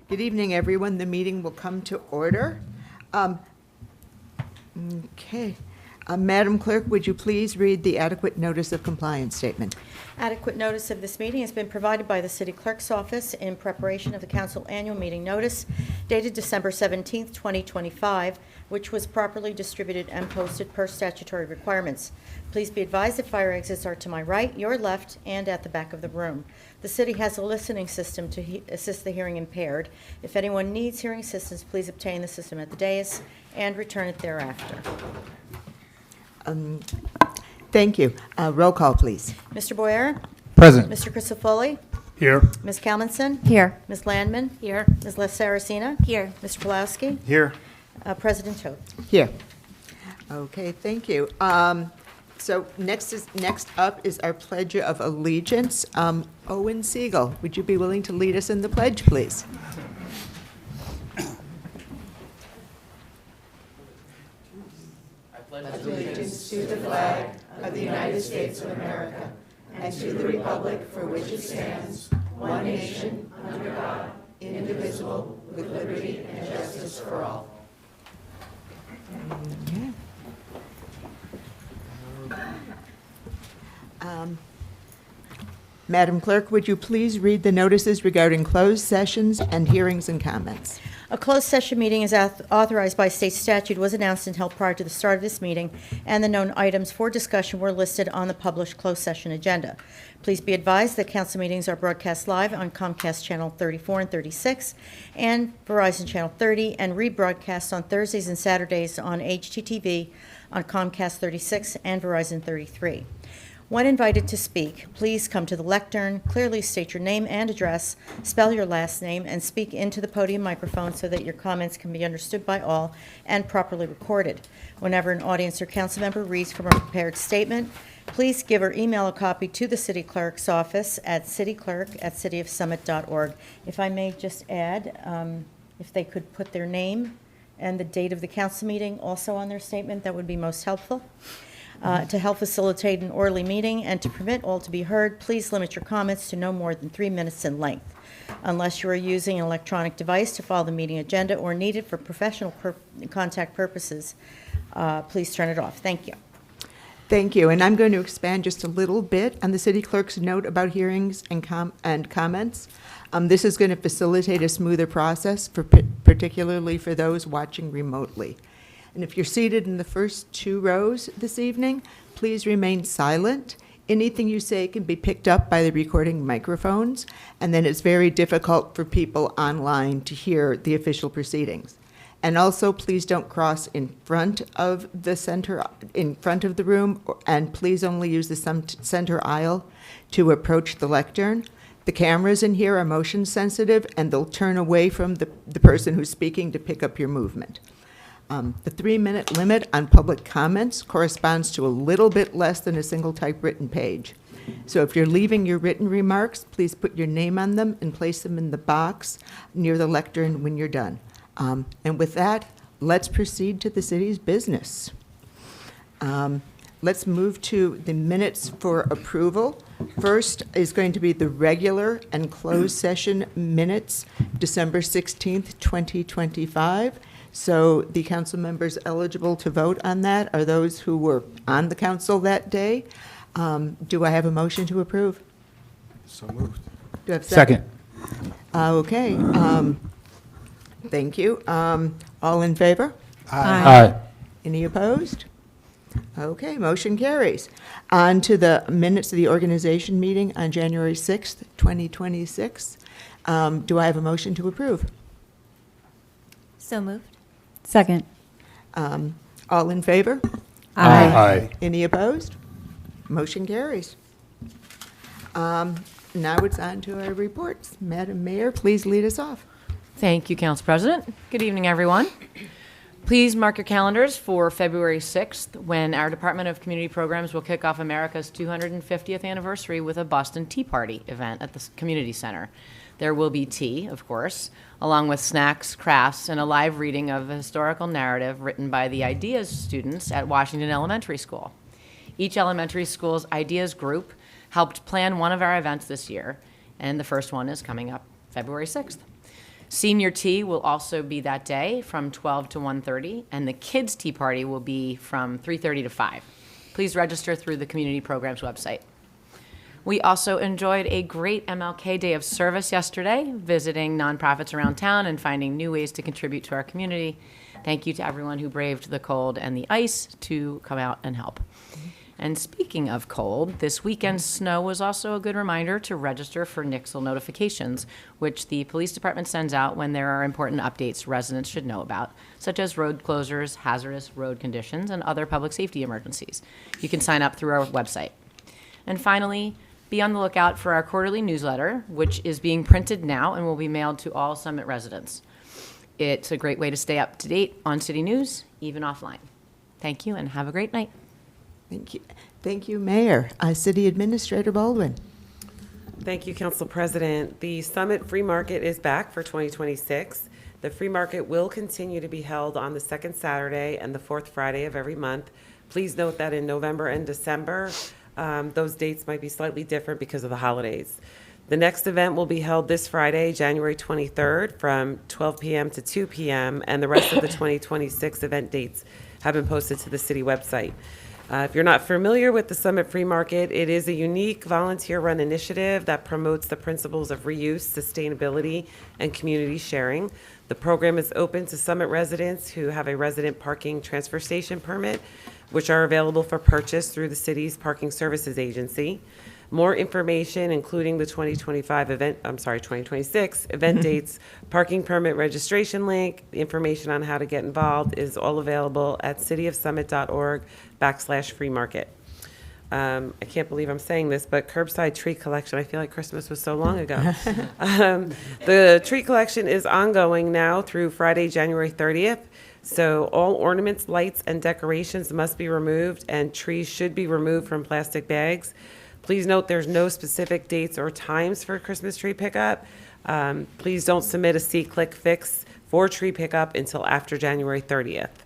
Good evening, everyone. The meeting will come to order. Okay. Madam Clerk, would you please read the adequate notice of compliance statement? Adequate notice of this meeting has been provided by the City Clerk's office in preparation of the Council Annual Meeting Notice dated December 17th, 2025, which was properly distributed and posted per statutory requirements. Please be advised that fire exits are to my right, your left, and at the back of the room. The city has a listening system to assist the hearing impaired. If anyone needs hearing assistance, please obtain the system at the dais and return it thereafter. Thank you. Roll call, please. Mr. Boyer? Present. Mr. Christofoli? Here. Ms. Kalmanson? Here. Ms. Landman? Here. Ms. Saracena? Here. Mr. Pulowski? Here. President Toth. Here. Okay, thank you. So next up is our Pledge of Allegiance. Owen Siegel, would you be willing to lead us in the pledge, please? Allegiance to the flag of the United States of America and to the republic for which it stands, one nation, under God, indivisible, with liberty and justice for all. Okay. Madam Clerk, would you please read the notices regarding closed sessions and hearings and comments? A closed session meeting is authorized by state statute, was announced and held prior to the start of this meeting, and the known items for discussion were listed on the published closed session agenda. Please be advised that council meetings are broadcast live on Comcast Channel 34 and 36 and Verizon Channel 30, and rebroadcast on Thursdays and Saturdays on HTTV on Comcast 36 and Verizon 33. When invited to speak, please come to the lectern, clearly state your name and address, spell your last name, and speak into the podium microphone so that your comments can be understood by all and properly recorded. Whenever an audience or council member reads from a prepared statement, please give or email a copy to the city clerk's office at cityclerk@cityofsummit.org. If I may just add, if they could put their name and the date of the council meeting also on their statement, that would be most helpful. To help facilitate an orderly meeting and to permit all to be heard, please limit your comments to no more than 3 minutes in length. Unless you are using an electronic device to follow the meeting agenda or need it for professional contact purposes, please turn it off. Thank you. Thank you. And I'm going to expand just a little bit on the city clerk's note about hearings and comments. This is going to facilitate a smoother process, particularly for those watching remotely. And if you're seated in the first 2 rows this evening, please remain silent. Anything you say can be picked up by the recording microphones, and then it's very difficult for people online to hear the official proceedings. And also, please don't cross in front of the room, and please only use the center aisle to approach the lectern. The cameras in here are motion sensitive, and they'll turn away from the person who's speaking to pick up your movement. The 3-minute limit on public comments corresponds to a little bit less than a single typewritten page. So if you're leaving your written remarks, please put your name on them and place them in the box near the lectern when you're done. And with that, let's proceed to the city's business. Let's move to the minutes for approval. First is going to be the regular and closed session minutes, December 16th, 2025. So the council members eligible to vote on that are those who were on the council that day. Do I have a motion to approve? So moved. Do I have a Second. Okay. Thank you. All in favor? Aye. Any opposed? Okay, motion carries. On to the minutes of the organization meeting on January 6th, 2026. Do I have a motion to approve? So moved. Second. All in favor? Aye. Any opposed? Motion carries. Now it's on to our reports. Madam Mayor, please lead us off. Thank you, Council President. Good evening, everyone. Please mark your calendars for February 6th, when our Department of Community Programs will kick off America's 250th anniversary with a Boston Tea Party event at the Community Center. There will be tea, of course, along with snacks, crafts, and a live reading of a historical narrative written by the IDEAS students at Washington Elementary School. Each elementary school's IDEAS group helped plan one of our events this year, and the first one is coming up February 6th. Senior tea will also be that day from 12 to 1:30, and the kids' tea party will be from 3:30 to 5. Please register through the community programs website. We also enjoyed a great MLK Day of Service yesterday, visiting nonprofits around town and finding new ways to contribute to our community. Thank you to everyone who braved the cold and the ice to come out and help. And speaking of cold, this weekend's snow was also a good reminder to register for Nixle notifications, which the police department sends out when there are important updates residents should know about, such as road closures, hazardous road conditions, and other public safety emergencies. You can sign up through our website. And finally, be on the lookout for our quarterly newsletter, which is being printed now and will be mailed to all Summit residents. It's a great way to stay up to date on city news, even offline. Thank you and have a great night. Thank you. Thank you, Mayor. City Administrator Baldwin. Thank you, Council President. The Summit Free Market is back for 2026. The free market will continue to be held on the second Saturday and the fourth Friday of every month. Please note that in November and December, those dates might be slightly different because of the holidays. The next event will be held this Friday, January 23rd, from 12 p.m. to 2 p.m., and the rest of the 2026 event dates have been posted to the city website. If you're not familiar with the Summit Free Market, it is a unique volunteer-run initiative that promotes the principles of reuse, sustainability, and community sharing. The program is open to Summit residents who have a resident parking transfer station permit, which are available for purchase through the city's Parking Services Agency. More information, including the 2026 event dates, parking permit registration link, information on how to get involved is all available at cityofsummit.org/free market. I can't believe I'm saying this, but curbside tree collection, I feel like Christmas was so long ago. The tree collection is ongoing now through Friday, January 30th. So all ornaments, lights, and decorations must be removed, and trees should be removed from plastic bags. Please note there's no specific dates or times for Christmas tree pickup. Please don't submit a C-Click fix for tree pickup until after January 30th.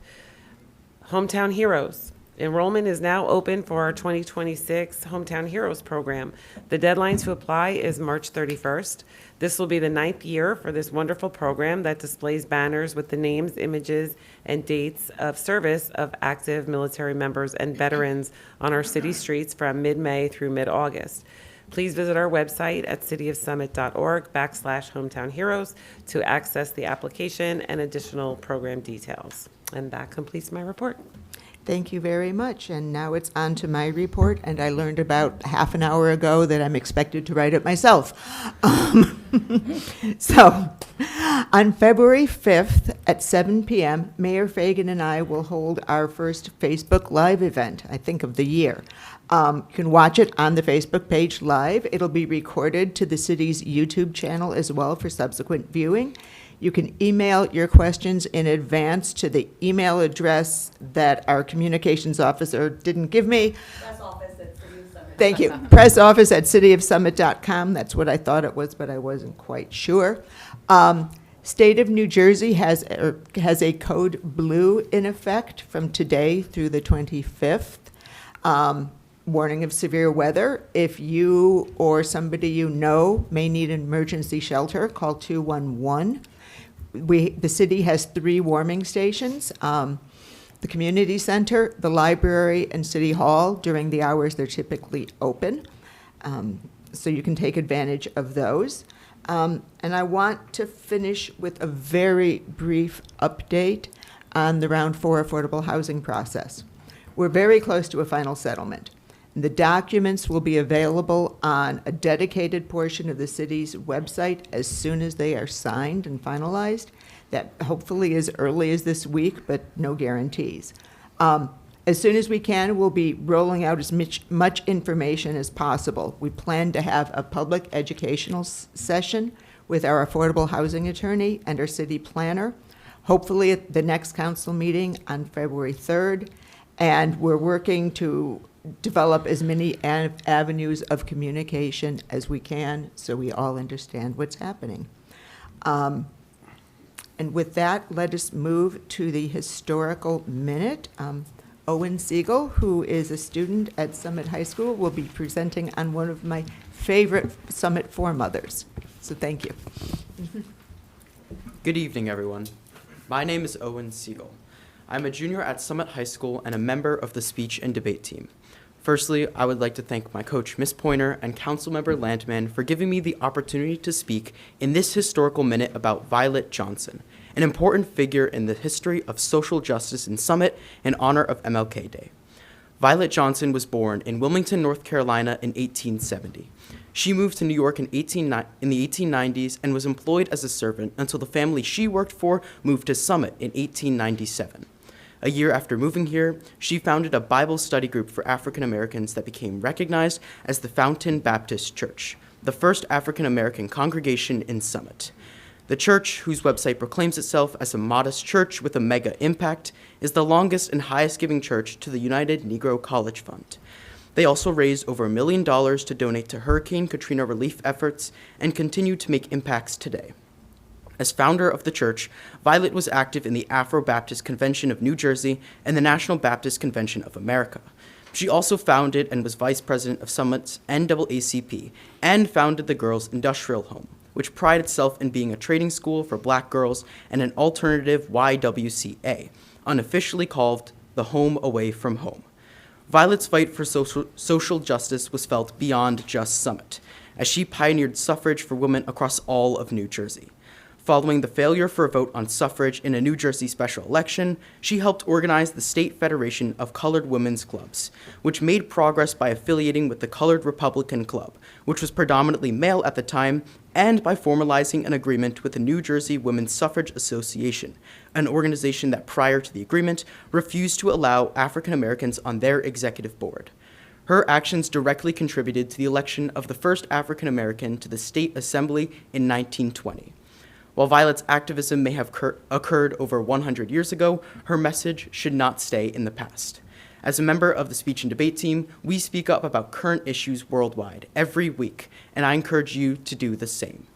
Hometown Heroes. Enrollment is now open for our 2026 Hometown Heroes program. The deadline to apply is March 31st. This will be the 9th year for this wonderful program that displays banners with the names, images, and dates of service of active military members and veterans on our city streets from mid-May through mid-August. Please visit our website at cityofsummit.org/hometown heroes to access the application and additional program details. And that completes my report. Thank you very much. And now it's on to my report, and I learned about half an hour ago that I'm expected to write it myself. So, on February 5th at 7 p.m., Mayor Fagan and I will hold our first Facebook Live event, I think of the year. You can watch it on the Facebook page live. It'll be recorded to the city's YouTube channel as well for subsequent viewing. You can email your questions in advance to the email address that our communications officer didn't give me. Press office at City of Summit. Thank you. Press office at cityofsummit.com. That's what I thought it was, but I wasn't quite sure. State of New Jersey has a code blue in effect from today through the 25th. Warning of severe weather. If you or somebody you know may need an emergency shelter, call 211. The city has 3 warming stations, the community center, the library, and City Hall during the hours they're typically open. So you can take advantage of those. And I want to finish with a very brief update on the Round 4 affordable housing process. We're very close to a final settlement. The documents will be available on a dedicated portion of the city's website as soon as they are signed and finalized. That hopefully as early as this week, but no guarantees. As soon as we can, we'll be rolling out as much information as possible. We plan to have a public educational session with our affordable housing attorney and our city planner, hopefully at the next council meeting on February 3rd. And we're working to develop as many avenues of communication as we can so we all understand what's happening. And with that, let us move to the historical minute. Owen Siegel, who is a student at Summit High School, will be presenting on one of my favorite Summit foremothers. So thank you. Good evening, everyone. My name is Owen Siegel. I'm a junior at Summit High School and a member of the speech and debate team. Firstly, I would like to thank my coach, Miss Pointer, and Councilmember Landman for giving me the opportunity to speak in this historical minute about Violet Johnson, an important figure in the history of social justice in Summit in honor of MLK Day. Violet Johnson was born in Wilmington, North Carolina in 1870. She moved to New York in the 1890s and was employed as a servant until the family she worked for moved to Summit in 1897. A year after moving here, she founded a Bible study group for African Americans that became recognized as the Fountain Baptist Church, the first African American congregation in Summit. The church, whose website proclaims itself as a modest church with a mega impact, is the longest and highest giving church to the United Negro College Fund. They also raised over $1 million to donate to Hurricane Katrina relief efforts and continue to make impacts today. As founder of the church, Violet was active in the Afro-Baptist Convention of New Jersey and the National Baptist Convention of America. She also founded and was vice president of Summit's NAACP and founded the Girls Industrial Home, which prided itself in being a trading school for black girls and an alternative YWCA, unofficially called the Home Away from Home. Violet's fight for social justice was felt beyond just Summit, as she pioneered suffrage for women across all of New Jersey. Following the failure for a vote on suffrage in a New Jersey special election, she helped organize the State Federation of Colored Women's Clubs, which made progress by affiliating with the Colored Republican Club, which was predominantly male at the time, and by formalizing an agreement with the New Jersey Women's Suffrage Association, an organization that prior to the agreement refused to allow African Americans on their executive board. Her actions directly contributed to the election of the first African American to the state assembly in 1920. While Violet's activism may have occurred over 100 years ago, her message should not stay in the past. As a member of the speech and debate team, we speak up about current issues worldwide every week, and I encourage you to do the same.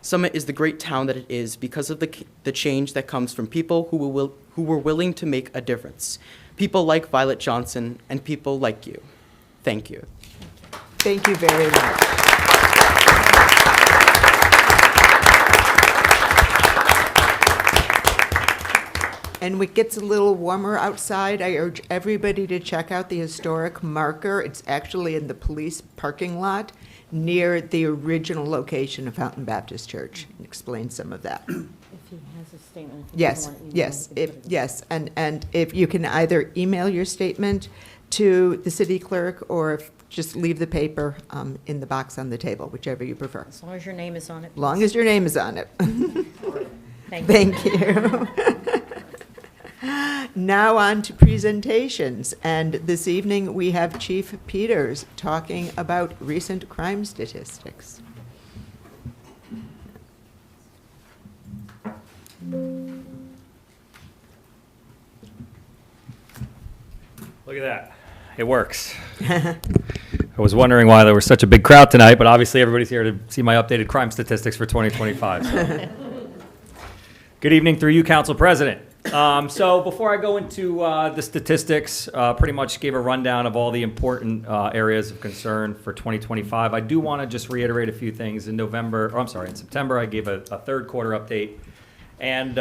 Summit is the great town that it is because of the change that comes from people who were willing to make a difference. People like Violet Johnson and people like you. Thank you. Thank you very much. And it gets a little warmer outside. I urge everybody to check out the historic marker. It's actually in the police parking lot near the original location of Fountain Baptist Church. And explain some of that. If he has a statement. Yes. And if you can either email your statement to the city clerk or just leave the paper in the box on the table, whichever you prefer. As long as your name is on it. As long as your name is on it. Thank you. Thank you. Now on to presentations, and this evening we have Chief Peters talking about recent crime statistics. Look at that. It works. I was wondering why there was such a big crowd tonight, but obviously everybody's here to see my updated crime statistics for 2025. So. Good evening through you, Council President. So before I go into the statistics, pretty much gave a rundown of all the important areas of concern for 2025. I do want to just reiterate a few things. In September, I gave a third quarter update. And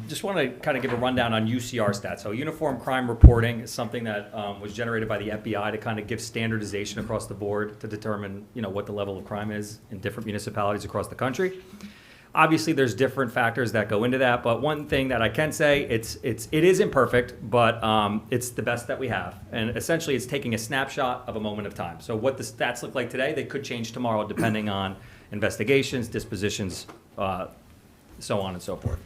just want to kind of give a rundown on UCR stats. So uniform crime reporting is something that was generated by the FBI to kind of give standardization across the board to determine, what the level of crime is in different municipalities across the country. Obviously, there's different factors that go into that, but one thing that I can say, it is imperfect, but it's the best that we have. And essentially, it's taking a snapshot of a moment of time. So what the stats look like today, they could change tomorrow depending on investigations, dispositions, so on and so forth.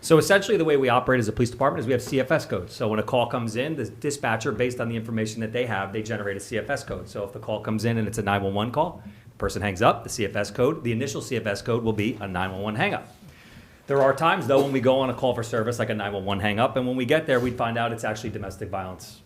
So essentially, the way we operate as a police department is we have CFS codes. So when a call comes in, the dispatcher, based on the information that they have, they generate a CFS code. So if the call comes in and it's a 911 call, person hangs up, the CFS code, the initial CFS code will be a 911 hang up. There are times, though, when we go on a call for service, like a 911 hang up, and when we get there, we find out it's actually domestic violence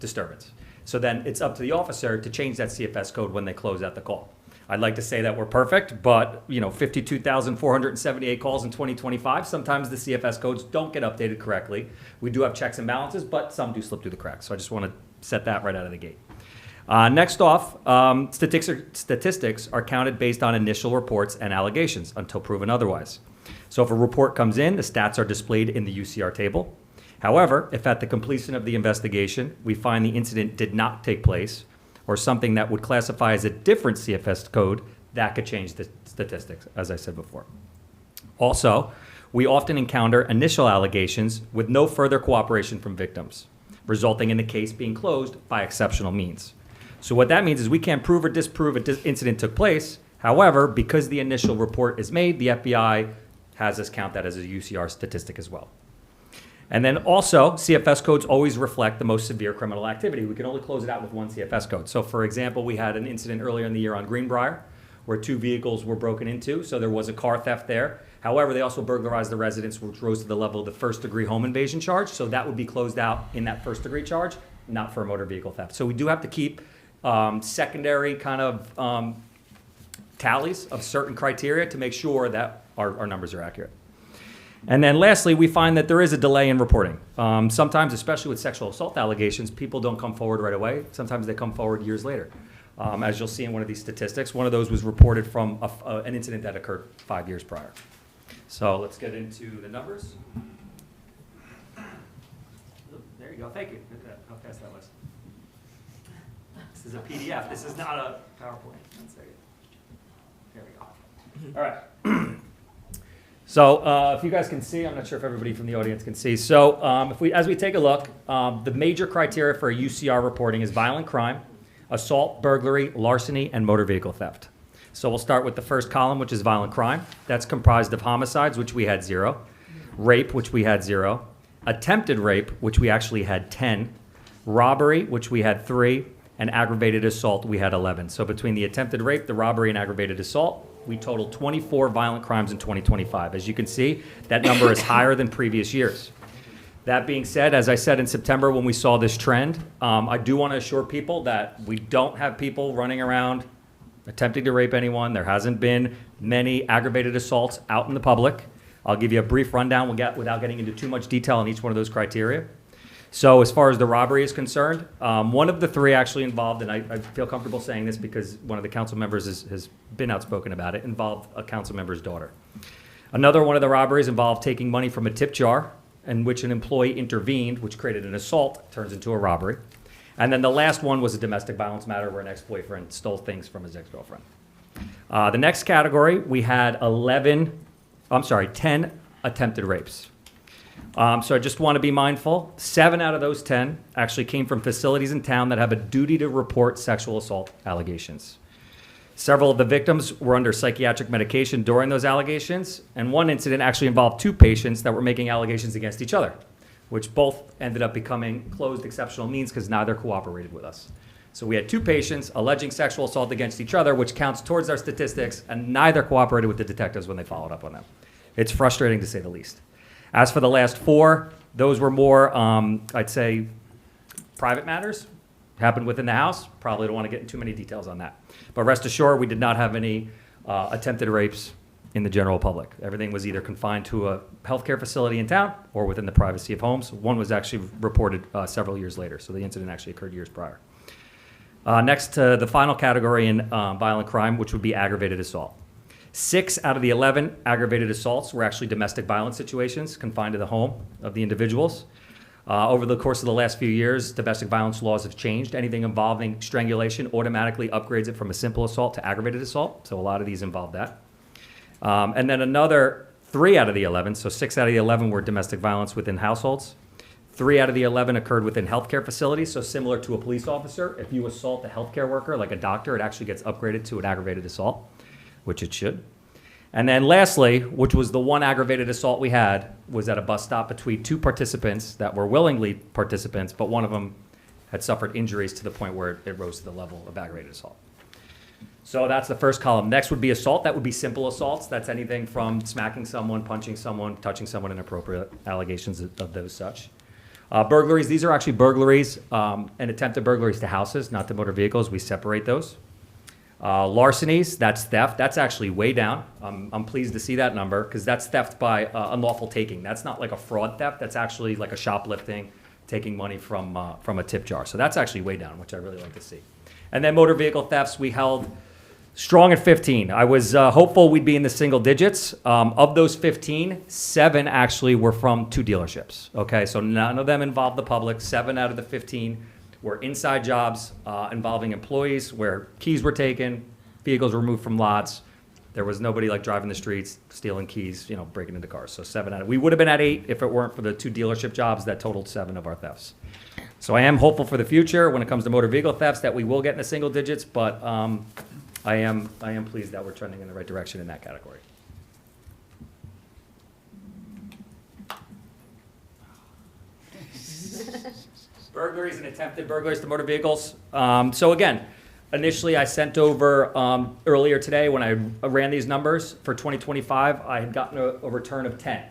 disturbance. So then it's up to the officer to change that CFS code when they close out the call. I'd like to say that we're perfect, but 52,478 calls in 2025. Sometimes the CFS codes don't get updated correctly. We do have checks and balances, but some do slip through the cracks. So I just want to set that right out of the gate. Next off, statistics are counted based on initial reports and allegations until proven otherwise. So if a report comes in, the stats are displayed in the UCR table. However, if at the completion of the investigation, we find the incident did not take place, or something that would classify as a different CFS code, that could change the statistics, as I said before. Also, we often encounter initial allegations with no further cooperation from victims, resulting in the case being closed by exceptional means. So what that means is we can't prove or disprove an incident took place. However, because the initial report is made, the FBI has us count that as a UCR statistic as well. And then also, CFS codes always reflect the most severe criminal activity. We can only close it out with one CFS code. So for example, we had an incident earlier in the year on Greenbrier where 2 vehicles were broken into, so there was a car theft there. However, they also burglarized the residence, which rose to the level of the first-degree home invasion charge, so that would be closed out in that first-degree charge, not for a motor vehicle theft. So we do have to keep secondary kind of tallies of certain criteria to make sure that our numbers are accurate. And then lastly, we find that there is a delay in reporting. Sometimes, especially with sexual assault allegations, people don't come forward right away. Sometimes they come forward years later. As you'll see in one of these statistics, one of those was reported from an incident that occurred 5 years prior. So let's get into the numbers. There you go. Thank you. Look at that. How fast that was. This is a PDF. This is not a PowerPoint. One second. There we go. All right. So if you guys can see, I'm not sure if everybody from the audience can see. So as we take a look, the major criteria for a UCR reporting is violent crime, assault, burglary, larceny, and motor vehicle theft. So we'll start with the first column, which is violent crime. That's comprised of homicides, which we had 0, rape, which we had 0, attempted rape, which we actually had 10, robbery, which we had 3, and aggravated assault, we had 11. So between the attempted rape, the robbery, and aggravated assault, we totaled 24 violent crimes in 2025. As you can see, that number is higher than previous years. That being said, as I said in September when we saw this trend, I do want to assure people that we don't have people running around attempting to rape anyone. There hasn't been many aggravated assaults out in the public. I'll give you a brief rundown without getting into too much detail on each one of those criteria. So as far as the robbery is concerned, one of the 3 actually involved, and I feel comfortable saying this because one of the council members has been outspoken about it, involved a council member's daughter. Another one of the robberies involved taking money from a tip jar in which an employee intervened, which created an assault, turns into a robbery. And then the last one was a domestic violence matter where an ex-boyfriend stole things from his ex-girlfriend. The next category, we had 10 attempted rapes. So I just want to be mindful, 7 out of those 10 actually came from facilities in town that have a duty to report sexual assault allegations. Several of the victims were under psychiatric medication during those allegations, and one incident actually involved 2 patients that were making allegations against each other, which both ended up becoming closed exceptional means because neither cooperated with us. So we had 2 patients alleging sexual assault against each other, which counts towards our statistics, and neither cooperated with the detectives when they followed up on them. It's frustrating to say the least. As for the last 4, those were more, I'd say, private matters, happened within the house. Probably don't want to get into too many details on that. But rest assured, we did not have any attempted rapes in the general public. Everything was either confined to a healthcare facility in town or within the privacy of homes. One was actually reported several years later, so the incident actually occurred years prior. Next to the final category in violent crime, which would be aggravated assault. 6 out of the 11 aggravated assaults were actually domestic violence situations confined to the home of the individuals. Over the course of the last few years, domestic violence laws have changed. Anything involving strangulation automatically upgrades it from a simple assault to aggravated assault. So a lot of these involve that. And then another 3 out of the 11, so 6 out of the 11 were domestic violence within households. 3 out of the 11 occurred within healthcare facilities. So similar to a police officer, if you assault a healthcare worker, like a doctor, it actually gets upgraded to an aggravated assault, which it should. And then lastly, which was the one aggravated assault we had, was at a bus stop between 2 participants that were willingly participants, but one of them had suffered injuries to the point where it rose to the level of aggravated assault. So that's the first column. Next would be assault. That would be simple assaults. That's anything from smacking someone, punching someone, touching someone, inappropriate allegations of those such. Burglaries, these are actually burglaries and attempted burglaries to houses, not to motor vehicles. We separate those. Larcenies, that's theft. That's actually way down. I'm pleased to see that number because that's theft by unlawful taking. That's not like a fraud theft. That's actually like a shoplifting, taking money from a tip jar. So that's actually way down, which I really like to see. And then motor vehicle thefts, we held Strong at 15. I was hopeful we'd be in the single digits. Of those 15, 7 actually were from 2 dealerships. Okay, so none of them involved the public. 7 out of the 15 were inside jobs involving employees where keys were taken, vehicles were removed from lots. There was nobody like driving the streets, stealing keys, breaking into cars. So 7 out of, we would have been at 8 if it weren't for the 2 dealership jobs that totaled 7 of our thefts. So I am hopeful for the future when it comes to motor vehicle thefts that we will get in the single digits, but I am pleased that we're trending in the right direction in that category. Burglaries and attempted burglaries to motor vehicles. So again, initially I sent over earlier today when I ran these numbers for 2025, I had gotten a return of 10.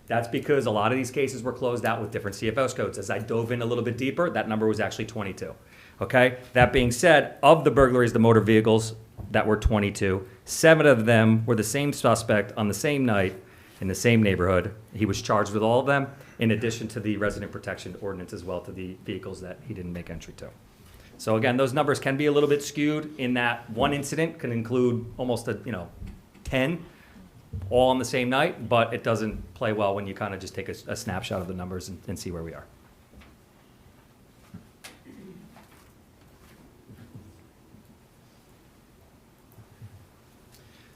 That's because a lot of these cases were closed out with different CFS codes. As I dove in a little bit deeper, that number was actually 22. Okay. That being said, of the burglaries to motor vehicles that were 22, 7 of them were the same suspect on the same night in the same neighborhood. He was charged with all of them, in addition to the resident protection ordinance as well to the vehicles that he didn't make entry to. So again, those numbers can be a little bit skewed in that one incident can include almost 10 all on the same night, but it doesn't play well when you kind of just take a snapshot of the numbers and see where we are.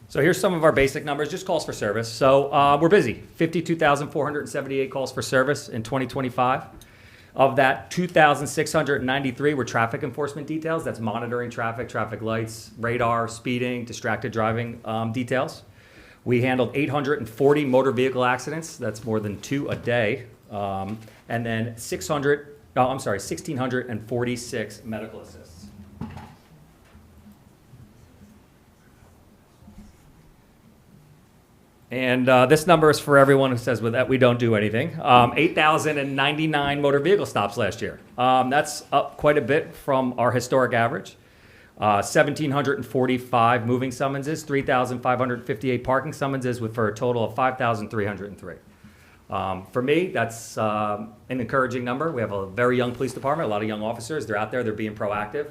So here's some of our basic numbers, just calls for service. So we're busy, 52,478 calls for service in 2025. Of that, 2,693 were traffic enforcement details. That's monitoring traffic, traffic lights, radar, speeding, distracted driving details. We handled 840 motor vehicle accidents. That's more than 2 a day. And then 1,646 medical assists. And this number is for everyone who says that we don't do anything. 8,099 motor vehicle stops last year. That's up quite a bit from our historic average. 1,745 moving summonses, 3,558 parking summonses, for a total of 5,303. For me, that's an encouraging number. We have a very young police department, a lot of young officers. They're out there, they're being proactive.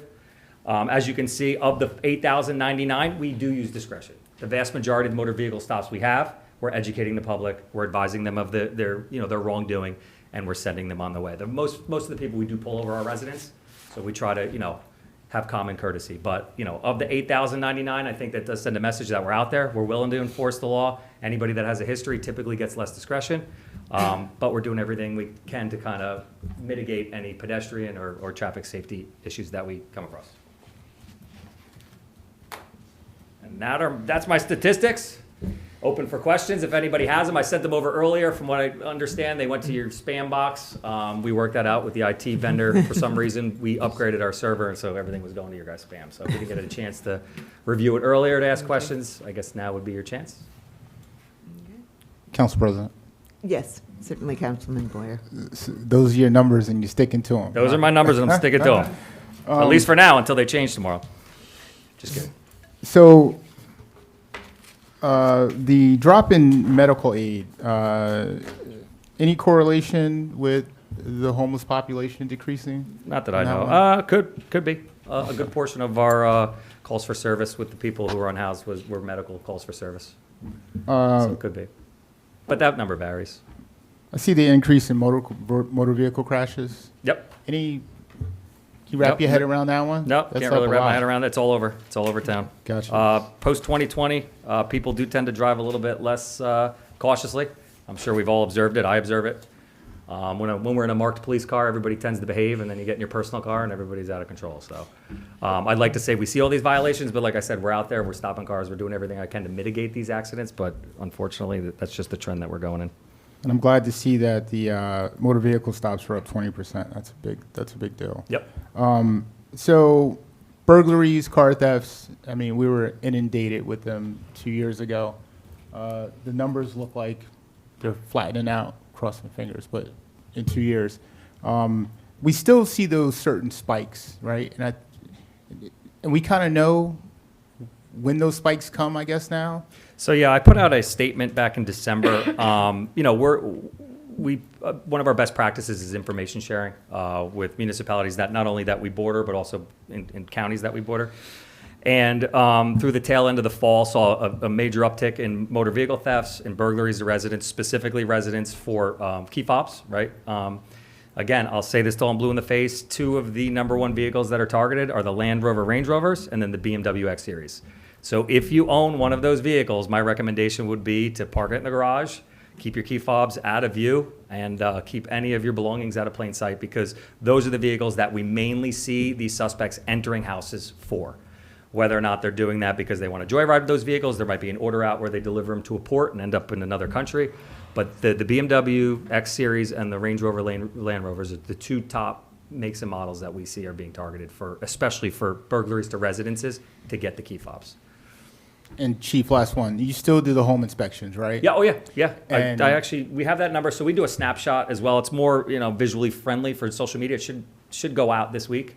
As you can see, of the 8,099, we do use discretion. The vast majority of the motor vehicle stops we have, we're educating the public, we're advising them of their wrongdoing, and we're sending them on the way. Most of the people we do pull over our residents, so we try to have common courtesy. But of the 8,099, I think that does send a message that we're out there, we're willing to enforce the law. Anybody that has a history typically gets less discretion, but we're doing everything we can to kind of mitigate any pedestrian or traffic safety issues that we come across. And that's my statistics. Open for questions if anybody has them. I sent them over earlier. From what I understand, they went to your spam box. We worked that out with the IT vendor. For some reason, we upgraded our server, and so everything was going to your guys' spam. So if you didn't get a chance to review it earlier to ask questions, I guess now would be your chance. Council President, Yes, certainly, Councilman Boyer. those are your numbers and you're sticking to them. Those are my numbers, and I'm sticking to them. At least for now, until they change tomorrow. Just kidding. So, the drop in medical aid, any correlation with the homeless population decreasing? Not that I No. know. Could be. A good portion of our calls for service with the people who were unhoused were medical calls for service. So it could be. But that number varies. I see the increase in motor vehicle crashes. Yep. Can you wrap Nope. your head around that one? No, That's can't really up a wrap my lot. head around it. It's all over. It's all over town. Gotcha. Post 2020, people do tend to drive a little bit less cautiously. I'm sure we've all observed it. I observe it. When we're in a marked police car, everybody tends to behave, and then you get in your personal car, and everybody's out of control. So I'd like to say we see all these violations, but like I said, we're out there, we're stopping cars, we're doing everything I can to mitigate these accidents, but unfortunately, that's just the trend that we're going in. And I'm glad to see that the motor vehicle stops were up 20%. That's a big deal. Yep. So burglaries, car thefts, I mean, we were inundated with them 2 years ago. The numbers look like they're flattening out, cross my fingers, but in 2 years. We still see those certain spikes, right? And we kind of know when those spikes come, I guess, now. So yeah, I put out a statement back in December. One of our best practices is information sharing with municipalities that not only that we border, but also in counties that we border. And through the tail end of the fall, saw a major uptick in motor vehicle thefts and burglaries to residents, specifically residents for key fobs, right? Again, I'll say this till I'm blue in the face. 2 of the #1 vehicles that are targeted are the Land Rover Range Rovers and then the BMW X Series. So if you own one of those vehicles, my recommendation would be to park it in the garage, keep your key fobs out of view, and keep any of your belongings out of plain sight, because those are the vehicles that we mainly see these suspects entering houses for. Whether or not they're doing that because they want to joyride those vehicles, there might be an order out where they deliver them to a port and end up in another country. But the BMW X Series and the Range Rover Land Rovers are the 2 top makes and models that we see are being targeted for, especially for burglaries to residences to get the key fobs. And Chief, last one. You still do the home inspections, right? Yeah, oh yeah, yeah. And- I actually, we have that number, so we do a snapshot as well. It's more, visually friendly for social media. It should go out this week,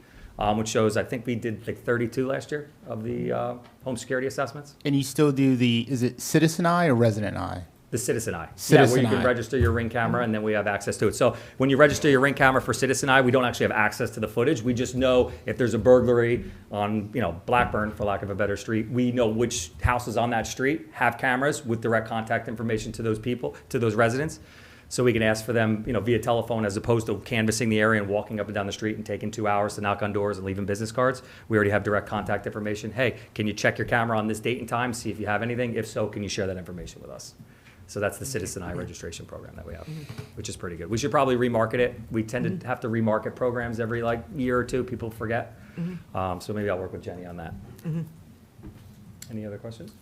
which shows, I think we did like 32 last year of the home security assessments. And you still do is it Citizen Eye or Resident Eye? The Citizen Eye. Citizen where you can Eye. register your Ring camera, and then we have access to it. So when you register your Ring camera for Citizen Eye, we don't actually have access to the footage. We just know if there's a burglary on, Blackburn, for lack of a better street. We know which houses on that street have cameras with direct contact information to those people, to those residents. So we can ask for them, via telephone, as opposed to canvassing the area and walking up and down the street and taking 2 hours to knock on doors and leaving business cards. We already have direct contact information. Hey, can you check your camera on this date and time, see if you have anything? If so, can you share that information with us? So that's the Citizen Eye registration program that we have, which is pretty good. We should probably remarket it. We tend to have to remarket programs every year or 2. People forget. So maybe I'll work with Jenny on that. Any other questions?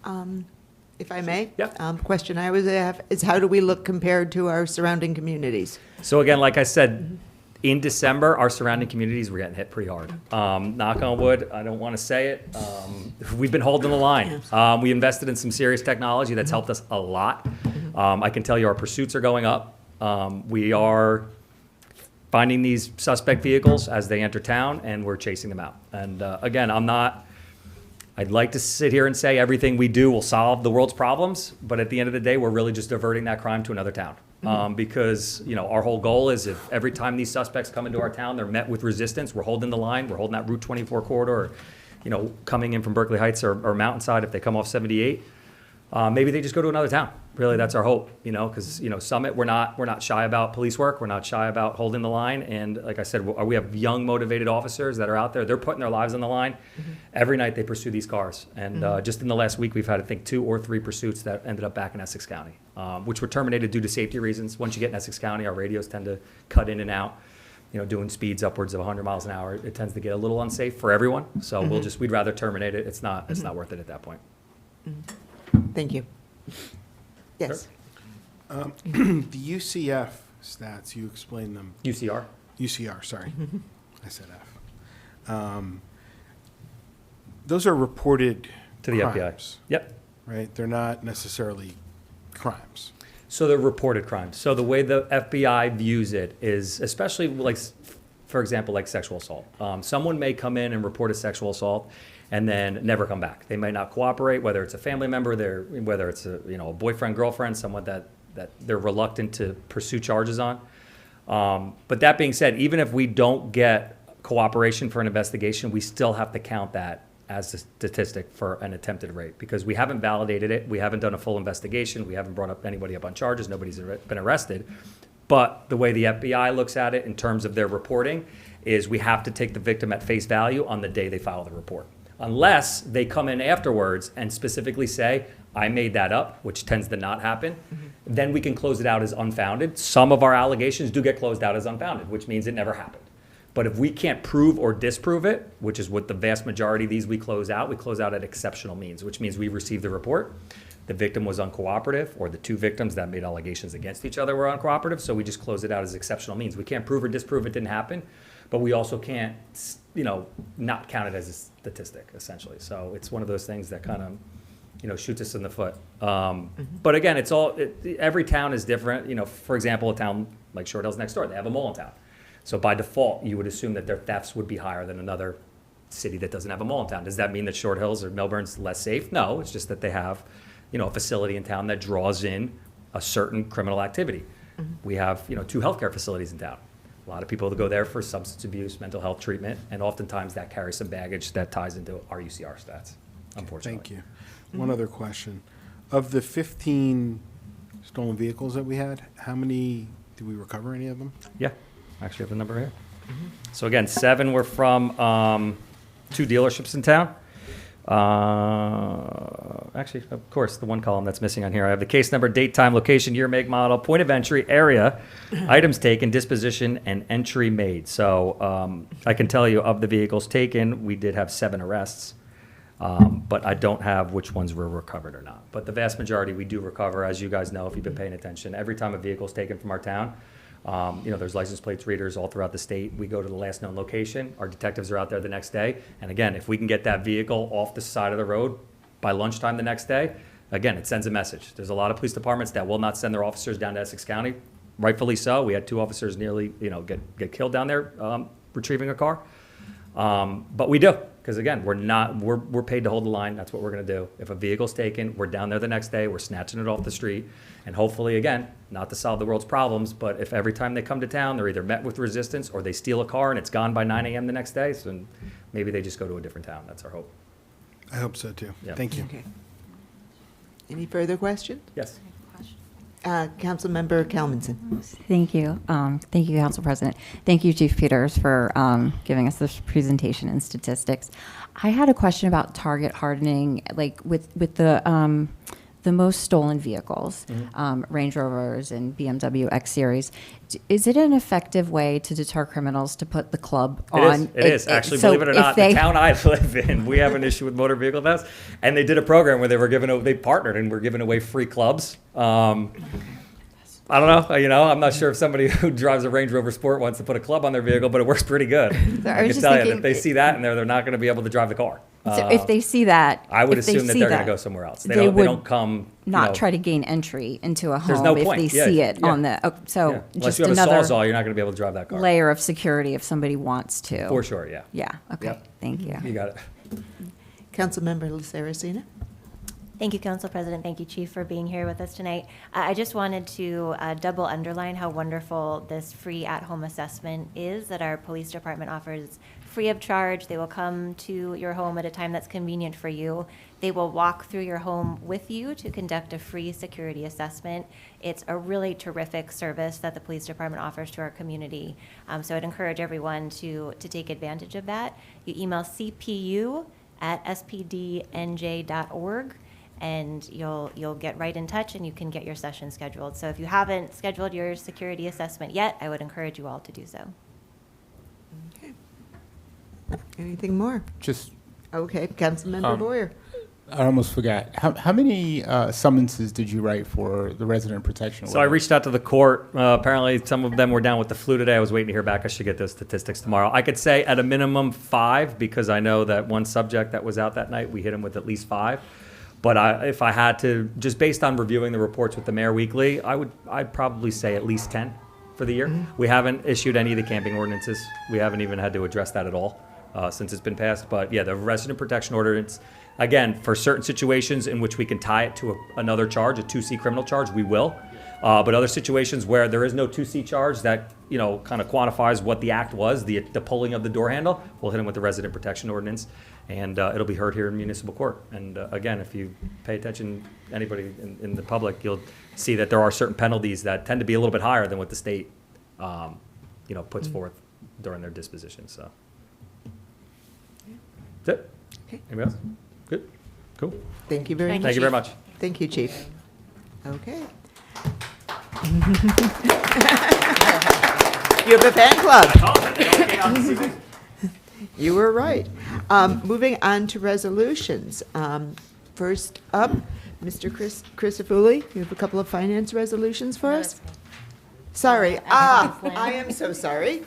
If I may? Yeah. Question I would have is, how do we look compared to our surrounding communities? So again, like I said, in December, our surrounding communities were getting hit pretty hard. Knock on wood, I don't want to say it. We've been holding the line. We invested in some serious technology that's helped us a lot. I can tell you our pursuits are going up. We are finding these suspect vehicles as they enter town, and we're chasing them out. And again, I'd like to sit here and say everything we do will solve the world's problems, but at the end of the day, we're really just diverting that crime to another town. Because, our whole goal is, if every time these suspects come into our town, they're met with resistance, we're holding the line, we're holding that Route 24 corridor, or, coming in from Berkeley Heights or Mountainside, if they come off 78, maybe they just go to another town. Really, that's our hope, because, Summit, we're not shy about police work. We're not shy about holding the line. And like I said, we have young, motivated officers that are out there. They're putting their lives on the line. Every night they pursue these cars. And just in the last week, we've had, I think, 2 or 3 pursuits that ended up back in Essex County, which were terminated due to safety reasons. Once you get in Essex County, our radios tend to cut in and out. Doing speeds upwards of 100 miles an hour, it tends to get a little unsafe for everyone. So we'd rather terminate it. It's not worth it at that point. Thank you. Yes. The UCF stats, you explained them. UCR? UCR, sorry. I said F. Those are reported To the FBI. crimes, Yep. right? They're not necessarily crimes. So they're reported crimes. So the way the FBI views it is, especially for example, like sexual assault. Someone may come in and report a sexual assault and then never come back. They might not cooperate, whether it's a family member, whether it's a boyfriend, girlfriend, someone that they're reluctant to pursue charges on. But that being said, even if we don't get cooperation for an investigation, we still have to count that as a statistic for an attempted rape, because we haven't validated it. We haven't done a full investigation. We haven't brought anybody up on charges. Nobody's been arrested. But the way the FBI looks at it in terms of their reporting is we have to take the victim at face value on the day they file the report. Unless they come in afterwards and specifically say, I made that up, which tends to not happen, then we can close it out as unfounded. Some of our allegations do get closed out as unfounded, which means it never happened. But if we can't prove or disprove it, which is what the vast majority of these we close out at exceptional means, which means we received the report, the victim was uncooperative, or the 2 victims that made allegations against each other were uncooperative, so we just close it out as exceptional means. We can't prove or disprove it didn't happen, but we also can't, not count it as a statistic, essentially. So it's one of those things that kind of, shoots us in the foot. But again, every town is different. For example, a town like Short Hills next door, they have a mall in town. So by default, you would assume that their thefts would be higher than another city that doesn't have a mall in town. Does that mean that Short Hills or Melbourne's less safe? No, it's just that they have, a facility in town that draws in a certain criminal activity. We have, 2 healthcare facilities in town. A lot of people go there for substance abuse, mental health treatment, and oftentimes that carries some baggage that ties into our UCR stats, unfortunately. Thank you. One other question. Of the 15 stolen vehicles that we had, how many, did we recover any of them? Yeah, I actually have the number here. So again, 7 were from 2 dealerships in town. Actually, of course, the one column that's missing on here, I have the case number, date, time, location, year, make, model, point of entry, area, items taken, disposition, and entry made. So I can tell you of the vehicles taken, we did have 7 arrests. But I don't have which ones were recovered or not. But the vast majority we do recover, as you guys know, if you've been paying attention. Every time a vehicle is taken from our town, there's license plates readers all throughout the state. We go to the last known location. Our detectives are out there the next day. And again, if we can get that vehicle off the side of the road by lunchtime the next day, again, it sends a message. There's a lot of police departments that will not send their officers down to Essex County. Rightfully so. We had 2 officers nearly, get killed down there retrieving a car. But we do, because again, we're paid to hold the line. That's what we're going to do. If a vehicle's taken, we're down there the next day, we're snatching it off the street. And hopefully, again, not to solve the world's problems, but if every time they come to town, they're either met with resistance or they steal a car and it's gone by 9 a.m. the next day, so maybe they just go to a different town. That's our hope. I hope so too. Yeah. Thank you. Okay. Any further questions? Yes. Councilmember Kalmanson. Thank you. Thank you, Council President. Thank you, Chief Peters, for giving us this presentation and statistics. I had a question about target hardening, like with the most stolen vehicles, Range Rovers and BMW X Series. Is it an effective way to deter criminals to put the club on? It is. Actually, believe it or not, the town I live in, we have an issue with motor vehicle thefts, and they did a program where they partnered and were giving away free clubs. I don't know. I'm not sure if somebody who drives a Range Rover Sport wants to put a club on their vehicle, but it works pretty good. I can tell you that if they see that in there, they're not going to be able to drive the car. So if they see that, I would assume that they're going to go somewhere else. They don't come. Not try to gain entry into a home There's no if point. they see it on the. Unless just you have a another Sawzall, you're not going to be able to drive that car. layer of security if somebody wants to. For sure, yeah. Yeah. Okay. Yep. Thank you. You got it. Councilmember Saraceno. Thank you, Council President. Thank you, Chief, for being here with us tonight. I just wanted to double underline how wonderful this free at-home assessment is that our police department offers free of charge. They will come to your home at a time that's convenient for you. They will walk through your home with you to conduct a free security assessment. It's a really terrific service that the police department offers to our community. So I'd encourage everyone to take advantage of that. You email cpu@spdnj.org. and you'll get right in touch and you can get your session scheduled. So if you haven't scheduled your security assessment yet, I would encourage you all to do so. Okay. Anything more? Just, Okay, Councilmember Boyer. I almost forgot. How many summonses did you write for the resident protection order? So I reached out to the court. Apparently, some of them were down with the flu today. I was waiting to hear back. I should get those statistics tomorrow. I could say at a minimum 5 because I know that one subject that was out that night, we hit him with at least 5. But if I had to, just based on reviewing the reports with the mayor weekly, I'd probably say at least 10 for the year. Mm-hmm. We haven't issued any of the camping ordinances. We haven't even had to address that at all since it's been passed. But yeah, the resident protection ordinance, again, for certain situations in which we can tie it to another charge, a 2C criminal charge, we will. But other situations where there is no 2C charge that kind of quantifies what the act was, the pulling of the door handle, we'll hit them with the resident protection ordinance, and it'll be heard here in municipal court. And again, if you pay attention, anybody in the public, you'll see that there are certain penalties that tend to be a little bit higher than what the state, puts forth during their disposition. So that's it. Okay. Anybody else? Good. Cool. Thank you very much. Thank you very much. Thank you, Chief. Okay. You have a fan club. You were right. Moving on to resolutions. First up, Mr. Chris Afuli, you have a couple of finance resolutions for us? Sorry. I am so sorry.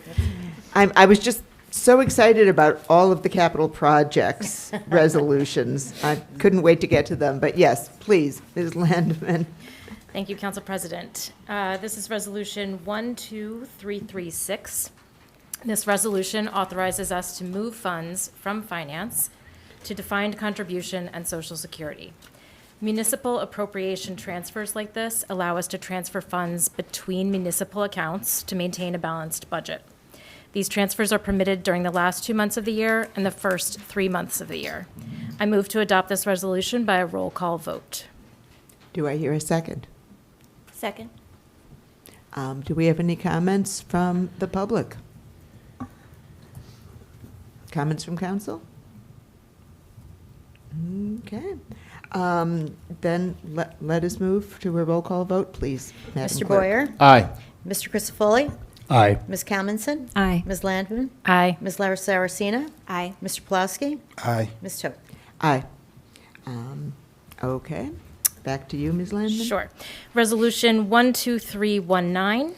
I was just so excited about all of the capital projects resolutions. I couldn't wait to get to them. But yes, please, Ms. Landman. Thank you, Council President. This is Resolution 12336. This resolution authorizes us to move funds from finance to defined contribution and Social Security. Municipal appropriation transfers like this allow us to transfer funds between municipal accounts to maintain a balanced budget. These transfers are permitted during the last 2 months of the year and the first 3 months of the year. I move to adopt this resolution by a roll call vote. Do I hear a second? Second. Do we have any comments from the public? Comments from council? Okay. Then let us move to a roll call vote, please. Madam Mr. Clerk. Boyer? Aye. Mr. Christopherly? Aye. Ms. Kalmanson? Aye. Ms. Landman? Aye. Ms. Lara Saracena? Aye. Mr. Pulaski? Aye. Ms. Toth? Aye. Okay. Back to you, Ms. Landman. Sure. Resolution 12319.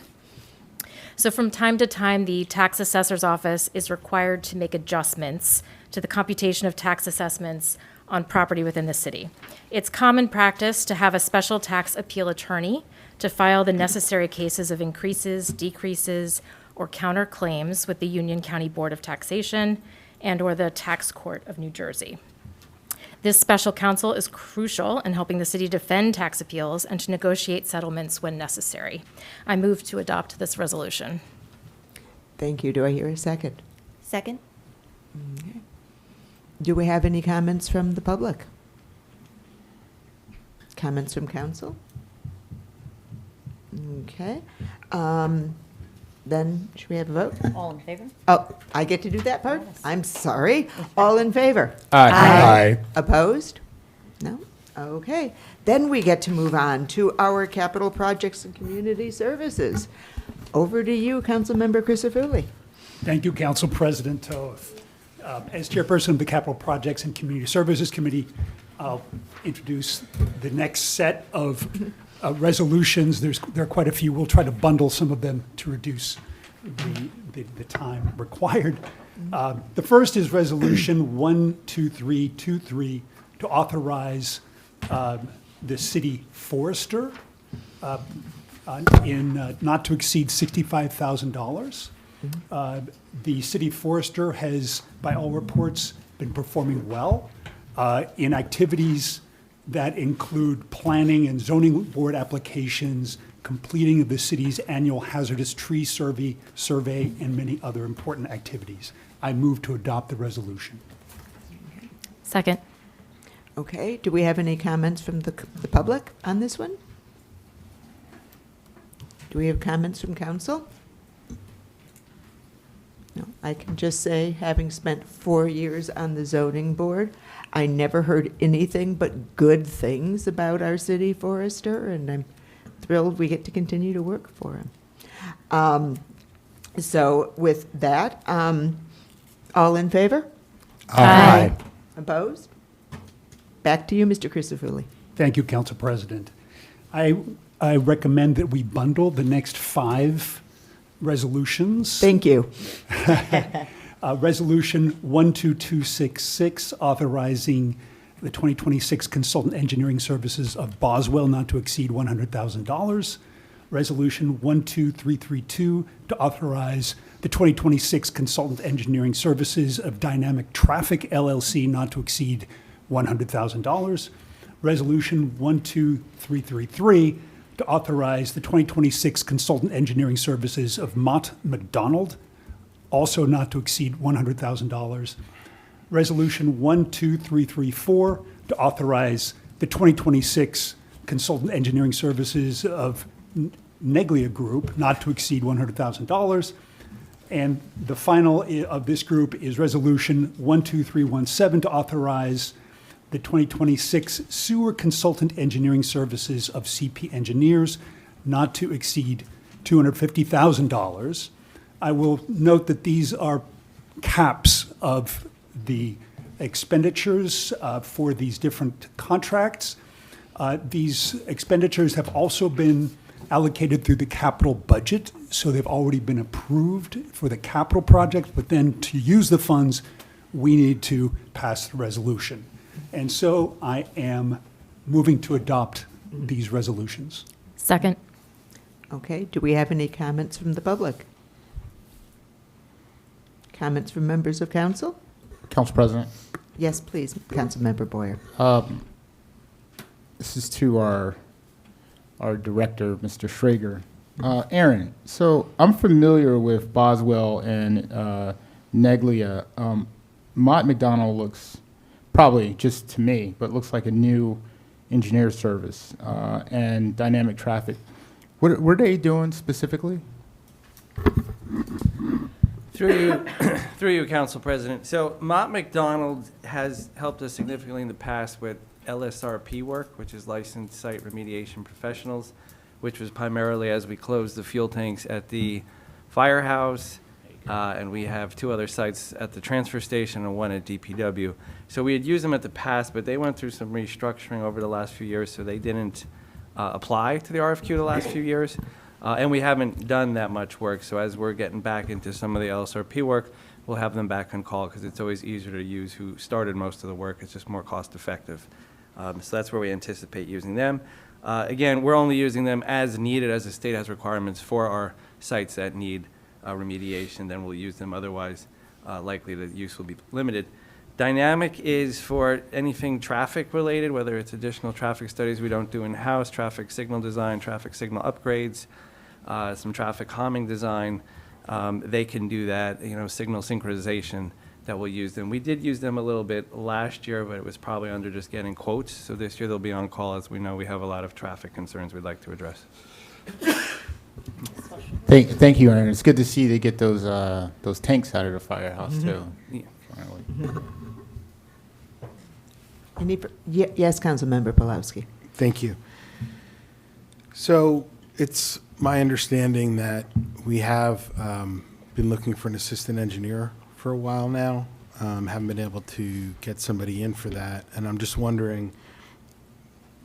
So from time to time, the tax assessor's office is required to make adjustments to the computation of tax assessments on property within the city. It's common practice to have a special tax appeal attorney to file the necessary cases of increases, decreases, or counterclaims with the Union County Board of Taxation and/or the Tax Court of New Jersey. This special counsel is crucial in helping the city defend tax appeals and to negotiate settlements when necessary. I move to adopt this resolution. Thank you. Do I hear a second? Second. Do we have any comments from the public? Comments from council? Okay. Then, should we have a vote? All in favor? Oh, I get to do that part? I'm sorry. All in favor? Aye. Opposed? No? Okay. Then we get to move on to our capital projects and community services. Over to you, Councilmember Christofouli. Thank you, Council President Toth. As chairperson of the Capital Projects and Community Services Committee, I'll introduce the next set of resolutions. There are quite a few. We'll try to bundle some of them to reduce the time required. The first is Resolution 12323 to authorize the city forester in not to exceed $65,000. The city forester has, by all reports, been performing well in activities that include planning and zoning board applications, completing of the city's annual hazardous tree survey, and many other important activities. I move to adopt the resolution. Second. Okay. Do we have any comments from the public on this one? Do we have comments from council? No, I can just say, having spent 4 years on the zoning board, I never heard anything but good things about our city forester, and I'm thrilled we get to continue to work for him. So with that, all in favor? Aye. Opposed? Back to you, Mr. Christofouli. Thank you, Council President. I recommend that we bundle the next 5 resolutions. Thank you. Resolution 12266, authorizing the 2026 consultant engineering services of Boswell not to exceed $100,000. Resolution 12332, to authorize the 2026 consultant engineering services of Dynamic Traffic LLC not to exceed $100,000. Resolution 12333, to authorize the 2026 consultant engineering services of Mott McDonald, also not to exceed $100,000. Resolution 12334, to authorize the 2026 consultant engineering services of Neglia Group not to exceed $100,000. And the final of this group is Resolution 12317, to authorize the 2026 sewer consultant engineering services of CP Engineers not to exceed $250,000. I will note that these are caps of the expenditures for these different contracts. These expenditures have also been allocated through the capital budget, so they've already been approved for the capital project, but then to use the funds, we need to pass the resolution. And so I am moving to adopt these resolutions. Second. Okay. Do we have any comments from the public? Comments from members of council? Council President, Yes, please, Councilmember Boyer. this is to our director, Mr. Schrager. Aaron, so I'm familiar with Boswell and Neglia. Mott McDonald looks, probably just to me, but looks like a new engineer service and dynamic traffic. What are they doing specifically? Through you, Council President. So Mott McDonald has helped us significantly in the past with LSRP work, which is Licensed Site Remediation Professionals, which was primarily as we closed the fuel tanks at the firehouse, and we have 2 other sites at the transfer station and 1 at DPW. So we had used them at the past, but they went through some restructuring over the last few years, so they didn't apply to the RFQ the last few years. And we haven't done that much work, so as we're getting back into some of the LSRP work, we'll have them back on call, because it's always easier to use who started most of the work. It's just more cost effective. So that's where we anticipate using them. Again, we're only using them as needed, as the state has requirements for our sites that need remediation, then we'll use them. Otherwise, likely the use will be limited. Dynamic is for anything traffic related, whether it's additional traffic studies we don't do in-house, traffic signal design, traffic signal upgrades, some traffic calming design. They can do that, signal synchronization, that we'll use them. We did use them a little bit last year, but it was probably under just getting quotes. So this year they'll be on call, as we know we have a lot of traffic concerns we'd like to address. Thank you, Aaron. It's good to see they get those tanks out of the firehouse too. Yeah. Yes, Councilmember Pulowski. Thank you. So it's my understanding that we have been looking for an assistant engineer for a while now. Haven't been able to get somebody in for that. And I'm just wondering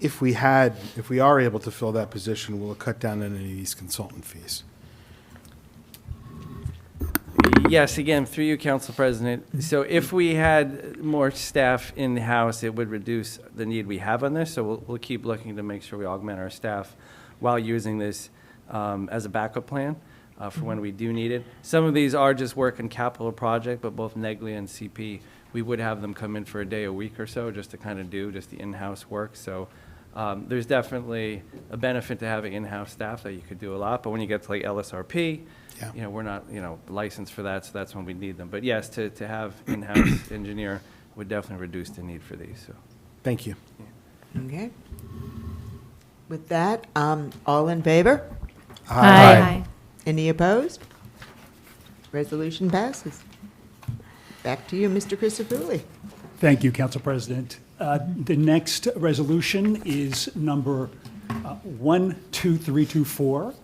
if we are able to fill that position, will it cut down on any of these consultant fees? Yes, again, through you, Council President. So if we had more staff in-house, it would reduce the need we have on this. So we'll keep looking to make sure we augment our staff while using this as a backup plan for when we do need it. Some of these are just work and capital project, but both Neglia and CP, we would have them come in for a day, a week or so, just to kind of do just the in-house work. So there's definitely a benefit to having in-house staff that you could do a lot. But when you get to like LSRP, we're not, licensed for that, so that's when we need them. But yes, to have in-house engineer would definitely reduce the need for these. So, thank you. Okay. With that, all in favor? Aye. Any opposed? Resolution passes. Back to you, Mr. Christofouli. Thank you, Council President. The next resolution is number 12324,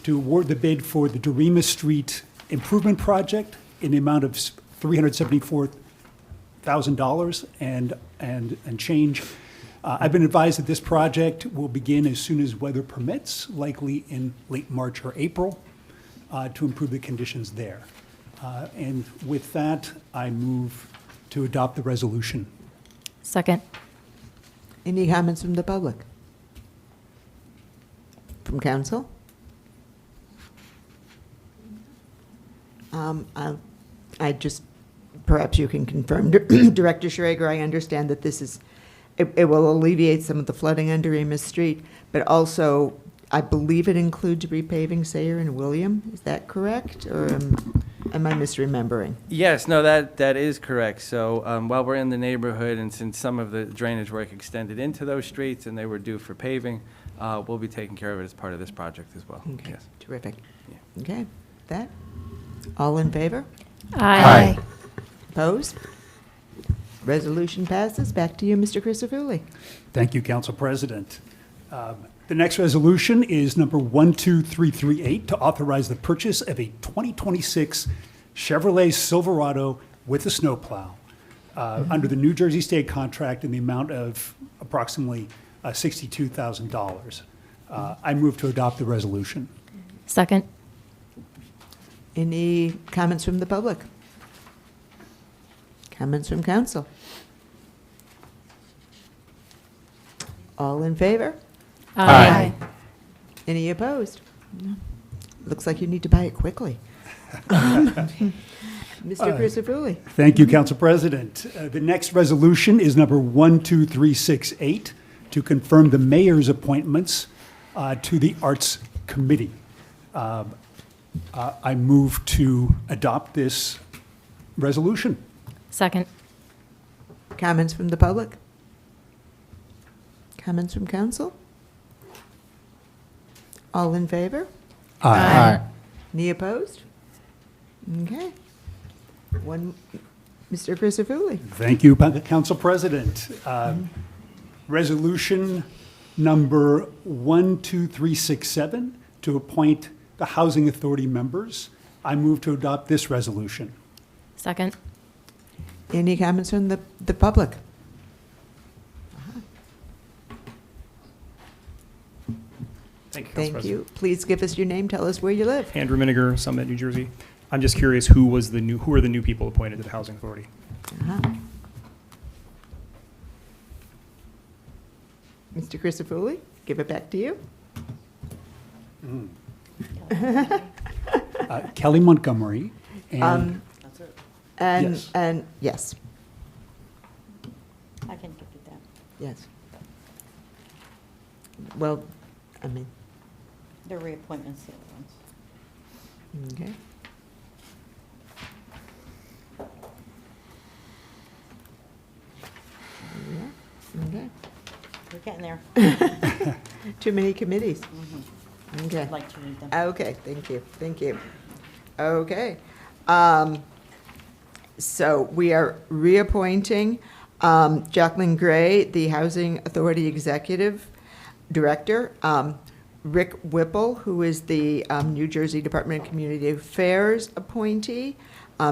to award the bid for the Dorema Street Improvement Project in the amount of $374,000 and change. I've been advised that this project will begin as soon as weather permits, likely in late March or April, to improve the conditions there. And with that, I move to adopt the resolution. Second. Any comments from the public? From council? Perhaps you can confirm, Director Schrager, I understand that this is, it will alleviate some of the flooding on Dorema Street, but also, I believe it includes repaving Sayre and William. Is that correct, or am I misremembering? yes, no, that is correct. So while we're in the neighborhood, and since some of the drainage work extended into those streets and they were due for paving, we'll be taking care of it as part of this project as well. Okay, Yes. terrific. Yeah. Okay, that, all in favor? Aye. Opposed? Resolution passes. Back to you, Mr. Christofouli. Thank you, Council President. The next resolution is number 12338, to authorize the purchase of a 2026 Chevrolet Silverado with a snowplow under the New Jersey State contract in the amount of approximately $62,000. I move to adopt the resolution. Second. Any comments from the public? Comments from council? All in favor? Aye. Any opposed? No. Looks like you need to buy it quickly. Mr. Christofouli. Thank you, Council President. The next resolution is number 12368, to confirm the mayor's appointments to the Arts Committee. I move to adopt this resolution. Second. Comments from the public? Comments from council? All in favor? Any opposed? Okay. One, Mr. Crisafulli. Thank you, Council President. Resolution number 12367 to appoint the Housing Authority members. I move to adopt this resolution. Second. Any comments from the public? Thank you, Council Thank President. you. Please give us your name, tell us where you live. Andrew Miniger, Summit, New Jersey. I'm just curious, who are the new people appointed to the Housing Authority? Mr. Crisafulli, give it back to you. Kelly Montgomery and, And, Yes. yes, I can give you that. yes. Well, I mean, They're reappointments, the other ones. okay. Yeah, okay. We're getting there. Too many committees. Okay. I'd like to read them. Okay, thank you, thank you. Okay. So we are reappointing Jacqueline Gray, the Housing Authority Executive Director, Rick Whipple, who is the New Jersey Department of Community Affairs appointee.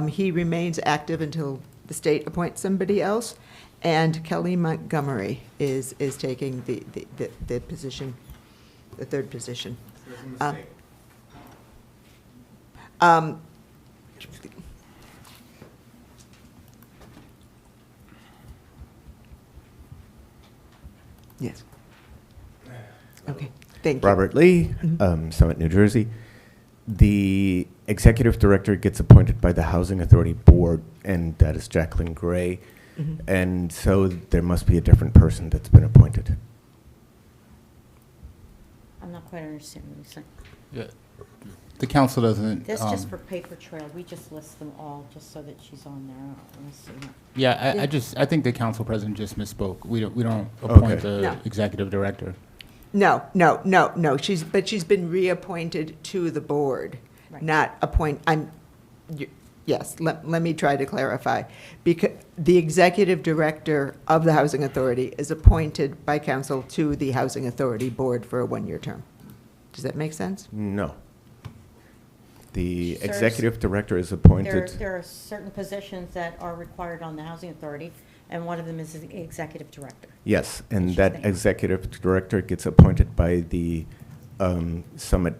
He remains active until the state appoints somebody else. And Kelly Montgomery is taking the position, the third position. Yes. Okay, thank you. Robert Lee, Summit, New Jersey. The executive director gets appointed by the Housing Authority Board, and that is Jacqueline Gray. And so there must be a different person that's been appointed. I'm not quite understanding what you're saying. Yeah. The council doesn't. That's just for paper trail. We just list them all just so that she's on there. Let me see. Yeah, I think the council president just misspoke. We don't appoint the No. executive director. No. She's been reappointed to the board, Right. not yes, let me try to clarify. Because the executive director of the Housing Authority is appointed by council to the Housing Authority Board for a one-year term. Does that make sense? No. The Sirs, executive director is appointed. There are certain positions that are required on the Housing Authority, and one of them is the executive director. Yes, and She's that named. executive director gets appointed by the Summit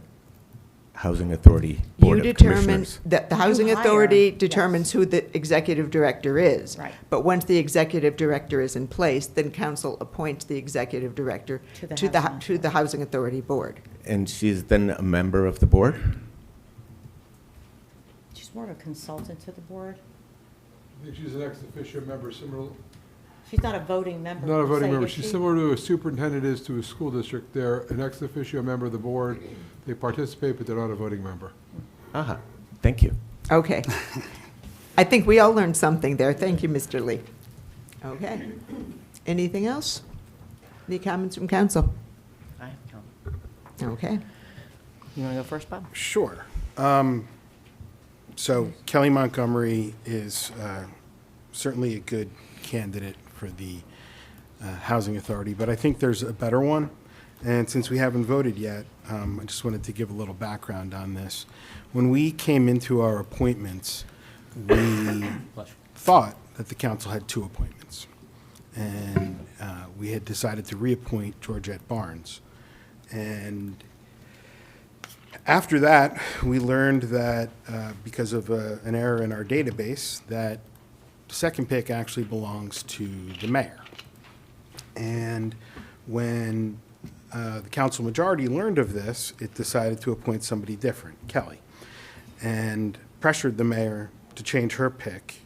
Housing Authority Board You of determine, Commissioners. that the You Housing hire, Authority yes. determines who the executive director is. Right. But once the executive director is in place, then council appoints the executive director To the to the Housing to the Housing Authority Board. And she's then a member of the board? She's more of a consultant to the board. I think she's an ex officio member, similar, She's not a voting member. not a per voting se, member. is She's she? similar to a superintendent is to a school district. They're an ex officio member of the board. They participate, but they're not a voting member. Aha, thank you. Okay. I think we all learned something there. Thank you, Mr. Lee. Okay. Anything else? Any comments from council? Okay. You want to go first, Bob? Sure. So Kelly Montgomery is certainly a good candidate for the Housing Authority, but I think there's a better one. And since we haven't voted yet, I just wanted to give a little background on this. When we came into our appointments, we thought that the council had two appointments. And we had decided to reappoint Georgette Barnes. And after that, we learned that because of an error in our database, that the second pick actually belongs to the mayor. And when the council majority learned of this, it decided to appoint somebody different, Kelly, and pressured the mayor to change her pick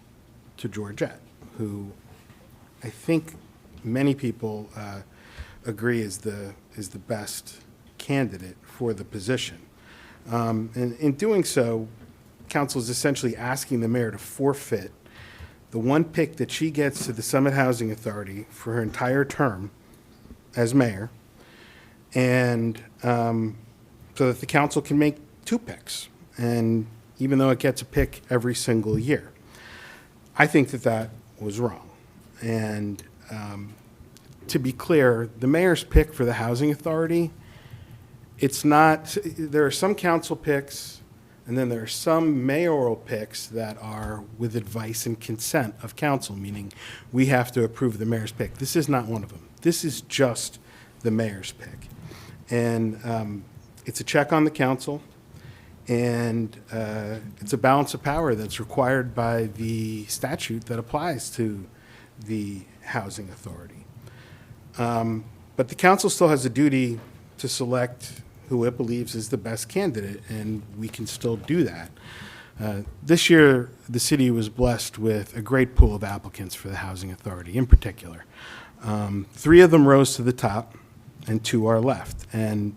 to Georgette, who I think many people agree is the best candidate for the position. And in doing so, council is essentially asking the mayor to forfeit the one pick that she gets to the Summit Housing Authority for her entire term as mayor, and so that the council can make 2 picks, and even though it gets a pick every single year. I think that was wrong. And to be clear, the mayor's pick for the Housing Authority, it's not, there are some council picks, and then there are some mayoral picks that are with advice and consent of council, meaning we have to approve the mayor's pick. This is not one of them. This is just the mayor's pick. And it's a check on the council, and it's a balance of power that's required by the statute that applies to the Housing Authority. But the council still has a duty to select who it believes is the best candidate, and we can still do that. This year, the city was blessed with a great pool of applicants for the Housing Authority in particular. 3 of them rose to the top, and 2 are left. And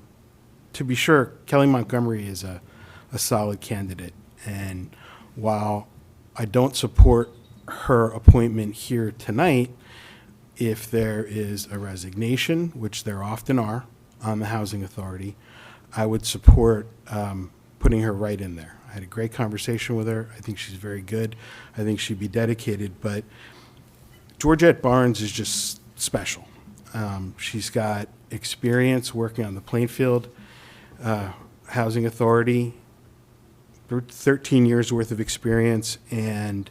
to be sure, Kelly Montgomery is a solid candidate. And while I don't support her appointment here tonight, if there is a resignation, which there often are on the Housing Authority, I would support putting her right in there. I had a great conversation with her. I think she's very good. I think she'd be dedicated. But Georgette Barnes is just special. She's got experience working on the Plainfield Housing Authority, 13 years worth of experience, and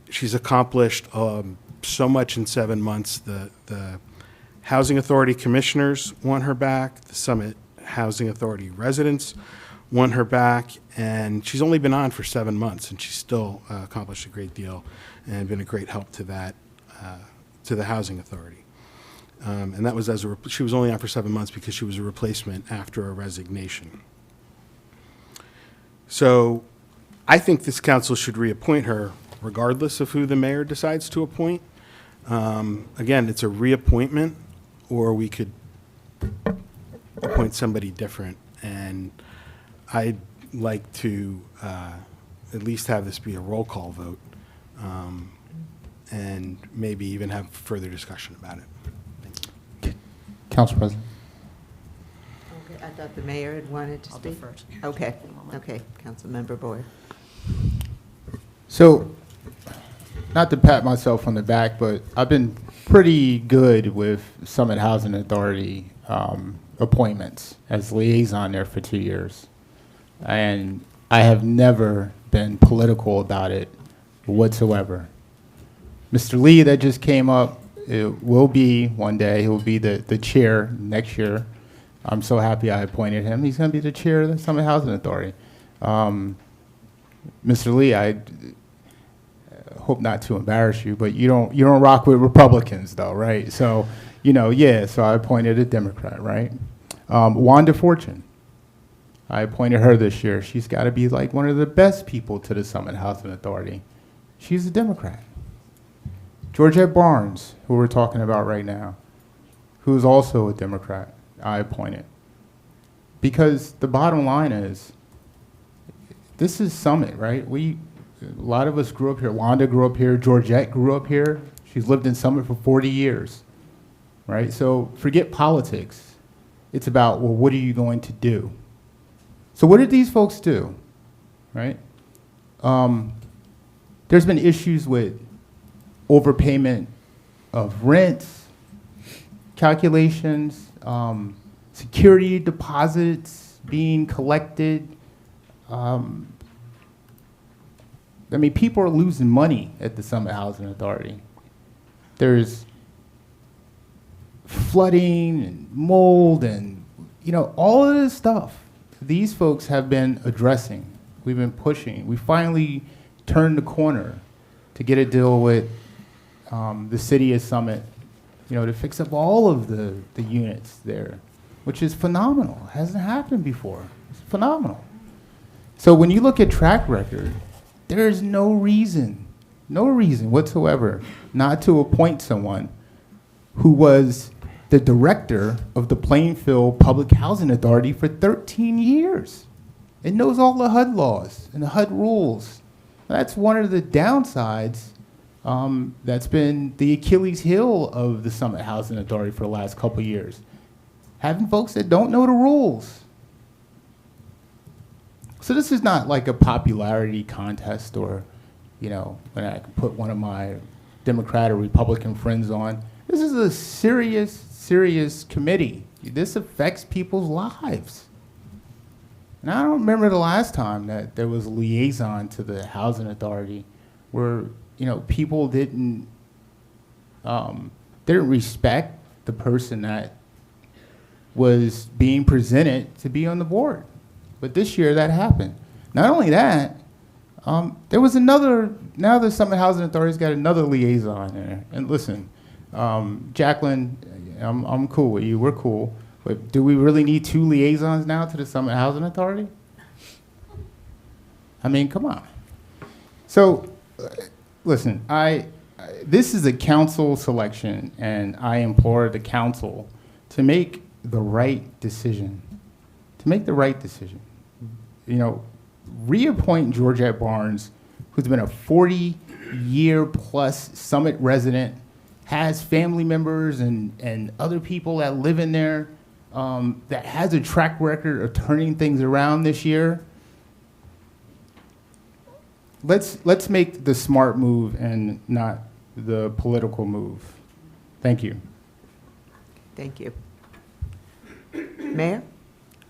she's accomplished so much in 7 months. The Housing Authority commissioners want her back. The Summit Housing Authority residents want her back, and she's only been on for 7 months, and she's still accomplished a great deal and been a great help to that to the Housing Authority. And that was she was only on for 7 months because she was a replacement after a resignation. So I think this council should reappoint her regardless of who the mayor decides to appoint. Again, it's a reappointment, or we could appoint somebody different. And I'd like to at least have this be a roll call vote, and maybe even have further discussion about it. Council President. Okay, I thought the mayor had wanted to speak. Okay, Councilmember Boyer. So, not to pat myself on the back, but I've been pretty good with Summit Housing Authority appointments as liaison there for 2 years. And I have never been political about it whatsoever. Mr. Lee that just came up, it will be one day, he will be the chair next year. I'm so happy I appointed him. He's going to be the chair of the Summit Housing Authority. Mr. Lee, I hope not to embarrass you, but you don't rock with Republicans though, right? So, so I appointed a Democrat, right? Wanda Fortune, I appointed her this year. She's got to be like one of the best people to the Summit Housing Authority. She's a Democrat. Georgette Barnes, who we're talking about right now, who's also a Democrat, I appointed. Because the bottom line is, this is Summit, right? A lot of us grew up here. Wanda grew up here. Georgette grew up here. She's lived in Summit for 40 years, right? So forget politics. It's about, well, what are you going to do? So what did these folks do, right? There's been issues with overpayment of rents, calculations, security deposits being collected. People are losing money at the Summit Housing Authority. There's flooding and mold and, all of this stuff. These folks have been addressing. We've been pushing. We finally turned the corner to get a deal with the city of Summit, to fix up all of the units there, which is phenomenal. It hasn't happened before. It's phenomenal. So when you look at track record, there is no reason whatsoever not to appoint someone who was the director of the Plainfield Public Housing Authority for 13 years. It knows all the HUD laws and the HUD rules. That's one of the downsides. That's been the Achilles heel of the Summit Housing Authority for the last couple of years. Having folks that don't know the rules. So this is not like a popularity contest or, you know, when I can put one of my Democrat or Republican friends on. This is a serious committee. This affects people's lives. And I don't remember the last time that there was a liaison to the housing authority where, you know, people didn't respect the person that was being presented to be on the board. But this year that happened. Not only that, there was another, now the Summit Housing Authority's got another liaison there. And listen, Jacqueline, I'm cool with you, we're cool. But do we really need 2 liaisons now to the Summit Housing Authority? I mean, come on. So, listen, this is a council selection, and I implore the council to make the right decision. To make the right decision. You know, reappoint Georgette Barnes, who's been a 40-year-plus Summit resident, has family members and other people that live in there, that has a track record of turning things around this year. Let's make the smart move and not the political move. Thank you. Thank you. Mayor?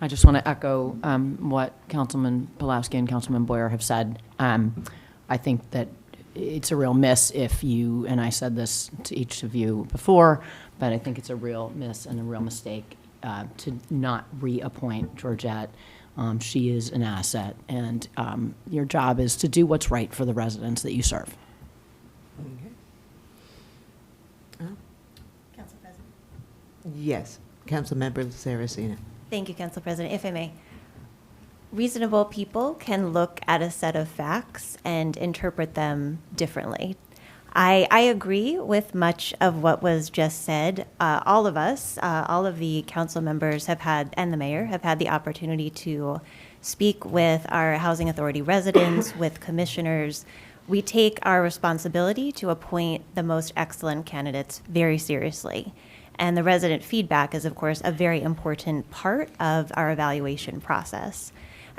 I just want to echo what Councilman Pulowski and Councilman Boyer have said. I think that it's a real miss if you, and I said this to each of you before, but I think it's a real miss and a real mistake to not reappoint Georgette. She is an asset, and your job is to do what's right for the residents that you serve. Okay. Council President. Yes, Councilmember Saraceno. Thank you, Council President. If I may, reasonable people can look at a set of facts and interpret them differently. I agree with much of what was just said. All of us, all of the council members have had, and the mayor, have had the opportunity to speak with our housing authority residents, with commissioners. We take our responsibility to appoint the most excellent candidates very seriously. And the resident feedback is, of course, a very important part of our evaluation process.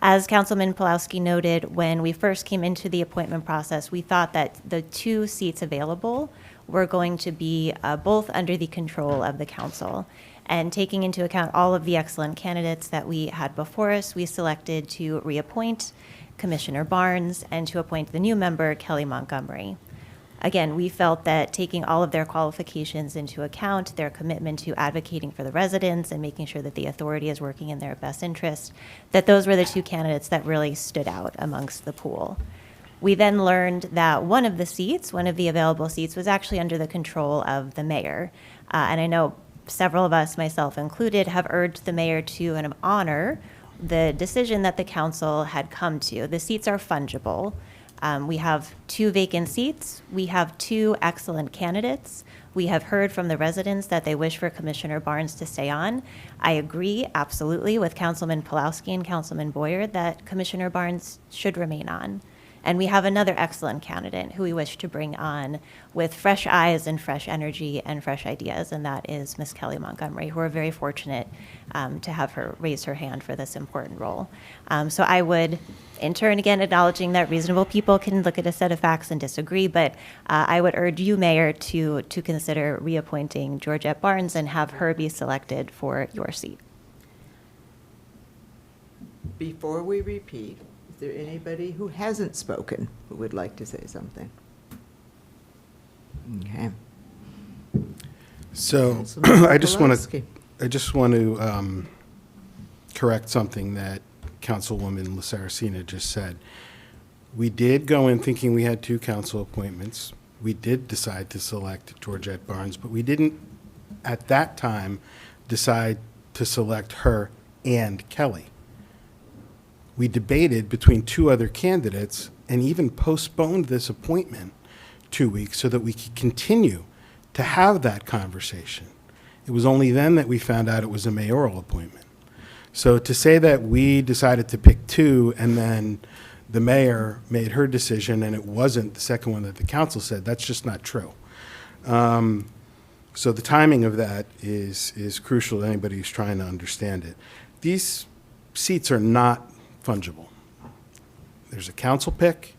As Councilman Pulowski noted, when we first came into the appointment process, we thought that the 2 seats available were going to be both under the control of the council. And taking into account all of the excellent candidates that we had before us, we selected to reappoint Commissioner Barnes and to appoint the new member, Kelly Montgomery. Again, we felt that taking all of their qualifications into account, their commitment to advocating for the residents and making sure that the authority is working in their best interest, that those were the 2 candidates that really stood out amongst the pool. We then learned that one of the seats, one of the available seats, was actually under the control of the mayor. And I know several of us, myself included, have urged the mayor to honor the decision that the council had come to. The seats are fungible. We have 2 vacant seats. We have 2 excellent candidates. We have heard from the residents that they wish for Commissioner Barnes to stay on. I agree absolutely with Councilman Pulowski and Councilman Boyer that Commissioner Barnes should remain on. And we have another excellent candidate who we wish to bring on with fresh eyes and fresh energy and fresh ideas, and that is Ms. Kelly Montgomery, who we're very fortunate to have her raise her hand for this important role. So I would, in turn, again, acknowledging that reasonable people can look at a set of facts and disagree, but I would urge you, Mayor, to consider reappointing Georgette Barnes and have her be selected for your seat. Before we repeat, is there anybody who hasn't spoken who would like to say something? Okay. So Councilmember I just want Pulowski. to correct something that Councilwoman Saraceno just said. We did go in thinking we had 2 council appointments. We did decide to select Georgette Barnes, but we didn't at that time decide to select her and Kelly. We debated between 2 other candidates and even postponed this appointment 2 weeks so that we could continue to have that conversation. It was only then that we found out it was a mayoral appointment. So to say that we decided to pick two and then the mayor made her decision and it wasn't the second one that the council said, that's just not true. So the timing of that is crucial to anybody who's trying to understand it. These seats are not fungible. There's a council pick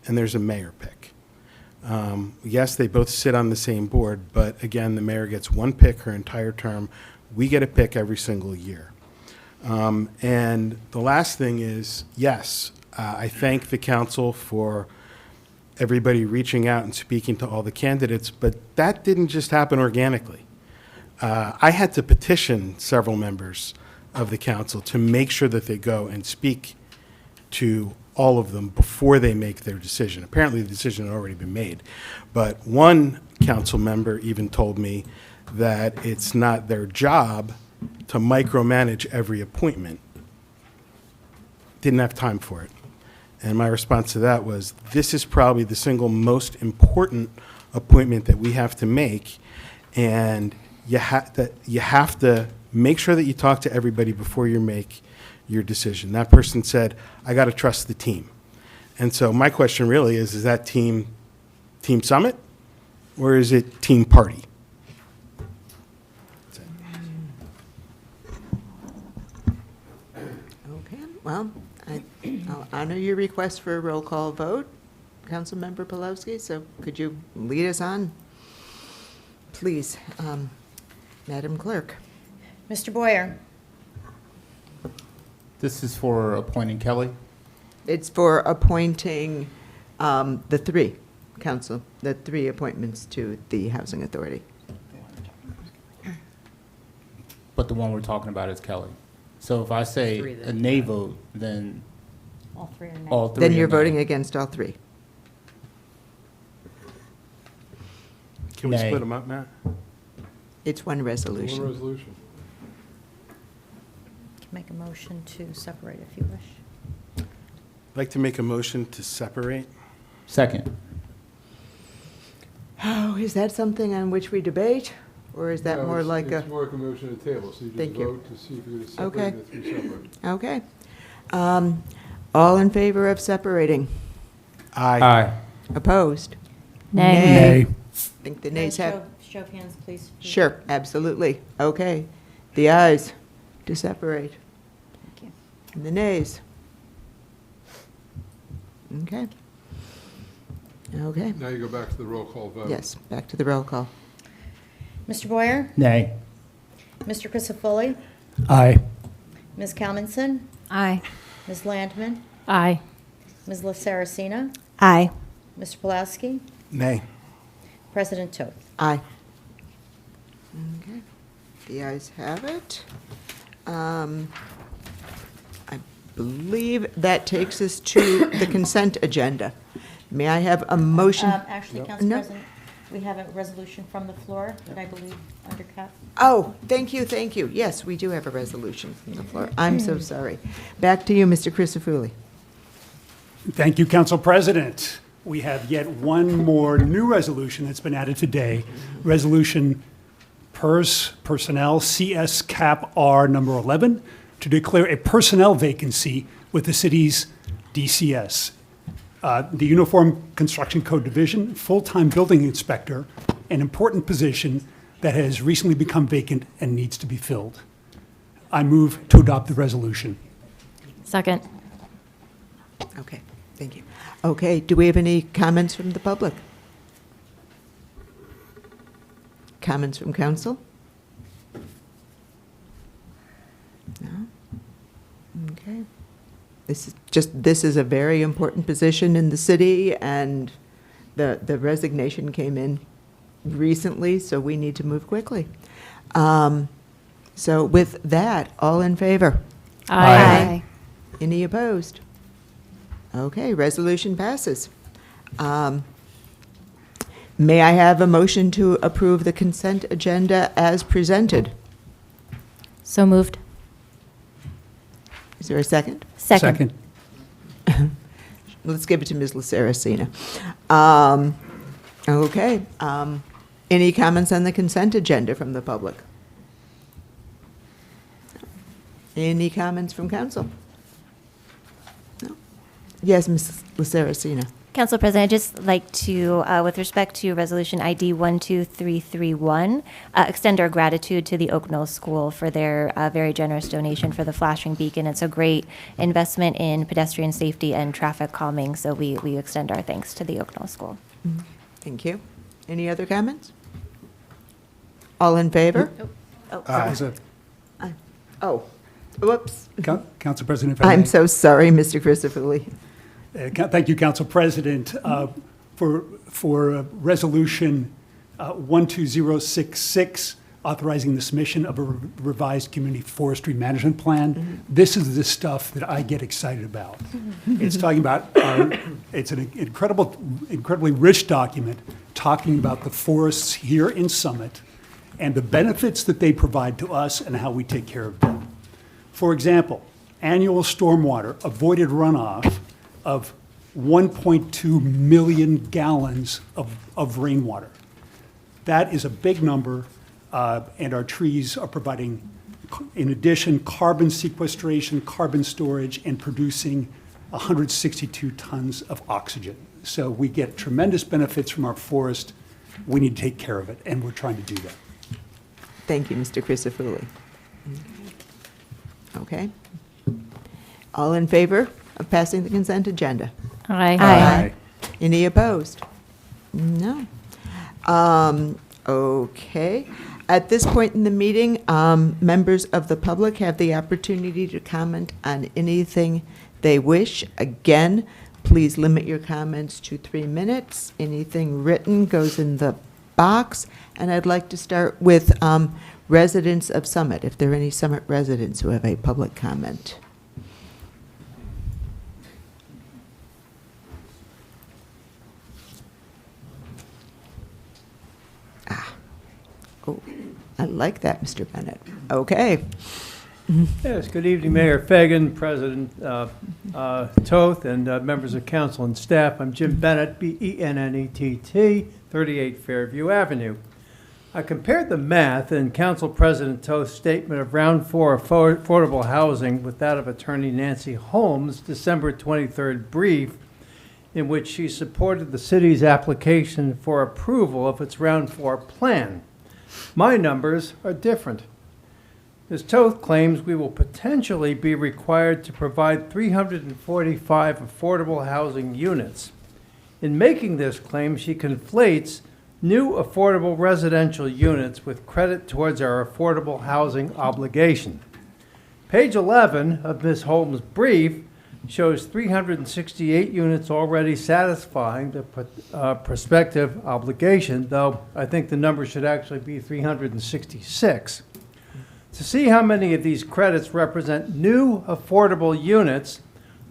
and there's a mayor pick. Yes, they both sit on the same board, but again, the mayor gets one pick her entire term. We get a pick every single year. And the last thing is, yes, I thank the council for everybody reaching out and speaking to all the candidates, but that didn't just happen organically. I had to petition several members of the council to make sure that they go and speak to all of them before they make their decision. Apparently, the decision had already been made. But one council member even told me that it's not their job to micromanage every appointment. Didn't have time for it. And my response to that was, this is probably the single most important appointment that we have to make, and you have to make sure that you talk to everybody before you make your decision. That person said, I got to trust the team. And so my question really is that Team Summit, or is it Team Party? Okay, well, I'll honor your request for a roll call vote, Councilmember Pulowski, so could you lead us on? Please, Madam Clerk. Mr. Boyer? This is for appointing Kelly? It's for appointing the three appointments to the Housing Authority. But the one we're talking about is Kelly. So if I say a nay vote, then All three are nay. all three Then are you're nay. voting against all three. Can we Nay. split them up, Matt? It's one One resolution. resolution. Can make a motion to separate if you wish. I'd like to make a motion to separate. Second. Oh, is that something on which we debate, or is that No, more like a? It's more like a motion to table, so you Thank just you. vote to see if you're going to Okay. separate the three separate. Okay. All in favor of separating? Aye. Opposed? Nay. I think the nays have. Show of hands, please. Sure, absolutely. Okay. The ayes to separate. Thank you. And the nays. Okay. Okay. Now you go back to the roll call vote. Yes, back to the roll call. Mr. Boyer? Nay. Mr. Christopherly? Aye. Ms. Kalmanson? Aye. Ms. Landman? Aye. Ms. La Saracena? Aye. Mr. Pulaski? Nay. President Toth. Aye. Okay. The ayes have it. I believe that takes us to the consent agenda. May I have a motion? Actually, Council No. President, we have a resolution from the floor that I believe under cap. Oh, thank you, thank you. Yes, we do have a resolution from the floor. I'm so sorry. Back to you, Mr. Christofouli. Thank you, Council President. We have yet one more new resolution that's been added today. Resolution PERS Personnel CS Cap R number 11 to declare a personnel vacancy with the city's DCS. The Uniform Construction Code Division, full-time building inspector, an important position that has recently become vacant and needs to be filled. I move to adopt the resolution. Second. Okay, thank you. Okay, do we have any comments from the public? Comments from council? No? Okay. This is a very important position in the city, and the resignation came in recently, so we need to move quickly. So with that, all in favor? Aye. Any opposed? Okay, resolution passes. May I have a motion to approve the consent agenda as presented? So moved. Is there a second? Second. Let's give it to Ms. La Saracena. Okay. Any comments on the consent agenda from the public? Any comments from council? No? Yes, Ms. Saraceno. Council President, I'd just like to, with respect to Resolution ID 12331, extend our gratitude to the Oak Knoll School for their very generous donation for the flashing beacon. It's a great investment in pedestrian safety and traffic calming, so we extend our thanks to the Oak Knoll School. Thank you. Any other comments? All in favor? That was a- Oh, whoops. Council President, if I I'm may. so sorry, Mr. Christopherly. Thank you, Council President. For Resolution 12066, authorizing the submission of a revised community forestry management plan. This is the stuff that I get excited about. It's talking about, it's an incredibly rich document talking about the forests here in Summit and the benefits that they provide to us and how we take care of them. For example, annual stormwater avoided runoff of 1.2 million gallons of rainwater. That is a big number, and our trees are providing, in addition, carbon sequestration, carbon storage, and producing 162 tons of oxygen. So we get tremendous benefits from our forest. We need to take care of it, and we're trying to do that. Thank you, Mr. Christopherly. Okay. All in favor of passing the consent agenda? Aye. Aye. Any opposed? No. Okay. At this point in the meeting, members of the public have the opportunity to comment on anything they wish. Again, please limit your comments to 3 minutes. Anything written goes in the box. And I'd like to start with residents of Summit, if there are any Summit residents who have a public comment. Oh, I like that, Mr. Bennett. Okay. Yes, good evening, Mayor Fagan, President Toth, and members of council and staff. I'm Jim Bennett, B-E-N-N-E-T-T, 38 Fairview Avenue. I compared the math in Council President Toth's statement of Round 4 affordable housing with that of Attorney Nancy Holmes' December 23rd brief, in which she supported the city's application for approval of its Round 4 plan. My numbers are different. Ms. Toth claims we will potentially be required to provide 345 affordable housing units. In making this claim, she conflates new affordable residential units with credit towards our affordable housing obligation. Page 11 of Ms. Holmes' brief shows 368 units already satisfying the prospective obligation, though I think the number should actually be 366. To see how many of these credits represent new affordable units,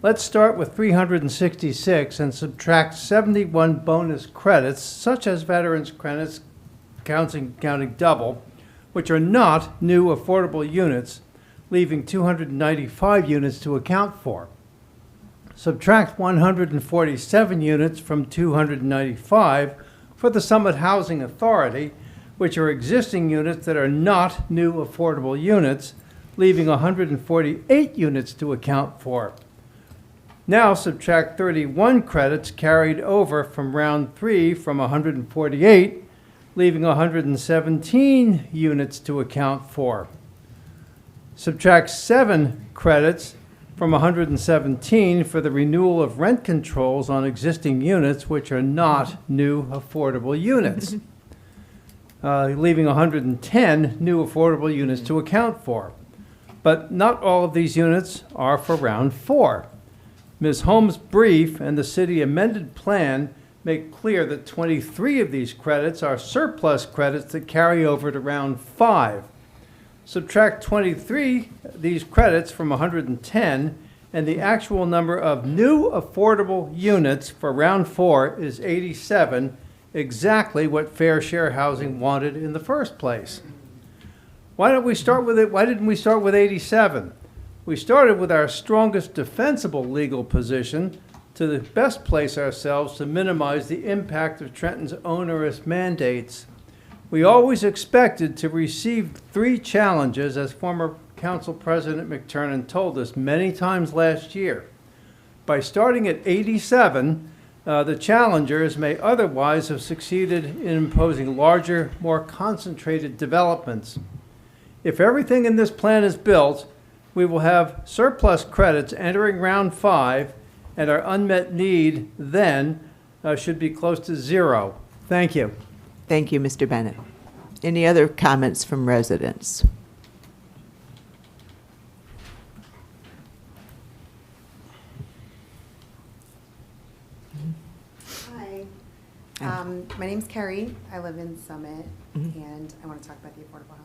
let's start with 366 and subtract 71 bonus credits, such as veterans credits, counting double, which are not new affordable units, leaving 295 units to account for. Subtract 147 units from 295 for the Summit Housing Authority, which are existing units that are not new affordable units, leaving 148 units to account for. Now subtract 31 credits carried over from Round 3 from 148, leaving 117 units to account for. Subtract 7 credits from 117 for the renewal of rent controls on existing units, which are not new affordable units, leaving 110 new affordable units to account for. But not all of these units are for Round 4. Ms. Holmes' brief and the city amended plan make clear that 23 of these credits are surplus credits that carry over to Round 5. Subtract 23 of these credits from 110, and the actual number of new affordable units for Round 4 is 87, exactly what Fair Share Housing wanted in the first place. Why didn't we start with 87? We started with our strongest defensible legal position to best place ourselves to minimize the impact of Trenton's onerous mandates. We always expected to receive 3 challenges, as former Council President McTurnan told us many times last year. By starting at 87, the challengers may otherwise have succeeded in imposing larger, more concentrated developments. If everything in this plan is built, we will have surplus credits entering round 5, and our unmet need then should be close to 0. Thank you. Thank you, Mr. Bennett. Any other comments from residents? Hi. My name's Carrie. I live in Summit, and I want to talk about the affordable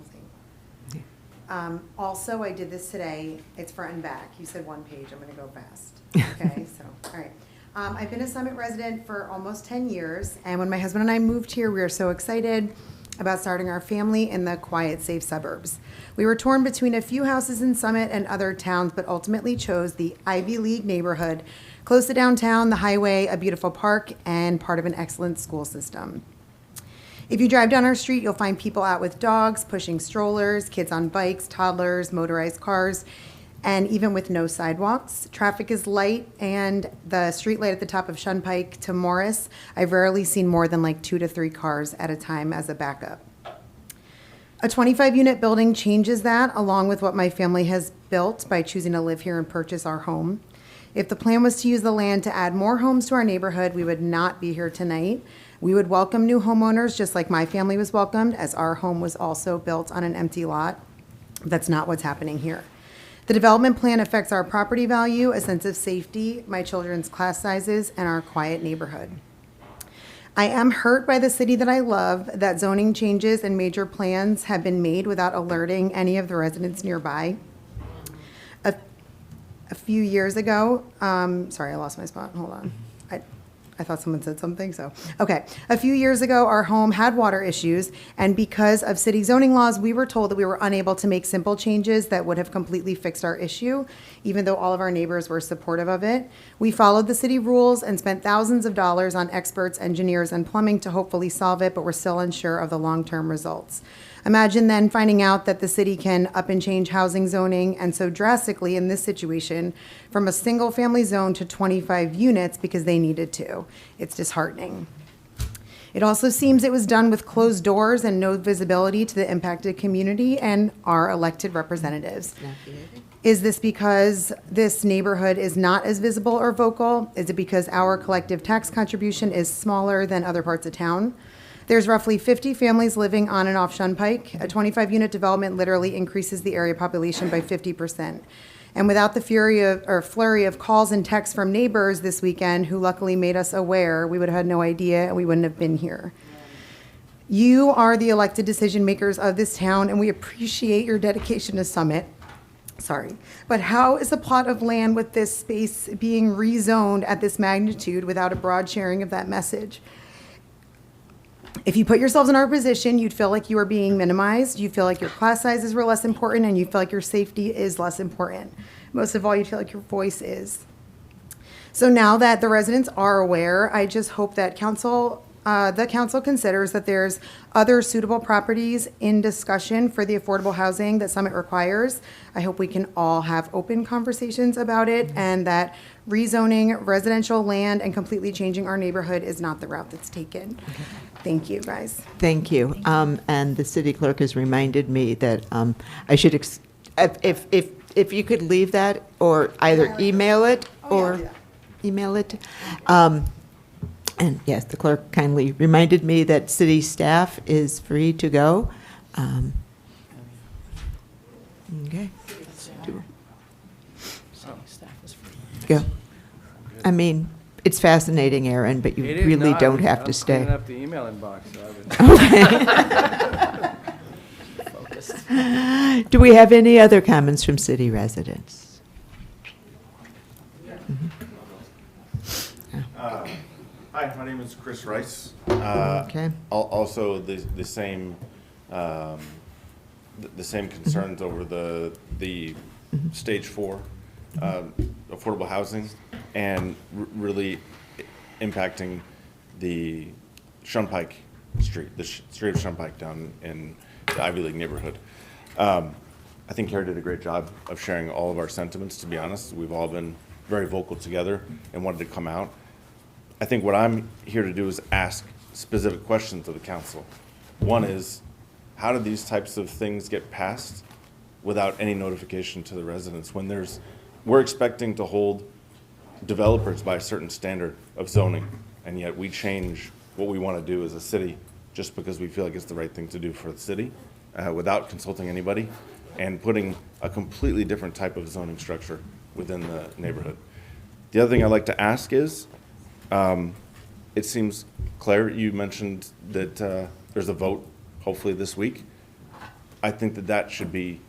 housing. Also, I did this today. It's front and back. You said 1 page. I'm going to go fast. Okay, so, all right. I've been a Summit resident for almost 10 years, and when my husband and I moved here, we were so excited about starting our family in the quiet, safe suburbs. We were torn between a few houses in Summit and other towns, but ultimately chose the Ivy League neighborhood, close to downtown, the highway, a beautiful park, and part of an excellent school system. If you drive down our street, you'll find people out with dogs, pushing strollers, kids on bikes, toddlers, motorized cars, and even with no sidewalks. Traffic is light, and the street light at the top of Shunpike to Morris, I've rarely seen more than like 2 to 3 cars at a time as a backup. A 25-unit building changes that, along with what my family has built by choosing to live here and purchase our home. If the plan was to use the land to add more homes to our neighborhood, we would not be here tonight. We would welcome new homeowners just like my family was welcomed, as our home was also built on an empty lot. That's not what's happening here. The development plan affects our property value, a sense of safety, my children's class sizes, and our quiet neighborhood. I am hurt by the city that I love that zoning changes and major plans have been made without alerting any of the residents nearby. A few years ago, sorry, I lost my spot. Hold on. I thought someone said something, so, okay. A few years ago, our home had water issues, and because of city zoning laws, we were told that we were unable to make simple changes that would have completely fixed our issue, even though all of our neighbors were supportive of it. We followed the city rules and spent thousands of dollars on experts, engineers, and plumbing to hopefully solve it, but we're still unsure of the long-term results. Imagine then finding out that the city can up and change housing zoning, and so drastically in this situation, from a single-family zone to 25 units because they needed to. It's disheartening. It also seems it was done with closed doors and no visibility to the impacted community and our elected representatives. Is this because this neighborhood is not as visible or vocal? Is it because our collective tax contribution is smaller than other parts of town? There's roughly 50 families living on and off Shunpike. A 25-unit development literally increases the area population by 50%. And without the flurry of calls and texts from neighbors this weekend, who luckily made us aware, we would have had no idea and we wouldn't have been here. You are the elected decision makers of this town, and we appreciate your dedication to Summit. Sorry. But how is a plot of land with this space being rezoned at this magnitude without a broad sharing of that message? If you put yourselves in our position, you'd feel like you are being minimized, you feel like your class sizes were less important, and you feel like your safety is less important. Most of all, you feel like your voice is. So now that the residents are aware, I just hope that the council considers that there's other suitable properties in discussion for the affordable housing that Summit requires. I hope we can all have open conversations about it, and that rezoning residential land and completely changing our neighborhood is not the route that's taken. Okay. Thank you, guys. Thank you. And the city clerk has reminded me that I should, if you could leave that, or either email it or email it. And yes, the clerk kindly reminded me that city staff is free to go. Okay. Go. I mean, it's fascinating, Aaron, but you It is really not. don't have I'm to stay. cleaning up the email inbox. So Okay. Do we have any other comments from city residents? Hi, my name is Chris Rice. Okay. Also, the same concerns over the stage 4 affordable housing, and really impacting the Shunpike street, the street of Shumpike down in the Ivy League neighborhood. I think Carrie did a great job of sharing all of our sentiments, to be honest. We've all been very vocal together and wanted to come out. I think what I'm here to do is ask specific questions of the council. One is, how do these types of things get passed without any notification to the residents when we're expecting to hold developers by a certain standard of zoning, and yet we change what we want to do as a city just because we feel like it's the right thing to do for the city without consulting anybody and putting a completely different type of zoning structure within the neighborhood. The other thing I'd like to ask is, it seems, Claire, you mentioned that there's a vote hopefully this week. I think that should be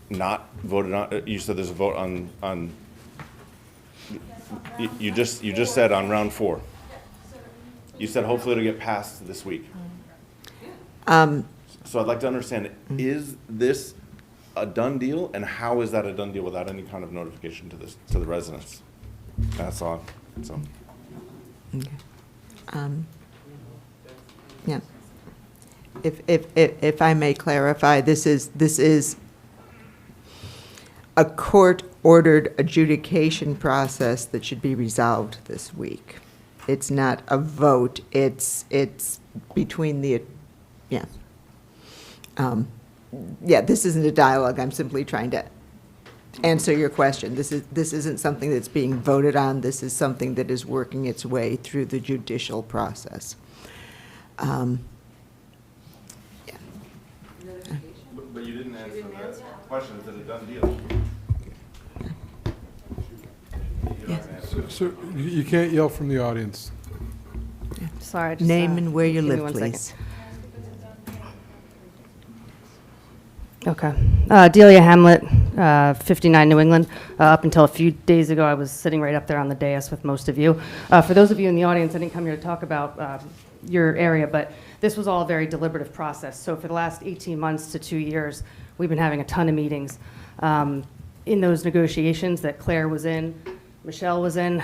not voted on. You said there's a vote on you just said on round 4. You said hopefully it'll get passed this week. So I'd like to understand, is this a done deal, and how is that a done deal without any kind of notification to the residents? That's all. So. Okay. Yeah. If I may clarify, this is a court-ordered adjudication process that should be resolved this week. It's not a vote. It's between the, yeah. Yeah, this isn't a dialogue. I'm simply trying to answer your question. This isn't something that's being voted on. This is something that is working its way through the judicial process. But you didn't answer the question. Is it a done deal? So you can't yell from the audience. Sorry. Just, Name and where you give me live, 1 second. please. Okay. Delia Hamlet, 59 New England. Up until a few days ago, I was sitting right up there on the dais with most of you. For those of you in the audience, I didn't come here to talk about your area, but this was all a very deliberative process. So for the last 18 months to 2 years, we've been having a ton of meetings. In those negotiations that Claire was in, Michelle was in,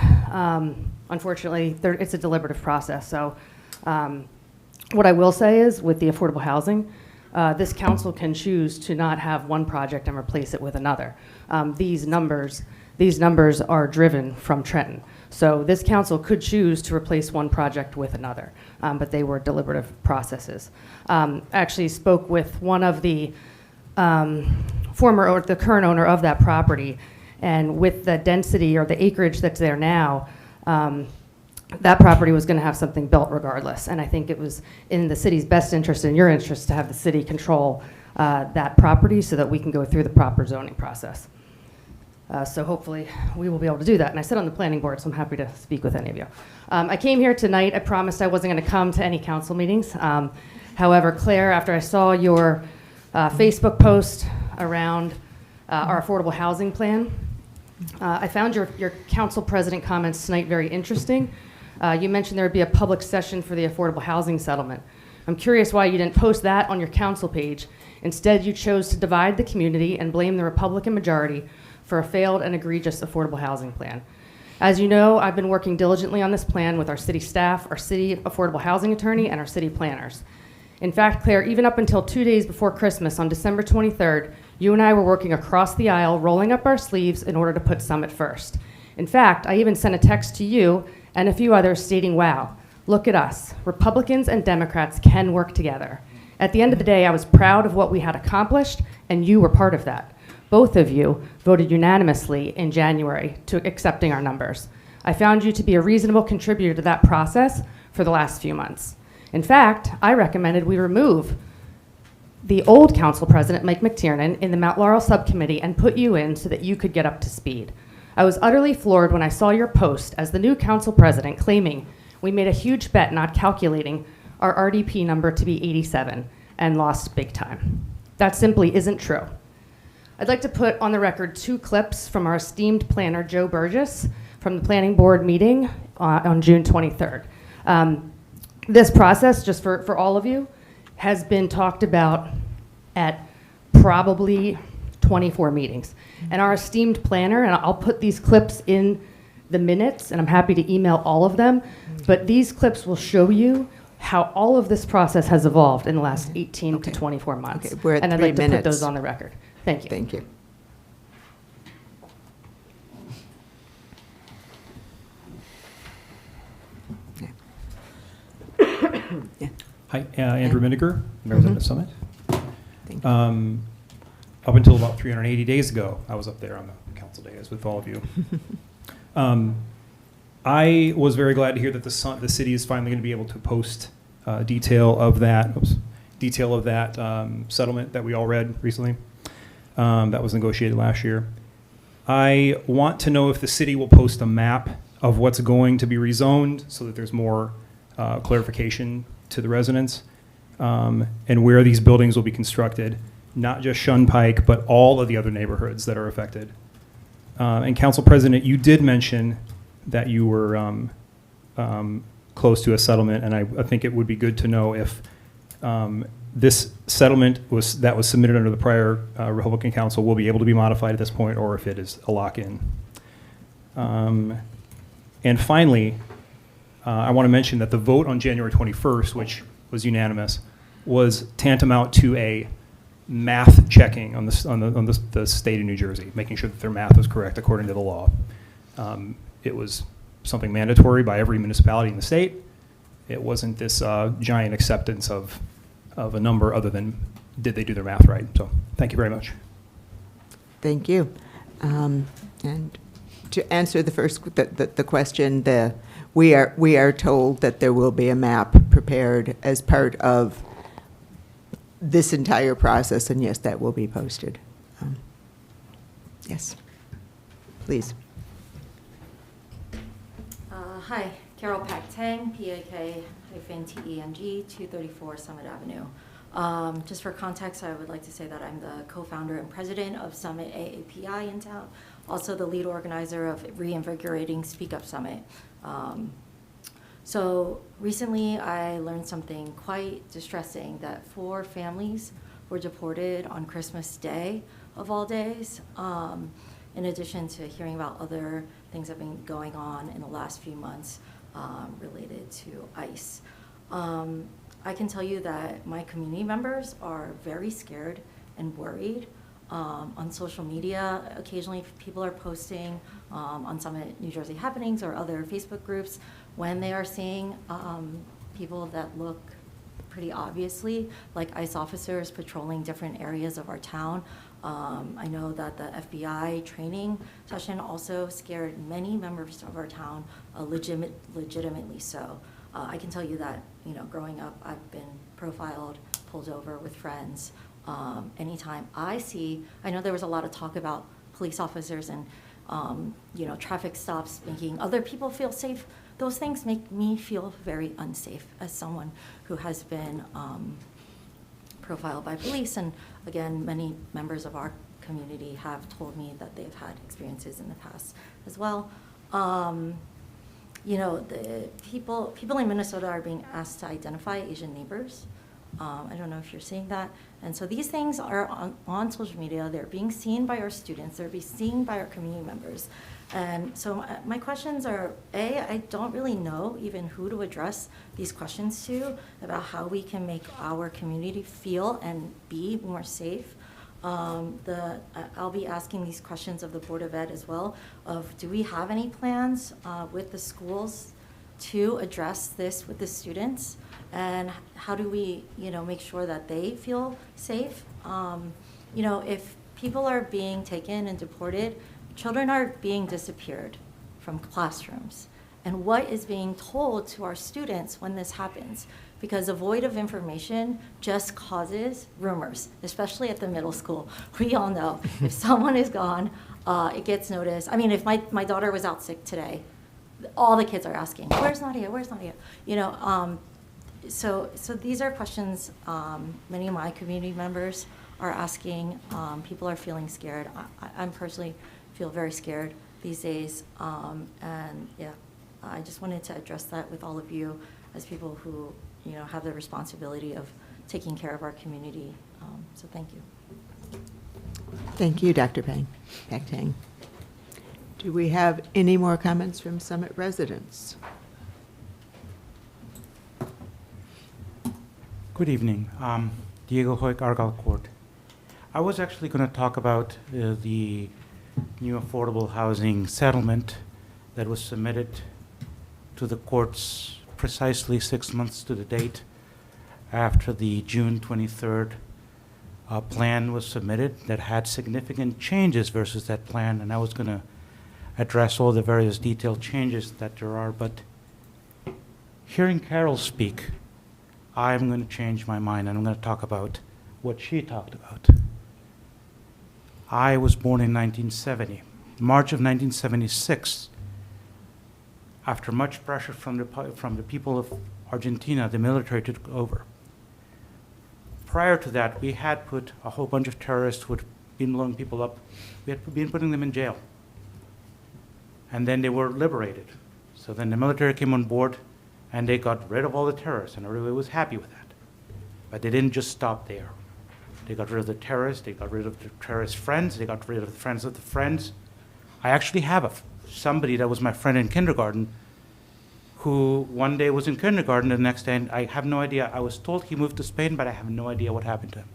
unfortunately, it's a deliberative process. So what I will say is, with the affordable housing, this council can choose to not have one project and replace it with another. These numbers are driven from Trenton. So this council could choose to replace one project with another, but they were deliberative processes. Actually spoke with one of the former or the current owner of that property, and with the density or the acreage that's there now, that property was going to have something built regardless. And I think it was in the city's best interest and your interest to have the city control that property so that we can go through the proper zoning process. So hopefully we will be able to do that. And I sit on the planning board, so I'm happy to speak with any of you. I came here tonight. I promised I wasn't going to come to any council meetings. However, Claire, after I saw your Facebook post around our affordable housing plan, I found your council president comments tonight very interesting. You mentioned there would be a public session for the affordable housing settlement. I'm curious why you didn't post that on your council page. Instead, you chose to divide the community and blame the Republican majority for a failed and egregious affordable housing plan. As you know, I've been working diligently on this plan with our city staff, our city affordable housing attorney, and our city planners. In fact, Claire, even up until 2 days before Christmas, on December 23rd, you and I were working across the aisle, rolling up our sleeves in order to put Summit first. In fact, I even sent a text to you and a few others stating, wow, look at us. Republicans and Democrats can work together. At the end of the day, I was proud of what we had accomplished, and you were part of that. Both of you voted unanimously in January to accepting our numbers. I found you to be a reasonable contributor to that process for the last few months. In fact, I recommended we remove the old council president, Mike McTiernan, in the Mount Laurel subcommittee and put you in so that you could get up to speed. I was utterly floored when I saw your post as the new council president claiming we made a huge bet not calculating our RDP number to be 87 and lost big time. That simply isn't true. I'd like to put on the record 2 clips from our esteemed planner, Joe Burgess, from the planning board meeting on June 23rd. This process, just for all of you, has been talked about at probably 24 meetings. And our esteemed planner, and I'll put these clips in the minutes, and I'm happy to email all of them, but these clips will show you how all of this process has evolved in the last 18 to 24 months. Okay, we're at and I'd 3 like to put minutes. those on the record. Thank you. Thank you. Hi, Andrew Miniger, resident of Summit. Up until about 380 days ago, I was up there on the council days with all of you. I was very glad to hear that the city is finally going to be able to post detail of that settlement that we all read recently. That was negotiated last year. I want to know if the city will post a map of what's going to be rezoned so that there's more clarification to the residents, and where these buildings will be constructed, not just Shun Pike, but all of the other neighborhoods that are affected. And Council President, you did mention that you were close to a settlement, and I think it would be good to know if this settlement that was submitted under the prior Republican Council will be able to be modified at this point, or if it is a lock-in. And finally, I want to mention that the vote on January 21st, which was unanimous, was tantamount to a math checking on the state of New Jersey, making sure that their math was correct according to the law. It was something mandatory by every municipality in the state. It wasn't this giant acceptance of a number other than did they do their math right. So thank you very much. Thank you. And to answer the first the question, we are told that there will be a map prepared as part of this entire process, and yes, that will be posted. Yes, please. Hi, Carol Pak-Tang, PAK-TENG, 234 Summit Avenue. Just for context, I would like to say that I'm the co-founder and president of Summit AAPI in town, also the lead organizer of Reinvigorating Speak Up Summit. So recently I learned something quite distressing, that 4 families were deported on Christmas Day of all days, in addition to hearing about other things that have been going on in the last few months related to ICE. I can tell you that my community members are very scared and worried. On social media, occasionally people are posting on Summit New Jersey Happenings or other Facebook groups when they are seeing people that look pretty obviously like ICE officers patrolling different areas of our town. I know that the FBI training session also scared many members of our town, legitimately so. I can tell you that, growing up, I've been profiled, pulled over with friends. Anytime I know there was a lot of talk about police officers and, traffic stops making other people feel safe. Those things make me feel very unsafe as someone who has been profiled by police. And again, many members of our community have told me that they've had experiences in the past as well. The people in Minnesota are being asked to identify Asian neighbors. I don't know if you're seeing that. And so these things are on social media. They're being seen by our students. They're being seen by our community members. And so my questions are, I don't really know even who to address these questions to about how we can make our community feel and be more safe. I'll be asking these questions of the Board of Ed as well, of do we have any plans with the schools to address this with the students? And how do we, make sure that they feel safe? If people are being taken and deported, children are being disappeared from classrooms. And what is being told to our students when this happens? Because a void of information just causes rumors, especially at the middle school. We all know if someone is gone, it gets noticed. I mean, if my daughter was out sick today, all the kids are asking, "Where's Nadia? Where's Nadia?" So these are questions many of my community members are asking. People are feeling scared. I personally feel very scared these days. And yeah, I just wanted to address that with all of you as people who, have the responsibility of taking care of our community. So thank you. Thank you, Dr. Pak-Tang. Do we have any more comments from Summit residents? Good evening. Diego Hoyk, Argyle Court. I was actually going to talk about the new affordable housing settlement that was submitted to the courts precisely 6 months to the date after the June 23rd plan was submitted that had significant changes versus that plan, and I was going to address all the various detailed changes that there are, but hearing Carol speak, I'm going to change my mind, and I'm going to talk about what she talked about. I was born in 1970. March of 1976, after much pressure from the people of Argentina, the military took over. Prior to that, we had put a whole bunch of terrorists who had been blowing people up, we had been putting them in jail. And then they were liberated. So then the military came on board, and they got rid of all the terrorists, and everybody was happy with that. But they didn't just stop there. They got rid of the terrorists, they got rid of the terrorist friends, they got rid of the friends of the friends. I actually have somebody that was my friend in kindergarten who one day was in kindergarten, the next day, and I have no idea. I was told he moved to Spain, but I have no idea what happened to him.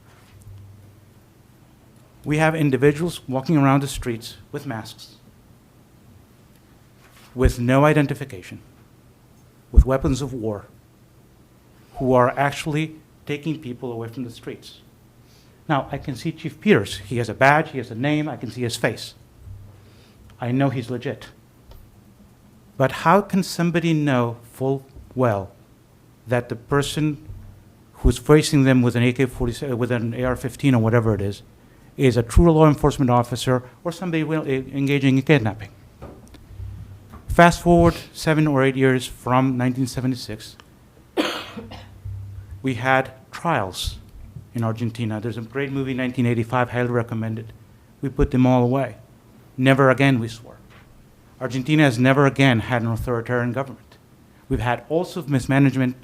We have individuals walking around the streets with masks, with no identification, with weapons of war, who are actually taking people away from the streets. Now, I can see Chief Peters. He has a badge, he has a name, I can see his face. I know he's legit. But how can somebody know full well that the person who's facing them with an AK-47, with an AR-15 or whatever it is a true law enforcement officer or somebody engaging in kidnapping? Fast forward 7 or 8 years from 1976, we had trials in Argentina. There's a great movie, 1985, highly recommended. We put them all away. Never again, we swore. Argentina has never again had an authoritarian government. We've had all sorts of mismanagement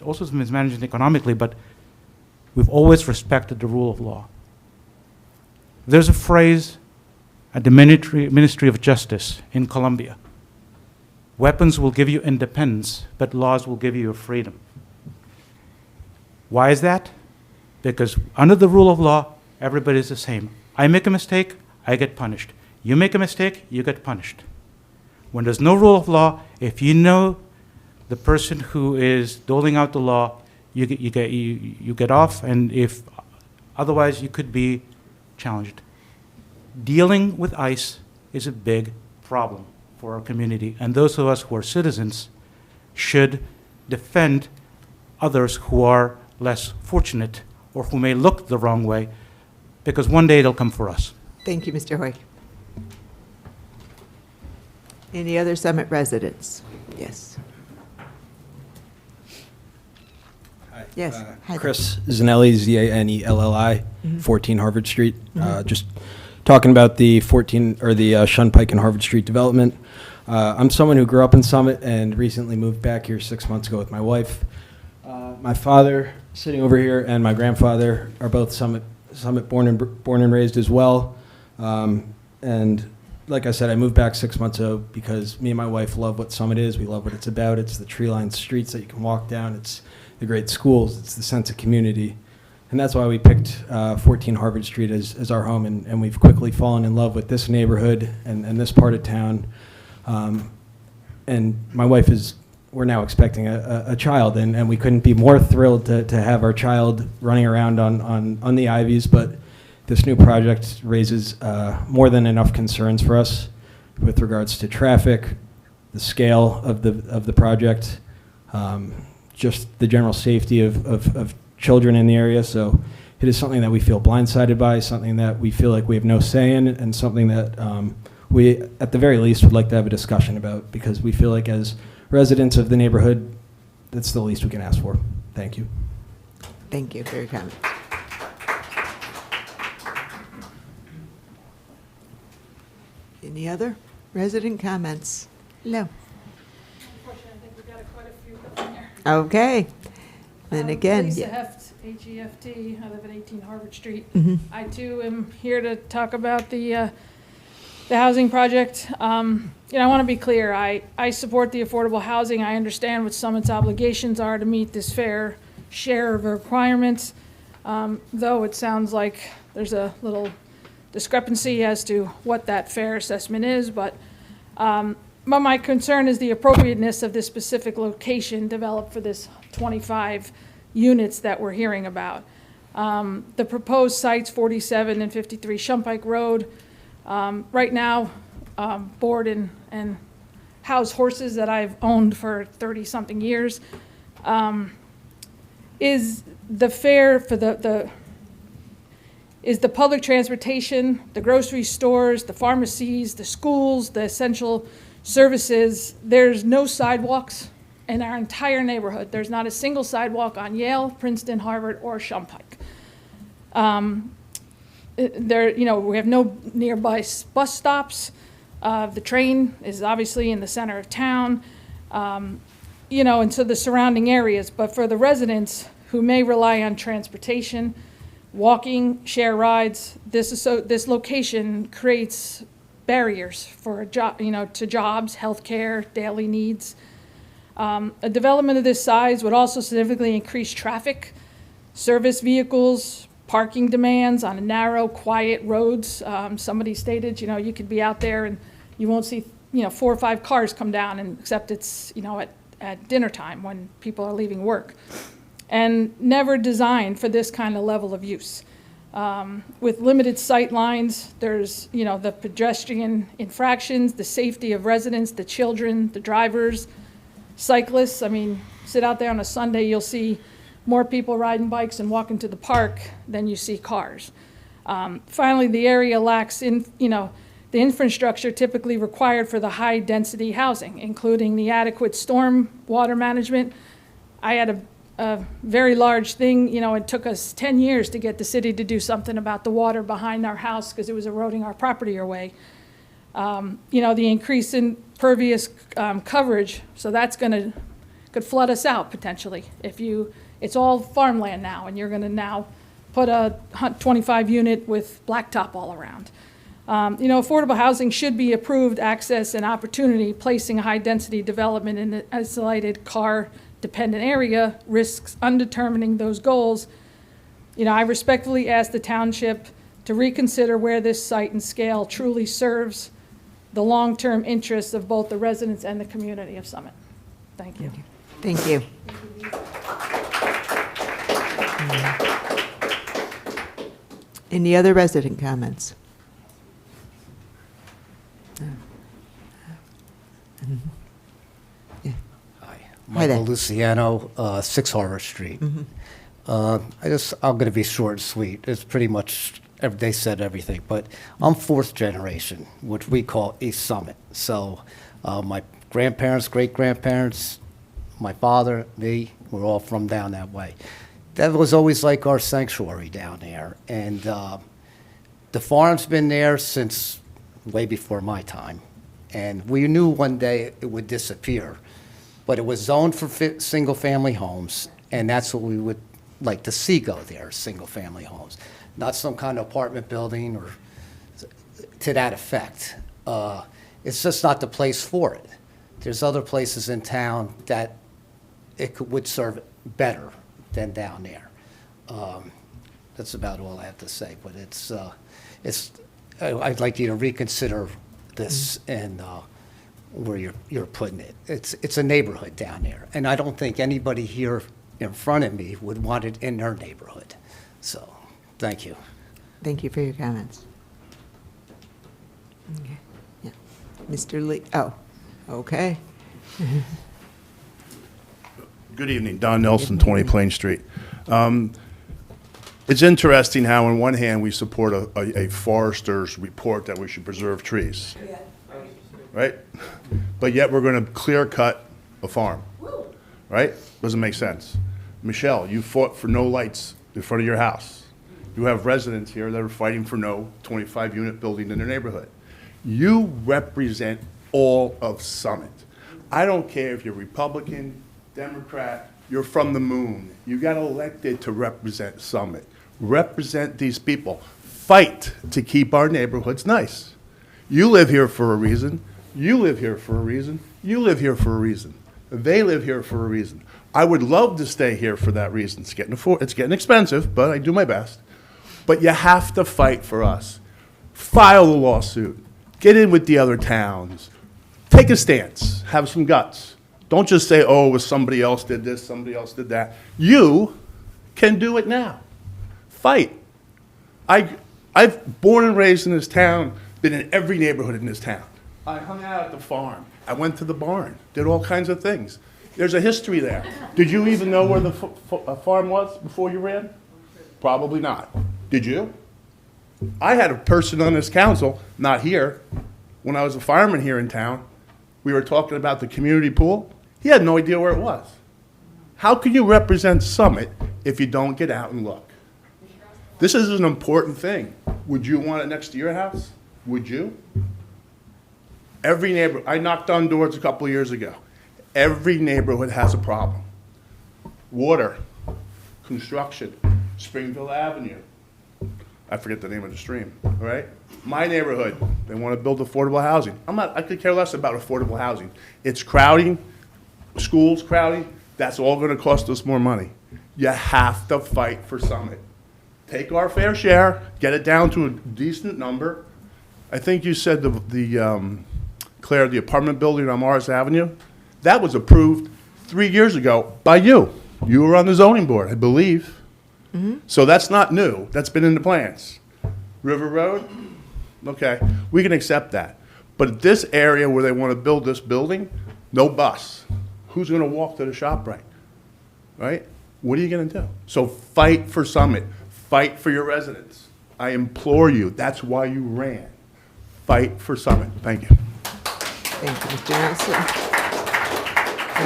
economically, but we've always respected the rule of law. There's a phrase at the Ministry of Justice in Colombia: weapons will give you independence, but laws will give you your freedom. Why is that? Because under the rule of law, everybody is the same. I make a mistake, I get punished. You make a mistake, you get punished. When there's no rule of law, if you know the person who is doling out the law, you get off, and if otherwise you could be challenged. Dealing with ICE is a big problem for our community, and those of us who are citizens should defend others who are less fortunate or who may look the wrong way, because one day it'll come for us. Thank you, Mr. Hoyt. Any other Summit residents? Yes. Hi. Yes. Hi there. Chris Zanelli, Zanelli, Mhm. 14 Harvard Street. Mhm. Just talking about the Shunpike and Harvard Street development. I'm someone who grew up in Summit and recently moved back here 6 months ago with my wife. My father, sitting over here, and my grandfather are both Summit born and raised as well. And like I said, I moved back 6 months ago because me and my wife love what Summit is. We love what it's about. It's the tree-lined streets that you can walk down. It's the great schools. It's the sense of community. And that's why we picked 14 Harvard Street as our home. And we've quickly fallen in love with this neighborhood and this part of town. And my wife we're now expecting a child. And we couldn't be more thrilled to have our child running around on the Ivies. But this new project raises more than enough concerns for us with regards to traffic, the scale of the project, just the general safety of children in the area. So it is something that we feel blindsided by, something that we feel like we have no say in, and something that we, at the very least, would like to have a discussion about, because we feel like as residents of the neighborhood, that's the least we can ask for. Thank you. Thank you for your comment. Any other resident comments? No. Okay. Then again. Lisa yeah. Heft, H-E-F-T. I live at 18 Harvard Street. Mhm. I too am here to talk about the housing project. I want to be clear. I support the affordable housing. I understand what Summit's obligations are to meet this fair share of requirements, though it sounds like there's a little discrepancy as to what that fair assessment is, but my concern is the appropriateness of this specific location developed for this 25 units that we're hearing about. The proposed sites, 47 and 53 Shumpike Road, right now board and house horses that I've owned for 30-something years. Is the fare for is the public transportation, the grocery stores, the pharmacies, the schools, the essential services, there's no sidewalks in our entire neighborhood. There's not a single sidewalk on Yale, Princeton, Harvard, or Shumpike. We have no nearby bus stops. The train is obviously in the center of town, and so the surrounding areas. But for the residents who may rely on transportation, walking, share rides, this location creates barriers for to jobs, healthcare, daily needs. A development of this size would also significantly increase traffic, service vehicles, parking demands on narrow, quiet roads. Somebody stated, you could be out there and you won't see, 4 or 5 cars come down, and except it's, at dinner time when people are leaving work. And never designed for this kind of level of use. With limited sight lines, there's, the pedestrian infractions, the safety of residents, the children, the drivers, cyclists. I mean, sit out there on a Sunday, you'll see more people riding bikes and walking to the park than you see cars. Finally, the area lacks the infrastructure typically required for the high-density housing, including the adequate storm water management. I had a very large thing, it took us 10 years to get the city to do something about the water behind our house because it was eroding our property away. The increase in pervious coverage, so that's could flood us out potentially. It's all farmland now, and you're gonna now put a 25 unit with blacktop all around. Affordable housing should be approved access and opportunity. Placing a high-density development in an isolated car-dependent area risks undetermining those goals. I respectfully ask the township to reconsider where this site and scale truly serves the long-term interests of both the residents and the community of Summit. Thank you. Thank you. Any other resident comments? Yeah. Hi, Hi there. Michael Luciano, 6 Harbor Street. I'm going to be short and sweet. It's pretty much, they said everything, but I'm 4th generation, which we call East Summit. So my grandparents, great-grandparents, my father, me, we're all from down that way. That was always like our sanctuary down there. And the farm's been there since way before my time. And we knew one day it would disappear. But it was zoned for single-family homes, and that's what we would like to see go there, single-family homes. Not some kind of apartment building or to that effect. It's just not the place for it. There's other places in town that would serve better than down there. That's about all I have to say, but I'd like you to reconsider this and where you're putting it. It's a neighborhood down there, and I don't think anybody here in front of me would want it in their neighborhood. So, thank you. Thank you for your comments. Okay. Yeah. Mr. Lee, oh, okay. Good evening, Don Nelson, 20 Plain Street. It's interesting how on one hand we support a forester's report that we should preserve trees, right? But yet we're going to clear cut a farm, right? Doesn't make sense. Michelle, you fought for no lights in front of your house. You have residents here that are fighting for no 25-unit building in their neighborhood. You represent all of Summit. I don't care if you're Republican, Democrat, you're from the moon. You got elected to represent Summit. Represent these people. Fight to keep our neighborhoods nice. You live here for a reason. You live here for a reason. You live here for a reason. They live here for a reason. I would love to stay here for that reason. It's getting expensive, but I do my best. But you have to fight for us. File a lawsuit. Get in with the other towns. Take a stance. Have some guts. Don't just say, oh, somebody else did this, somebody else did that. You can do it now. Fight. I've born and raised in this town, been in every neighborhood in this town. I hung out at the farm. I went to the barn, did all kinds of things. There's a history there. Did you even know where the farm was before you ran? Probably not. Did you? I had a person on this council, not here, when I was a fireman here in town. We were talking about the community pool. He had no idea where it was. How can you represent Summit if you don't get out and look? This is an important thing. Would you want it next to your house? Would you? Every neighbor, I knocked on doors a couple of years ago. Every neighborhood has a problem. Water, construction, Springville Avenue. I forget the name of the stream, all right? My neighborhood, they want to build affordable housing. I could care less about affordable housing. It's crowding, schools crowding, that's all going to cost us more money. You have to fight for Summit. Take our fair share, get it down to a decent number. I think you said Claire, the apartment building on Morris Avenue, that was approved 3 years ago by you. You were on the zoning board, I believe. So that's not new. That's been in the plans. River Road, okay, we can accept that. But this area where they want to build this building, no bus. Who's going to walk to the ShopRite, right? What are you going to do? So fight for Summit. Fight for your residents. I implore you. That's why you ran. Fight for Summit. Thank you. Thank you, Mr.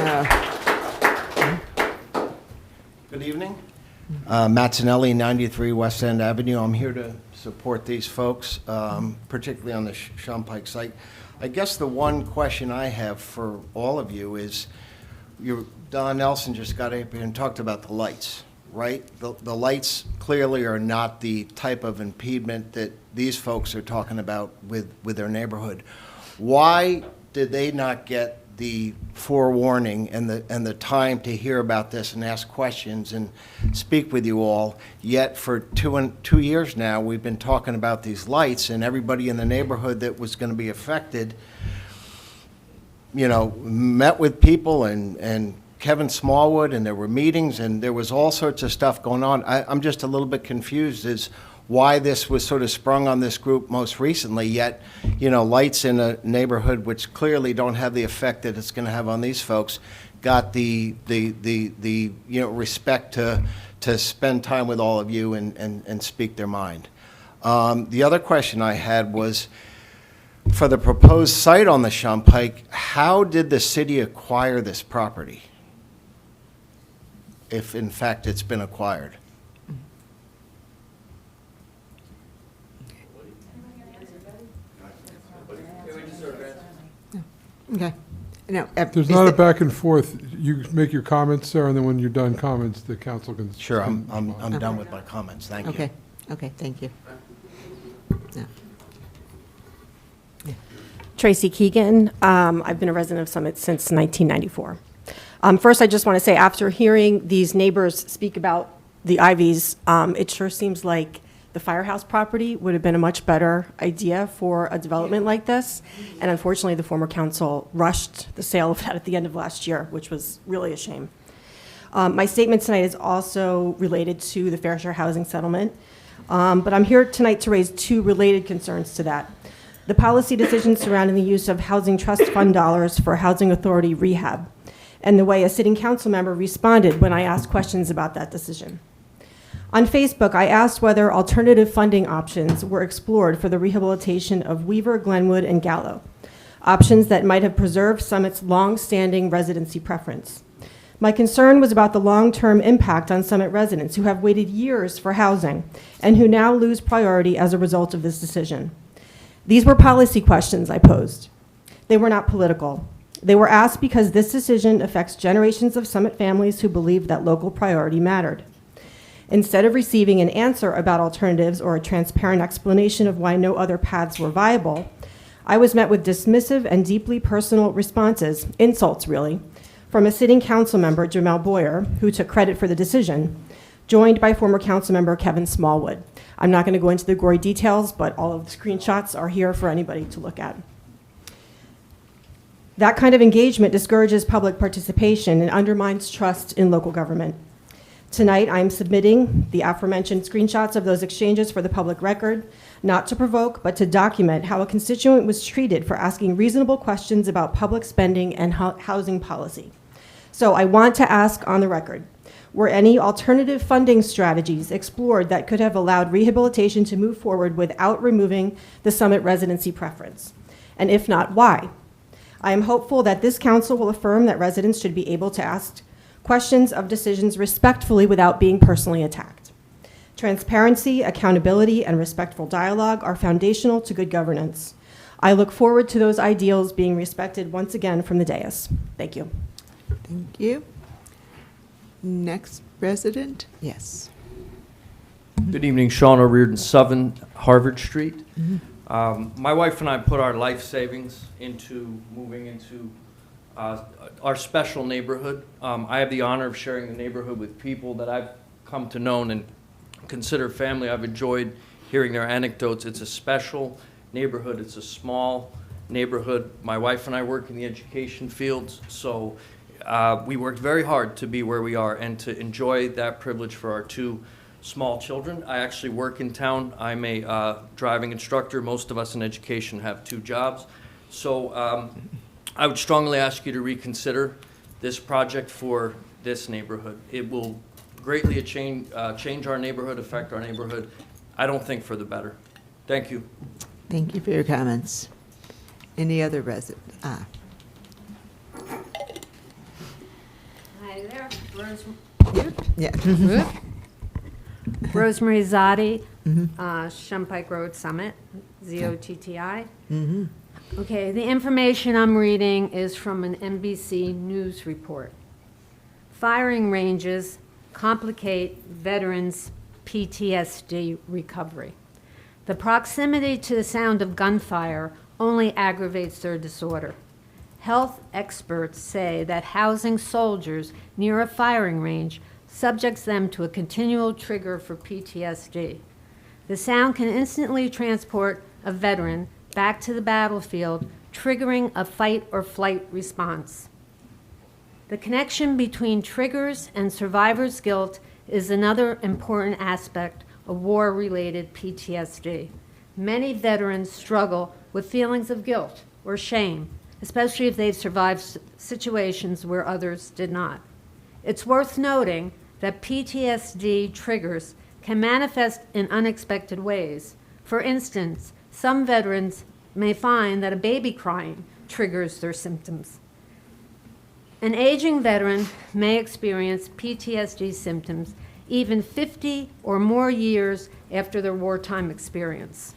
Nelson. Good evening. Matt Zinelli, 93 West End Avenue. I'm here to support these folks, particularly on the Shonpike site. I guess the one question I have for all of you is, Don Nelson just got up here and talked about the lights, right? The lights clearly are not the type of impediment that these folks are talking about with their neighborhood. Why did they not get the forewarning and the time to hear about this and ask questions and speak with you all? Yet for 2 years now, we've been talking about these lights, and everybody in the neighborhood that was going to be affected, met with people and Kevin Smallwood, and there were meetings, and there was all sorts of stuff going on. I'm just a little bit confused as why this was sort of sprung on this group most recently, yet, lights in a neighborhood which clearly don't have the effect that it's going to have on these folks, got the respect to spend time with all of you and speak their mind. The other question I had was, for the proposed site on the Shonpike, how did the city acquire this property, if in fact it's been acquired? Okay. No, There's not a back and forth. You make your comments, Sarah, and then when you're done comments, the council can. Sure, I'm done with my comments. Thank you. Okay, thank you. Tracy Keegan. I've been a resident of Summit since 1994. First, I just want to say, after hearing these neighbors speak about the Ivies, it sure seems like the firehouse property would have been a much better idea for a development like this. And unfortunately, the former council rushed the sale of that at the end of last year, which was really a shame. My statement tonight is also related to the Fair Share Housing Settlement, but I'm here tonight to raise 2 related concerns to that. The policy decisions surrounding the use of Housing Trust Fund dollars for Housing Authority rehab, and the way a sitting council member responded when I asked questions about that decision. On Facebook, I asked whether alternative funding options were explored for the rehabilitation of Weaver, Glenwood, and Gallo, options that might have preserved Summit's long-standing residency preference. My concern was about the long-term impact on Summit residents who have waited years for housing and who now lose priority as a result of this decision. These were policy questions I posed. They were not political. They were asked because this decision affects generations of Summit families who believe that local priority mattered. Instead of receiving an answer about alternatives or a transparent explanation of why no other paths were viable, I was met with dismissive and deeply personal responses, insults really, from a sitting council member, Jamel Boyer, who took credit for the decision, joined by former council member Kevin Smallwood. I'm not going to go into the gory details, but all of the screenshots are here for anybody to look at. That kind of engagement discourages public participation and undermines trust in local government. Tonight, I'm submitting the aforementioned screenshots of those exchanges for the public record, not to provoke, but to document how a constituent was treated for asking reasonable questions about public spending and housing policy. So I want to ask on the record, were any alternative funding strategies explored that could have allowed rehabilitation to move forward without removing the Summit residency preference? And if not, why? I am hopeful that this council will affirm that residents should be able to ask questions of decisions respectfully without being personally attacked. Transparency, accountability, and respectful dialogue are foundational to good governance. I look forward to those ideals being respected once again from the dais. Thank you. Thank you. Next resident? Yes. Good evening, Sean O'Riordan, 7 Harvard Street. My wife and I put our life savings into moving into our special neighborhood. I have the honor of sharing the neighborhood with people that I've come to know and consider family. I've enjoyed hearing their anecdotes. It's a special neighborhood. It's a small neighborhood. My wife and I work in the education fields, so we worked very hard to be where we are and to enjoy that privilege for our 2 small children. I actually work in town. I'm a driving instructor. Most of us in education have 2 jobs. So I would strongly ask you to reconsider this project for this neighborhood. It will greatly change our neighborhood, affect our neighborhood. I don't think for the better. Thank you. Thank you for your comments. Any other resident? Hi there, Yeah. Rosemary Zotti, Shumpike Road Summit, ZOTTI. Okay, the information I'm reading is from an NBC News report. Firing ranges complicate veterans' PTSD recovery. The proximity to the sound of gunfire only aggravates their disorder. Health experts say that housing soldiers near a firing range subjects them to a continual trigger for PTSD. The sound can instantly transport a veteran back to the battlefield, triggering a fight or flight response. The connection between triggers and survivor's guilt is another important aspect of war-related PTSD. Many veterans struggle with feelings of guilt or shame, especially if they've survived situations where others did not. It's worth noting that PTSD triggers can manifest in unexpected ways. For instance, some veterans may find that a baby crying triggers their symptoms. An aging veteran may experience PTSD symptoms even 50 or more years after their wartime experience.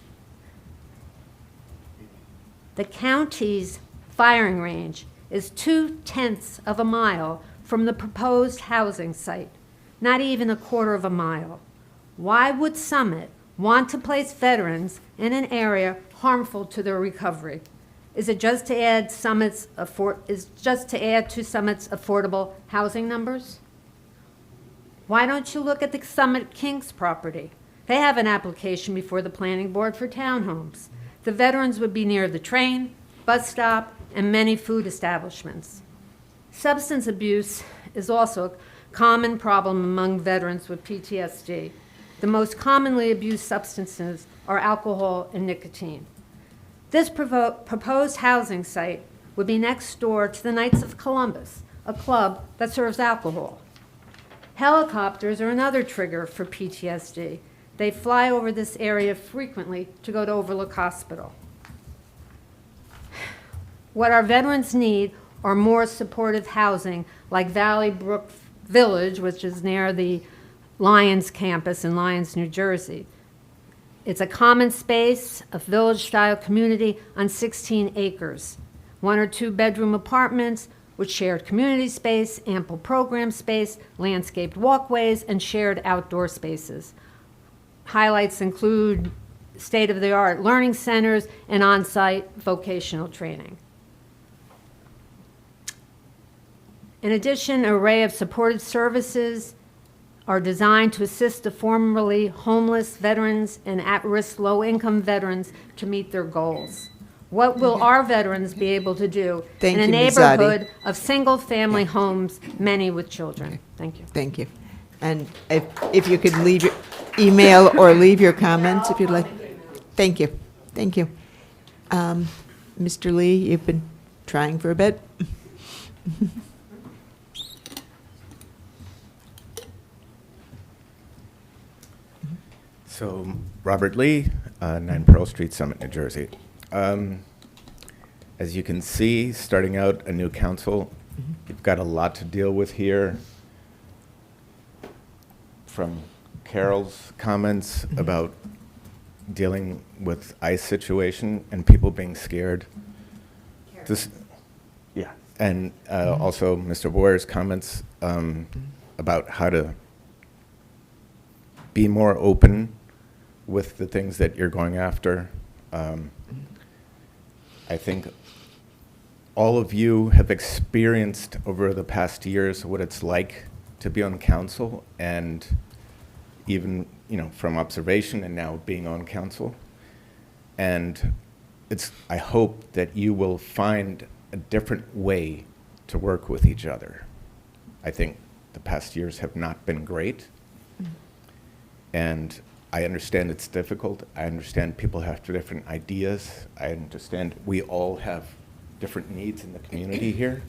The county's firing range is 2/10 of a mile from the proposed housing site, not even a quarter of a mile. Why would Summit want to place veterans in an area harmful to their recovery? Is it just to add to Summit's affordable housing numbers? Why don't you look at the Summit Kings property? They have an application before the planning board for townhomes. The veterans would be near the train, bus stop, and many food establishments. Substance abuse is also a common problem among veterans with PTSD. The most commonly abused substances are alcohol and nicotine. This proposed housing site would be next door to the Knights of Columbus, a club that serves alcohol. Helicopters are another trigger for PTSD. They fly over this area frequently to go to Overlook Hospital. What our veterans need are more supportive housing like Valley Brook Village, which is near the Lyons campus in Lyons, New Jersey. It's a common space, a village-style community on 16 acres. 1 or 2 bedroom apartments with shared community space, ample program space, landscaped walkways, and shared outdoor spaces. Highlights include state-of-the-art learning centers and on-site vocational training. In addition, an array of supportive services are designed to assist the formerly homeless veterans and at-risk low-income veterans to meet their goals. What will our veterans be able to do Thank in a you, Ms. Zadi. neighborhood of single-family homes, many with children? Thank you. Thank you. And if you could leave your email or leave your comments if you'd like. Thank you. Thank you. Mr. Lee, you've been trying for a bit. So, Robert Lee, 9 Pearl Street, Summit, New Jersey. As you can see, starting out a new council, you've got a lot to deal with here. From Carol's comments about dealing with ICE situation and people being scared. This, yeah, and also Mr. Boyer's comments about how to be more open with the things that you're going after. I think all of you have experienced over the past years what it's like to be on council, and even, you know, from observation and now being on council. And I hope that you will find a different way to work with each other. I think the past years have not been great. And I understand it's difficult. I understand people have different ideas. I understand we all have different needs in the community here.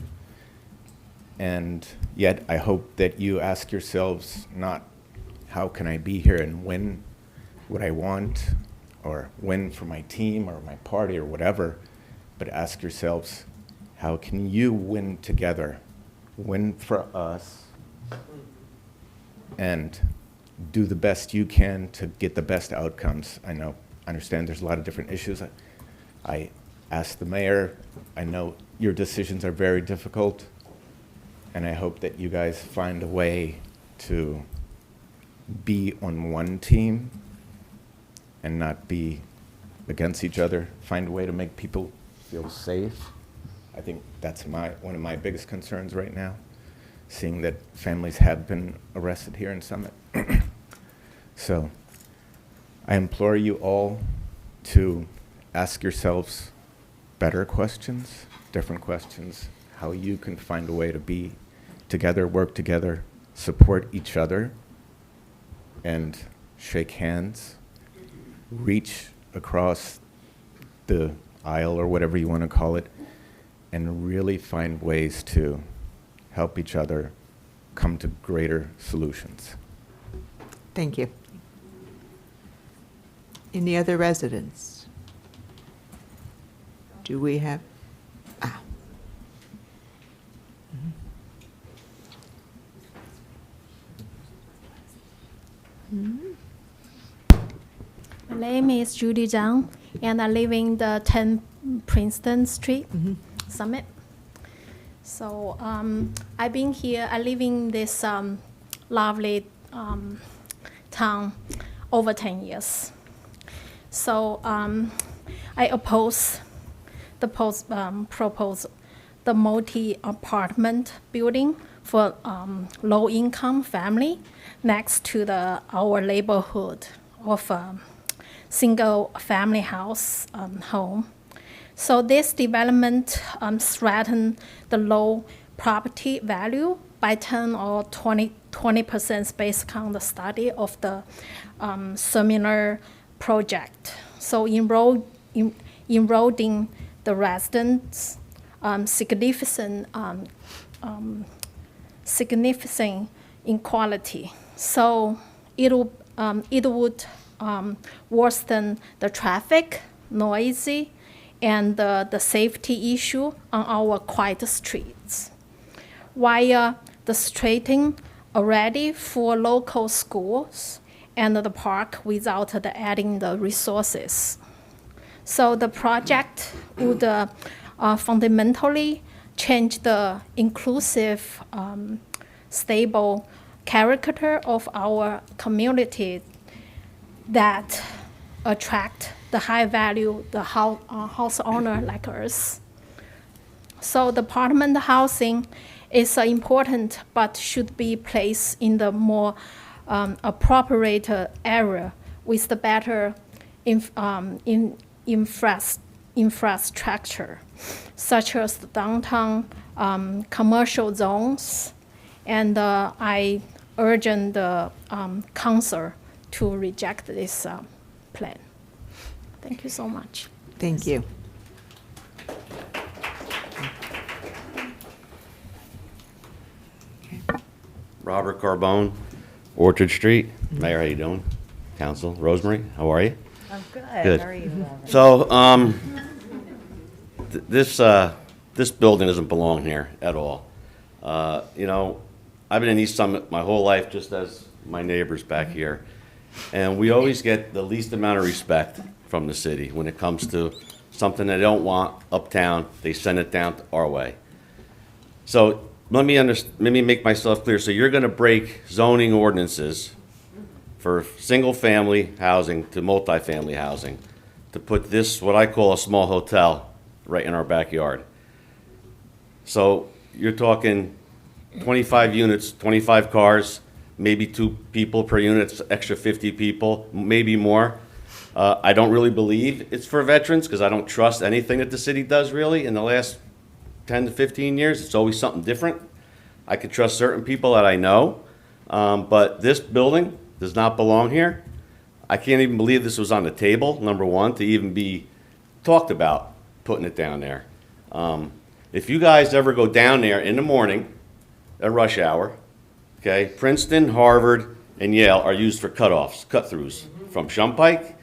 And yet I hope that you ask yourselves not how can I be here and win what I want or win for my team or my party or whatever, but ask yourselves, how can you win together, win for us, and do the best you can to get the best outcomes. I understand there's a lot of different issues. I asked the mayor, I know your decisions are very difficult, and I hope that you guys find a way to be on one team and not be against each other. Find a way to make people feel safe. I think that's one of my biggest concerns right now, seeing that families have been arrested here in Summit. So I implore you all to ask yourselves better questions, different questions, how you can find a way to be together, work together, support each other, and shake hands, reach across the aisle or whatever you want to call it, and really find ways to help each other come to greater solutions. Thank you. Any other residents? Do we have? My name is Judy Zhang, and I live in the 10 Princeton Street, Summit. So I've been here, I live in this lovely town over 10 years. So I oppose the proposal, the multi-apartment building for low-income family next to our neighborhood of single-family house home. So this development threatens the low property value by 10 or 20% based on the study of the similar project. So eroding the residents' significant inequality. So it would worsen the traffic, noisy, and the safety issue on our quiet streets. While the straightening already for local schools and the park without adding the resources. So the project would fundamentally change the inclusive, stable character of our community that attract the high value, the house owner like us. So the apartment housing is important, but should be placed in the more appropriate area with the better infrastructure, such as the downtown commercial zones. And I urge the council to reject this plan. Thank you so much. Thank you. Robert Carbone, Orchard Street. Mayor, how you doing? Council, Rosemary, how are you? I'm good. Good. How are you, Robert? So, this building doesn't belong here at all. You know, I've been in East Summit my whole life, just as my neighbors back here. And we always get the least amount of respect from the city when it comes to something they don't want uptown, they send it down our way. So let me make myself clear. So you're gonna break zoning ordinances for single-family housing to multifamily housing to put this, what I call a small hotel, right in our backyard. So you're talking 25 units, 25 cars, maybe 2 people per unit, extra 50 people, maybe more. I don't really believe it's for veterans because I don't trust anything that the city does really in the last 10 to 15 years. It's always something different. I could trust certain people that I know, but this building does not belong here. I can't even believe this was on the table, number one, to even be talked about putting it down there. If you guys ever go down there in the morning at rush hour, okay, Princeton, Harvard, and Yale are used for cutoffs, cut-throughs from Shumpike,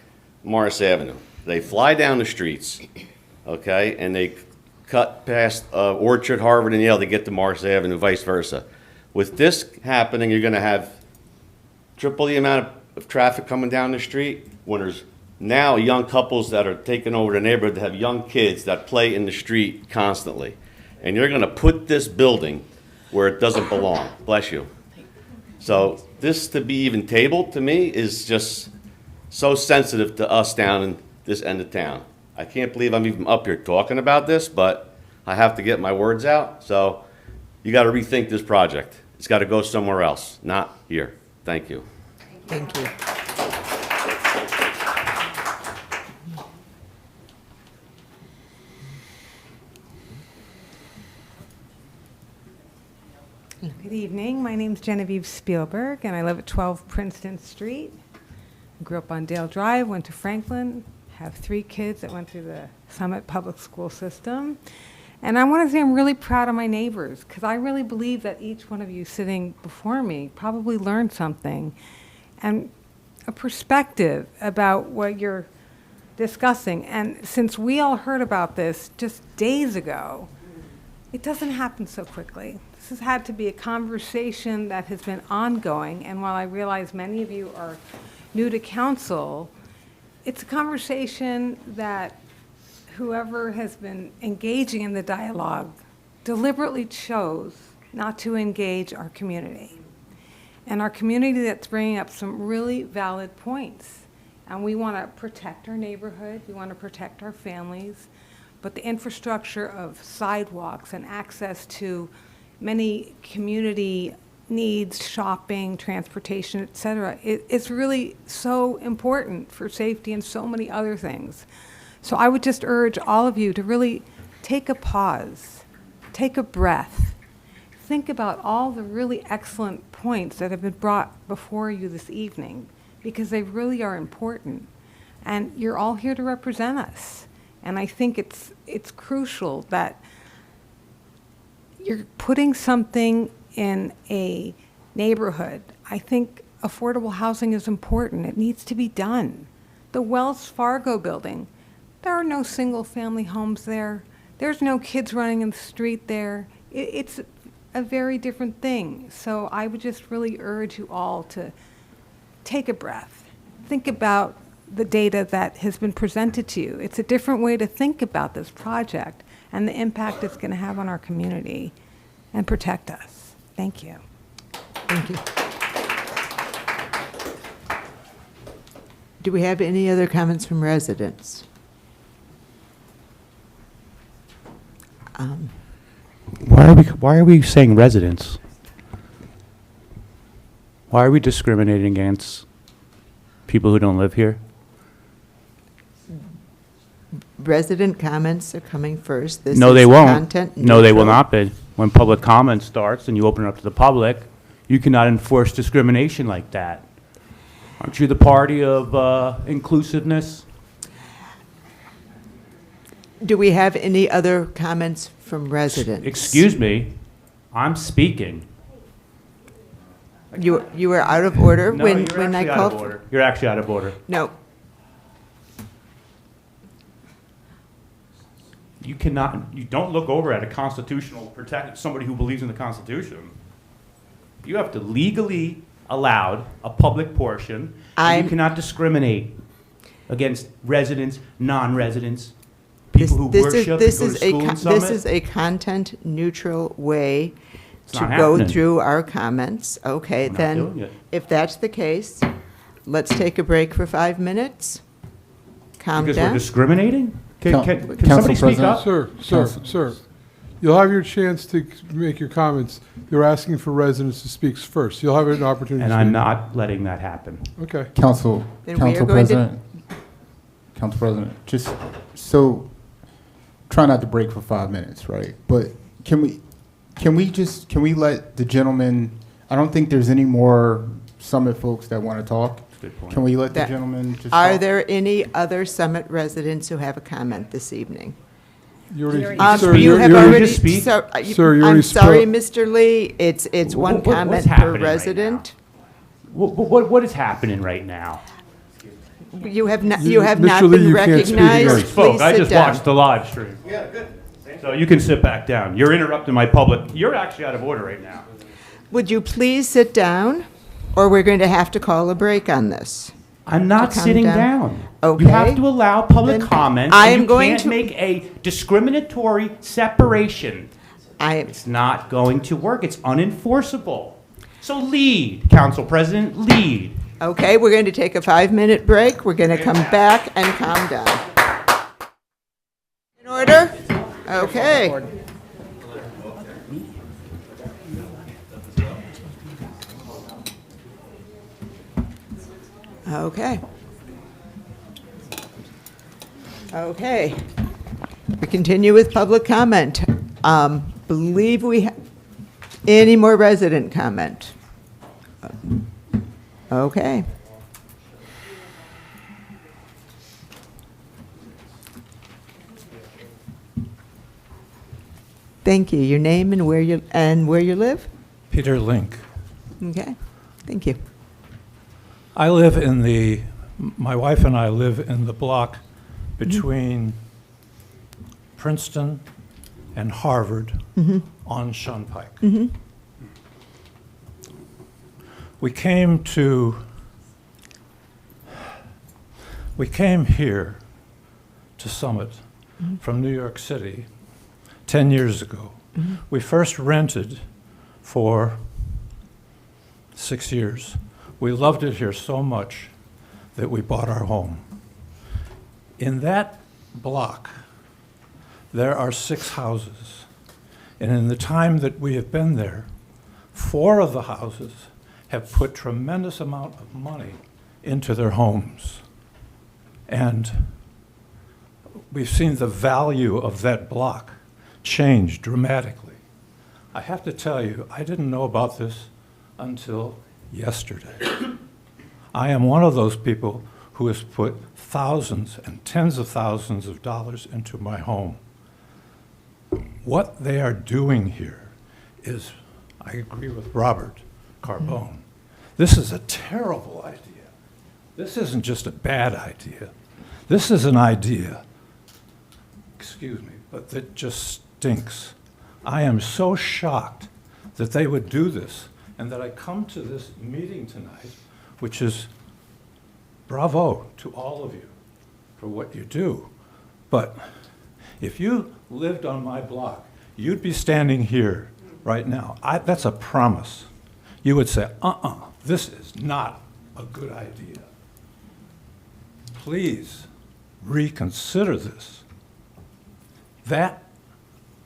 Morris Avenue. They fly down the streets, okay, and they cut past Orchard, Harvard, and Yale to get to Morris Avenue, vice versa. With this happening, you're gonna have triple the amount of traffic coming down the street when there's now young couples that are taking over the neighborhood that have young kids that play in the street constantly. And you're gonna put this building where it doesn't belong. Bless you. So this to be even tabled to me is just so sensitive to us down in this end of town. I can't believe I'm even up here talking about this, but I have to get my words out. So you got to rethink this project. It's got to go somewhere else, not here. Thank you. Thank you. Good evening. My name's Genevieve Spielberg, and I live at 12 Princeton Street. I grew up on Dale Drive, went to Franklin, have 3 kids that went through the Summit Public School system. And I want to say I'm really proud of my neighbors, because I really believe that each one of you sitting before me probably learned something and a perspective about what you're discussing. And since we all heard about this just days ago, it doesn't happen so quickly. This has had to be a conversation that has been ongoing, and while I realize many of you are new to council, it's a conversation that whoever has been engaging in the dialogue deliberately chose not to engage our community. And our community that's bringing up some really valid points. And we want to protect our neighborhood, we want to protect our families, but the infrastructure of sidewalks and access to many community needs, shopping, transportation, et cetera, it's really so important for safety and so many other things. So I would just urge all of you to really take a pause, take a breath, think about all the really excellent points that have been brought before you this evening, because they really are important. And you're all here to represent us. And I think it's crucial that you're putting something in a neighborhood. I think affordable housing is important. It needs to be done. The Wells Fargo building, there are no single-family homes there. There's no kids running in the street there. It's a very different thing. So I would just really urge you all to take a breath. Think about the data that has been presented to you. It's a different way to think about this project and the impact it's going to have on our community, and protect us. Thank you. Thank you. Do we have any other comments from residents? Why are we saying residents? Why are we discriminating against people who don't live here? Resident comments are coming first. This No, they is won't. content No, they will neutral. not be. When public comment starts and you open it up to the public, you cannot enforce discrimination like that. Aren't you the party of inclusiveness? Do we have any other comments from residents? Excuse me, I'm speaking. You were out of order No, when you're I actually out called. of order. You're actually out of order. No, You cannot, you don't look over at a constitutional protect, somebody who believes in the Constitution. You have to legally allowed a public portion, and you cannot discriminate against residents, non-residents, people who worship, who go to school in this Summit. is a content neutral way It's to not go happening. through our comments. Okay, We're not doing then, it. if that's the case, let's take a break for 5 minutes. Calm Because we're down. discriminating? Can Council somebody speak President? up? Sir, you'll have your chance to make your comments. They're asking for residents to speak first. You'll have an opportunity. And to I'm speak. not letting that happen. Okay. Council Then we are going to- President, Council President, just so, try not to break for 5 minutes, right? But can we let the gentleman, I don't think there's any more Summit folks that want to talk. Good point. Can we let the That- gentleman just Are talk? there any other Summit residents who have a comment this evening? You already, You you have already- already, speak? so, Sir, you I'm already sorry, spoke. Mr. Lee, it's one What's comment per happening right resident. What is happening right now? You have not, You- you have Mr. not Lee, been you can't speak. You recognized. already spoke. Please I sit just down. watched the live stream. Yeah, good. So you can sit back down. You're interrupting my public. You're actually out of order right now. Would you please sit down, or we're going to have to call a break on this? I'm not To calm sitting down. down. Okay. You have to allow public Then comment. I and am you going can't to- make a discriminatory separation. It's not going to work. It's unenforceable. So lead, Council President, lead. Okay, we're going to take a 5-minute break. We're going to come back and calm down. In order? Okay. Okay. Okay. We continue with public comment. Believe we have any more resident comment? Okay. Thank you. Your name and where you live? Peter Link. Okay. Thank you. I live in my wife and I live in the block between Princeton and Harvard on Shunpike. We came here to Summit from New York City 10 years ago. We first rented for 6 years. We loved it here so much that we bought our home. In that block, there are 6 houses. And in the time that we have been there, 4 of the houses have put tremendous amount of money into their homes. And we've seen the value of that block change dramatically. I have to tell you, I didn't know about this until yesterday. I am one of those people who has put thousands and tens of thousands of dollars into my home. What they are doing here is, I agree with Robert Carbone, this is a terrible idea. This isn't just a bad idea. This is an idea, excuse me, but that just stinks. I am so shocked that they would do this and that I come to this meeting tonight, which is bravo to all of you for what you do. But if you lived on my block, you'd be standing here right now. That's a promise. You would say, this is not a good idea. Please reconsider this. That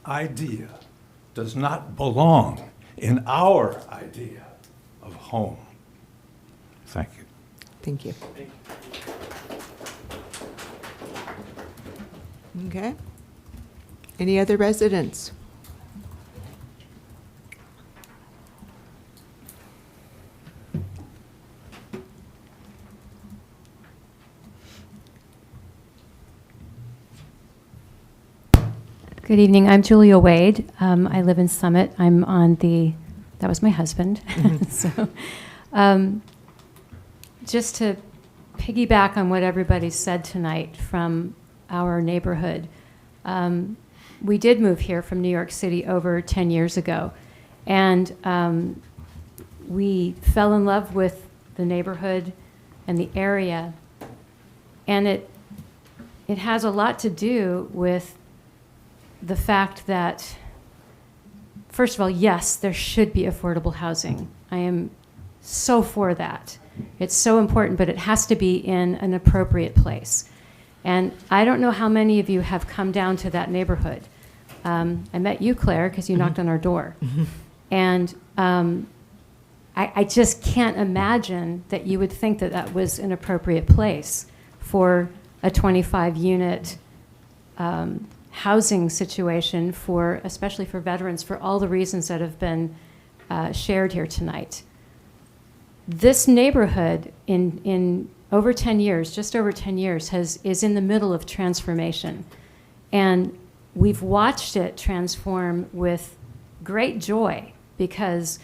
idea does not belong in our idea of home. Thank you. Thank you. Okay. Any other residents? Good evening. I'm Julia Wade. I live in Summit. I'm on the, that was my husband. So, just to piggyback on what everybody said tonight from our neighborhood, we did move here from New York City over 10 years ago. And we fell in love with the neighborhood and the area. And it has a lot to do with the fact that, first of all, yes, there should be affordable housing. I am so for that. It's so important, but it has to be in an appropriate place. And I don't know how many of you have come down to that neighborhood. I met you, Claire, because you knocked on our door. And I just can't imagine that you would think that that was an appropriate place for a 25-unit housing situation for, especially for veterans, for all the reasons that have been shared here tonight. This neighborhood in over 10 years, just over 10 years, is in the middle of transformation. And we've watched it transform with great joy because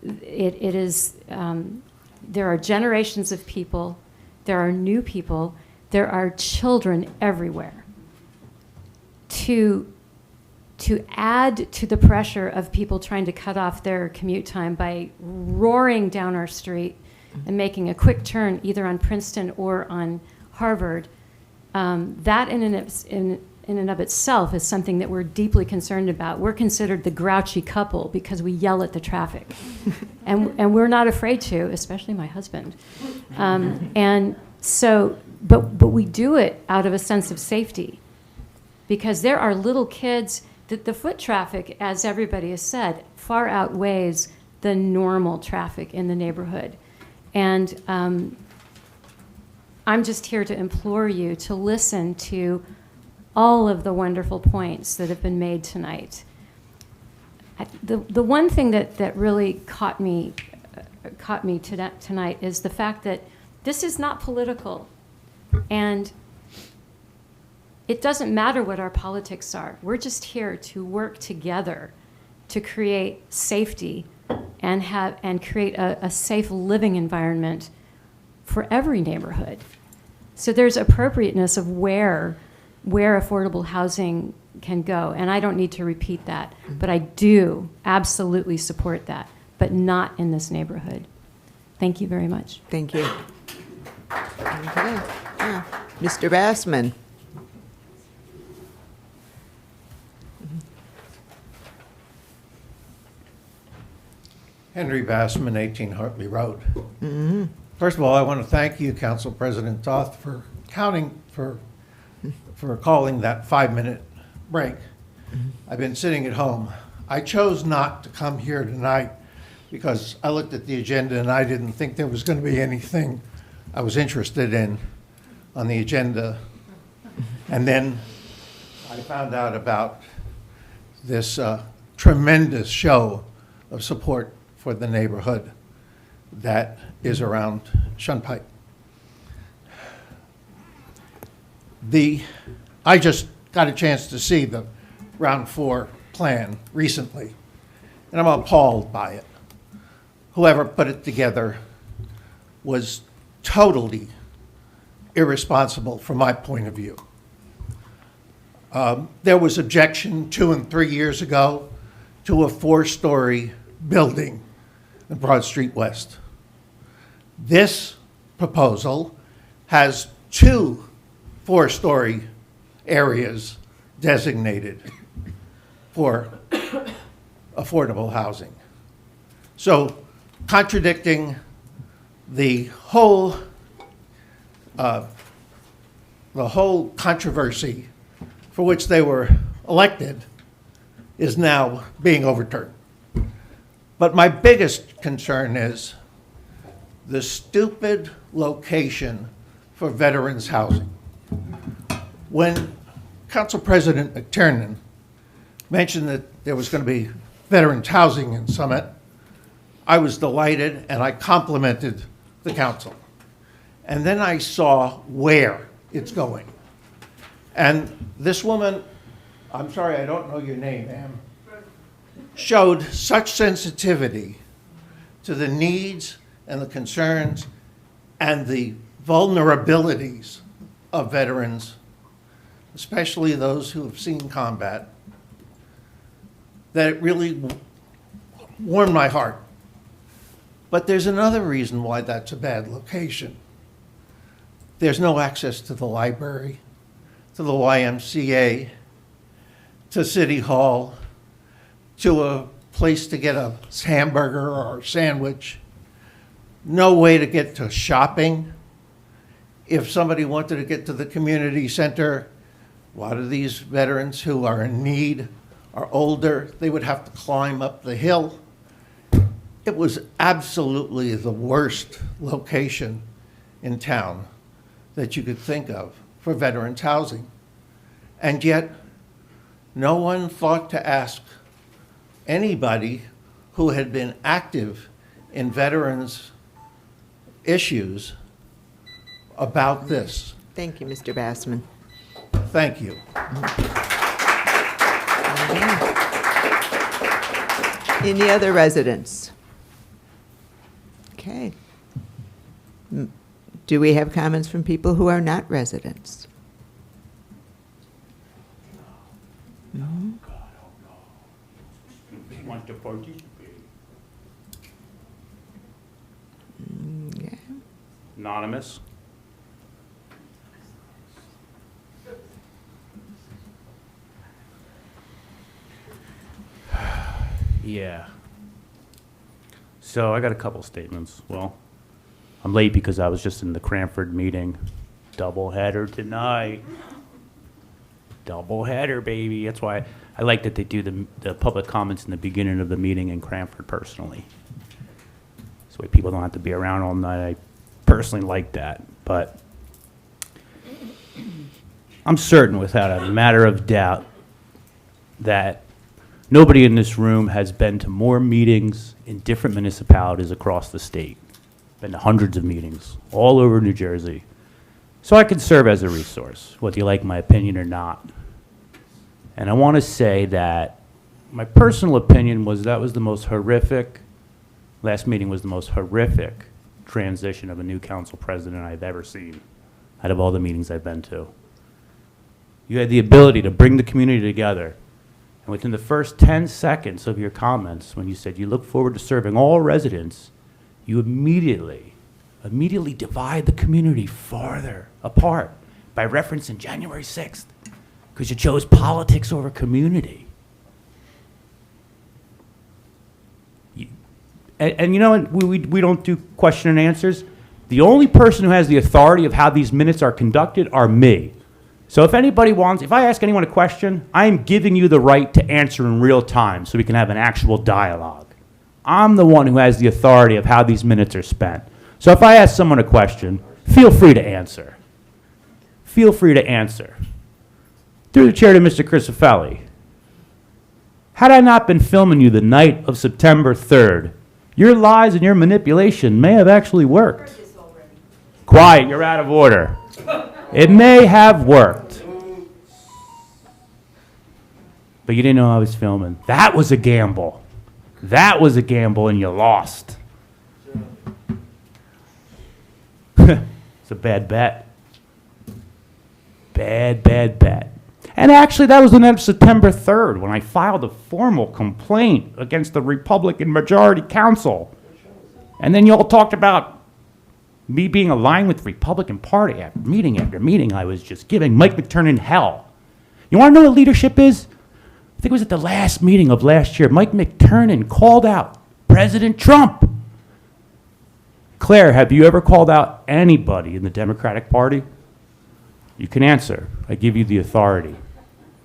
it is, there are generations of people, there are new people, there are children everywhere. To add to the pressure of people trying to cut off their commute time by roaring down our street and making a quick turn either on Princeton or on Harvard, that in and of itself is something that we're deeply concerned about. We're considered the grouchy couple because we yell at the traffic. and we're not afraid to, especially my husband. And so, but we do it out of a sense of safety. Because there are little kids, that the foot traffic, as everybody has said, far outweighs the normal traffic in the neighborhood. And I'm just here to implore you to listen to all of the wonderful points that have been made tonight. The one thing that really caught me tonight is the fact that this is not political. And it doesn't matter what our politics are. We're just here to work together to create safety and create a safe living environment for every neighborhood. So there's appropriateness of where affordable housing can go. And I don't need to repeat that, but I do absolutely support that, but not in this neighborhood. Thank you very much. Thank you. Okay. Yeah. Mr. Bassman. Henry Bassman, 18 Hartley Road. Mm-hmm. First of all, I want to thank you, Council President Toth, for calling that 5-minute break. I've been sitting at home. I chose not to come here tonight because I looked at the agenda and I didn't think there was going to be anything I was interested in on the agenda. And then I found out about this tremendous show of support for the neighborhood that is around Shunpike. I just got a chance to see the Round 4 plan recently, and I'm appalled by it. Whoever put it together was totally irresponsible from my point of view. There was objection 2 and 3 years ago to a 4-story building in Broad Street West. This proposal has 2 4-story areas designated for affordable housing. So contradicting the whole controversy for which they were elected is now being overturned. But my biggest concern is the stupid location for veterans housing. When Council President McTiernan mentioned that there was going to be veterans housing in Summit, I was delighted and I complimented the council. And then I saw where it's going. And this woman, I'm sorry, I don't know your name, ma'am, showed such sensitivity to the needs and the concerns and the vulnerabilities of veterans, especially those who have seen combat, that it really warmed my heart. But there's another reason why that's a bad location. There's no access to the library, to the YMCA, to City Hall, to a place to get a hamburger or a sandwich, no way to get to shopping. If somebody wanted to get to the community center, a lot of these veterans who are in need are older, they would have to climb up the hill. It was absolutely the worst location in town that you could think of for veterans housing. And yet, no one thought to ask anybody who had been active in veterans issues about this. Thank you, Mr. Bassman. Thank you. Any other residents? Okay. Do we have comments from people who are not residents? No. Want to participate? Yeah. Anonymous? Yeah. So I got a couple statements. Well, I'm late because I was just in the Cranford meeting. Double header tonight. Double header, baby. That's why I like that they do the public comments in the beginning of the meeting in Cranford personally. So way people don't have to be around all night. I personally like that. But I'm certain without a matter of doubt that nobody in this room has been to more meetings in different municipalities across the state. Been to hundreds of meetings all over New Jersey. So I can serve as a resource, whether you like my opinion or not. And I want to say that my personal opinion was that was the most horrific, last meeting was the most horrific transition of a new council president I've ever seen out of all the meetings I've been to. You had the ability to bring the community together. And within the first 10 seconds of your comments, when you said you look forward to serving all residents, you immediately divide the community farther apart by referencing January 6th, because you chose politics over community. And you know what? We don't do question and answers. The only person who has the authority of how these minutes are conducted are me. So if anybody wants, if I ask anyone a question, I am giving you the right to answer in real time so we can have an actual dialogue. I'm the one who has the authority of how these minutes are spent. So if I ask someone a question, feel free to answer. Feel free to answer. Through the chair to Mr. Crisofelli. Had I not been filming you the night of September 3rd, your lies and your manipulation may have actually worked. Quiet, you're out of order. It may have worked. But you didn't know I was filming. That was a gamble. That was a gamble and you lost. It's a bad bet. Bad bet. And actually, that was the night of September 3rd when I filed a formal complaint against the Republican Majority Council. And then you all talked about me being aligned with the Republican Party after meeting. I was just giving Mike McTiernan hell. You want to know what leadership is? I think it was at the last meeting of last year. Mike McTiernan called out President Trump. Claire, have you ever called out anybody in the Democratic Party? You can answer. I give you the authority.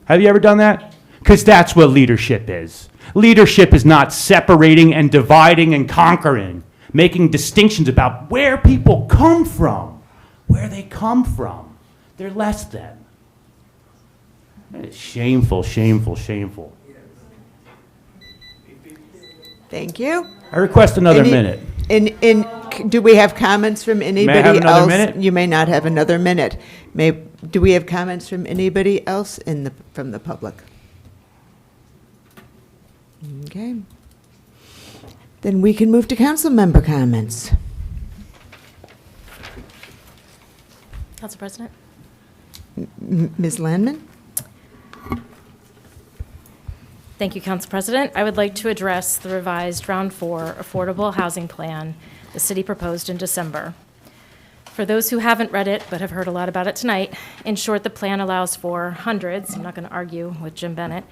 Have you ever done that? Because that's what leadership is. Leadership is not separating and dividing and conquering, making distinctions about where people come from, where they come from. They're less than. It's shameful, shameful, shameful. Thank you. I request another minute. Do we have comments from anybody else? have another minute? You may not have another minute. Do we have comments from anybody else from the public? Okay. Then we can move to council member comments. Council President? Ms. Landman? Thank you, Council President. I would like to address the revised Round 4 Affordable Housing Plan the city proposed in December. For those who haven't read it but have heard a lot about it tonight, in short, the plan allows for hundreds, I'm not going to argue with Jim Bennett,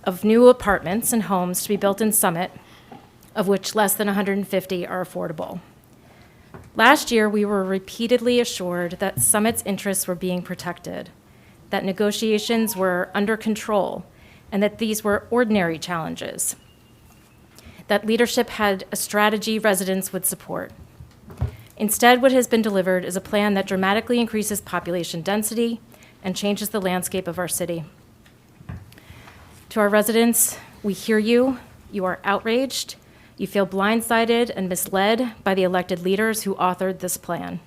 of new apartments and homes to be built in Summit, of which less than 150 are affordable. Last year, we were repeatedly assured that Summit's interests were being protected, that negotiations were under control, and that these were ordinary challenges, that leadership had a strategy residents would support. Instead, what has been delivered is a plan that dramatically increases population density and changes the landscape of our city. To our residents, we hear you. You are outraged. You feel blindsided and misled by the elected leaders who authored this plan.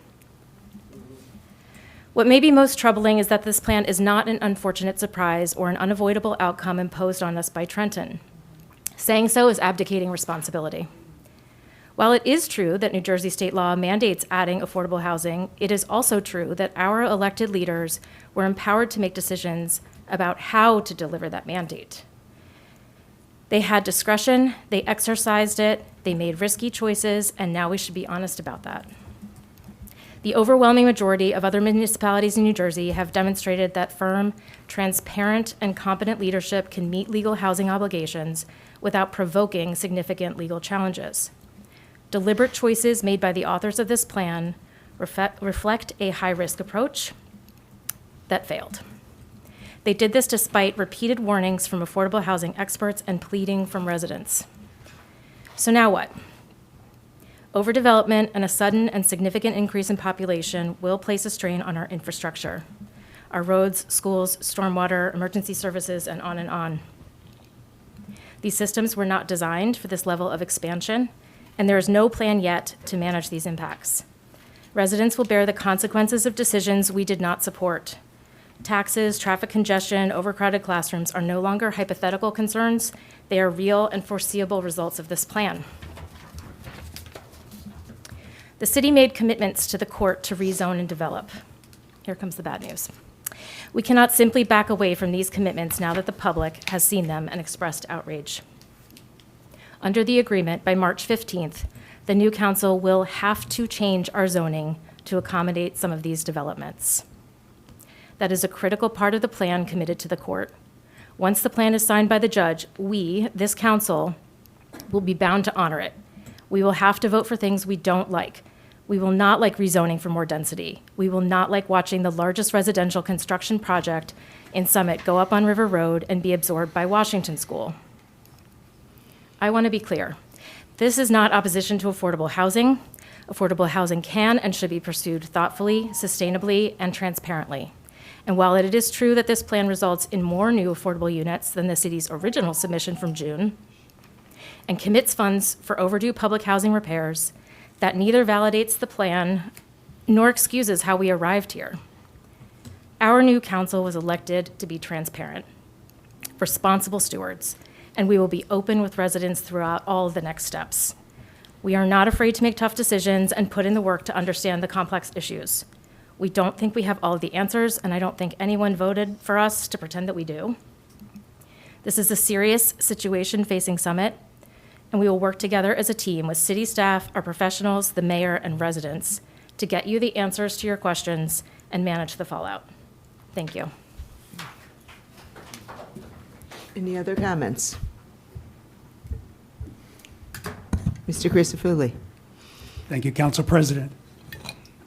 What may be most troubling is that this plan is not an unfortunate surprise or an unavoidable outcome imposed on us by Trenton. Saying so is abdicating responsibility. While it is true that New Jersey state law mandates adding affordable housing, it is also true that our elected leaders were empowered to make decisions about how to deliver that mandate. They had discretion, they exercised it, they made risky choices, and now we should be honest about that. The overwhelming majority of other municipalities in New Jersey have demonstrated that firm, transparent, and competent leadership can meet legal housing obligations without provoking significant legal challenges. Deliberate choices made by the authors of this plan reflect a high-risk approach that failed. They did this despite repeated warnings from affordable housing experts and pleading from residents. So now what? Overdevelopment and a sudden and significant increase in population will place a strain on our infrastructure, our roads, schools, stormwater, emergency services, and on and on. These systems were not designed for this level of expansion, and there is no plan yet to manage these impacts. Residents will bear the consequences of decisions we did not support. Taxes, traffic congestion, overcrowded classrooms are no longer hypothetical concerns. They are real and foreseeable results of this plan. The city made commitments to the court to rezone and develop. Here comes the bad news. We cannot simply back away from these commitments now that the public has seen them and expressed outrage. Under the agreement, by March 15th, the new council will have to change our zoning to accommodate some of these developments. That is a critical part of the plan committed to the court. Once the plan is signed by the judge, we, this council, will be bound to honor it. We will have to vote for things we don't like. We will not like rezoning for more density. We will not like watching the largest residential construction project in Summit go up on River Road and be absorbed by Washington School. I want to be clear. This is not opposition to affordable housing. Affordable housing can and should be pursued thoughtfully, sustainably, and transparently. And while it is true that this plan results in more new affordable units than the city's original submission from June, and commits funds for overdue public housing repairs, that neither validates the plan nor excuses how we arrived here. Our new council was elected to be transparent, responsible stewards, and we will be open with residents throughout all of the next steps. We are not afraid to make tough decisions and put in the work to understand the complex issues. We don't think we have all of the answers, and I don't think anyone voted for us to pretend that we do. This is a serious situation facing Summit, and we will work together as a team with city staff, our professionals, the mayor, and residents to get you the answers to your questions and manage the fallout. Thank you. Any other comments? Mr. Christofouli. Thank you, Council President.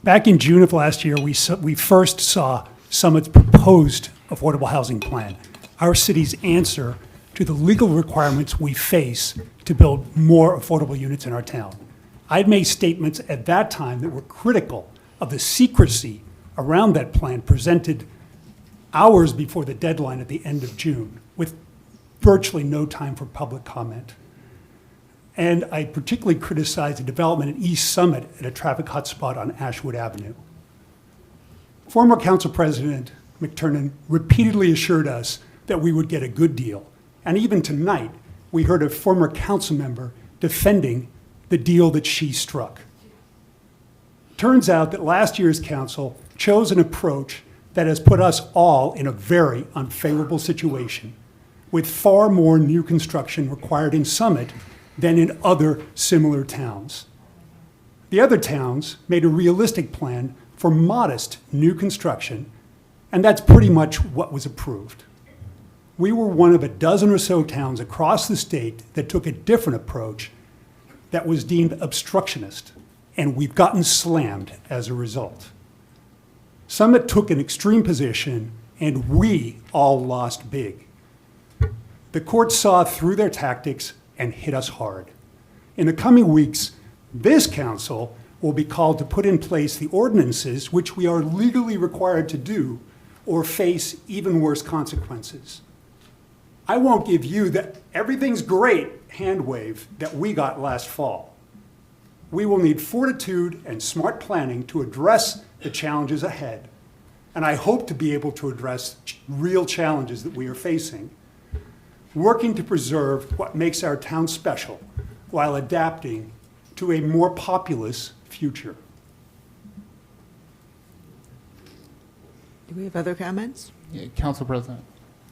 Back in June of last year, we first saw Summit's proposed affordable housing plan. our city's answer to the legal requirements we face to build more affordable units in our town. I'd made statements at that time that were critical of the secrecy around that plan presented hours before the deadline at the end of June, with virtually no time for public comment. And I particularly criticized the development in East Summit at a traffic hotspot on Ashwood Avenue. Former Council President McTurnan repeatedly assured us that we would get a good deal. And even tonight, we heard a former council member defending the deal that she struck. Turns out that last year's council chose an approach that has put us all in a very unfavorable situation, with far more new construction required in Summit than in other similar towns. The other towns made a realistic plan for modest new construction, and that's pretty much what was approved. We were one of a dozen or so towns across the state that took a different approach that was deemed obstructionist, and we've gotten slammed as a result. Summit took an extreme position, and we all lost big. The court saw through their tactics and hit us hard. In the coming weeks, this council will be called to put in place the ordinances which we are legally required to do or face even worse consequences. I won't give you the everything's great hand wave that we got last fall. We will need fortitude and smart planning to address the challenges ahead, and I hope to be able to address real challenges that we are facing, working to preserve what makes our town special while adapting to a more populous future. Do we have other comments? Yeah, Council President.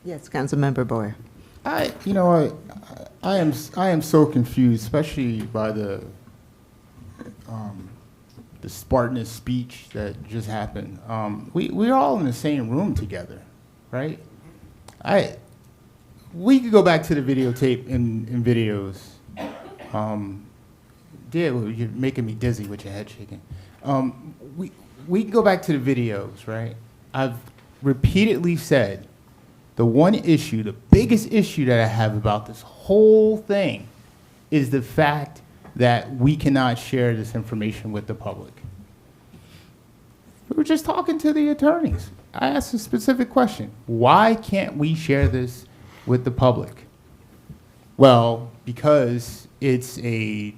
Yes, Councilmember Boyer. I am so confused, especially by the Spartanist speech that just happened. We're all in the same room together, right? We could go back to the videotape and videos. Yeah, well, you're making me dizzy with your head shaking. We can go back to the videos, right? I've repeatedly said the one issue, the biggest issue that I have about this whole thing is the fact that we cannot share this information with the public. We were just talking to the attorneys. I asked a specific question. Why can't we share this with the public? Well, because it's a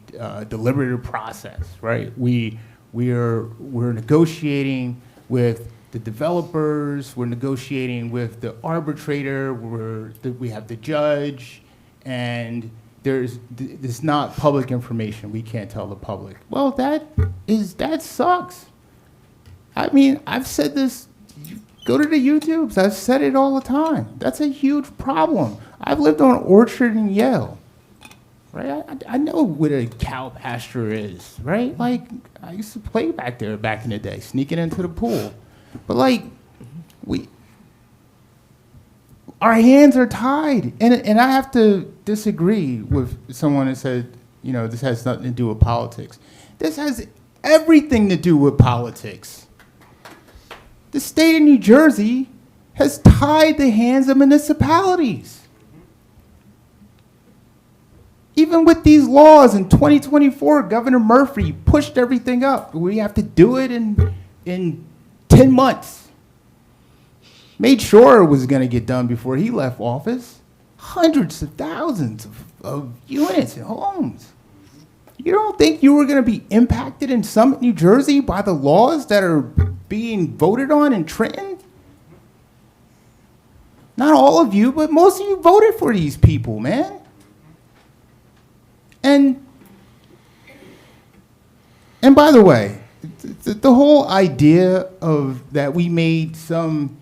deliberative process, right? We're negotiating with the developers, we're negotiating with the arbitrator, we have the judge, and there's not public information we can't tell the public. Well, that sucks. I mean, I've said this, go to the YouTubes, I've said it all the time. That's a huge problem. I've lived on Orchard in Yale, right? I know what a cow pasture is, right? Like, I used to play back there back in the day, sneaking into the pool. But like, our hands are tied. And I have to disagree with someone that said, you know, this has nothing to do with politics. This has everything to do with politics. The state of New Jersey has tied the hands of municipalities. Even with these laws in 2024, Governor Murphy pushed everything up. We have to do it in 10 months. Made sure it was going to get done before he left office. Hundreds of thousands of units and homes. You don't think you were going to be impacted in Summit, New Jersey by the laws that are being voted on in Trenton? Not all of you, but most of you voted for these people, man. And by the way, the whole idea of that we made some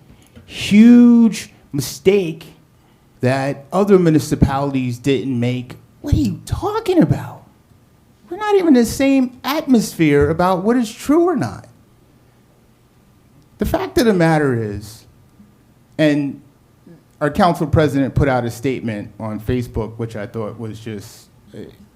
huge mistake that other municipalities didn't make, what are you talking about? We're not even in the same atmosphere about what is true or not. The fact of the matter is, and our council president put out a statement on Facebook, which I thought was just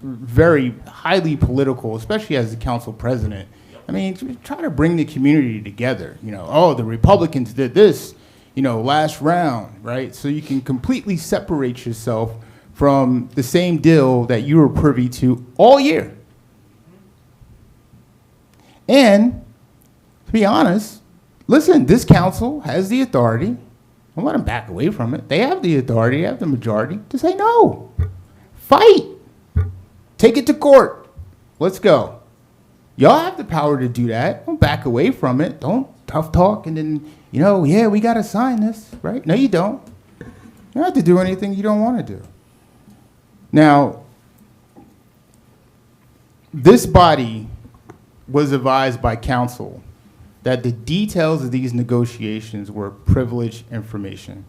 very highly political, especially as the council president. I mean, try to bring the community together. You know, oh, the Republicans did this, last round, right? So you can completely separate yourself from the same deal that you were privy to all year. And to be honest, listen, this council has the authority. Don't let them back away from it. They have the authority, they have the majority to say no. Fight. Take it to court. Let's go. Y'all have the power to do that. Don't back away from it. Don't tough talk and then, yeah, we got to sign this, right? No, you don't. You don't have to do anything you don't want to do. Now, this body was advised by counsel that the details of these negotiations were privileged information.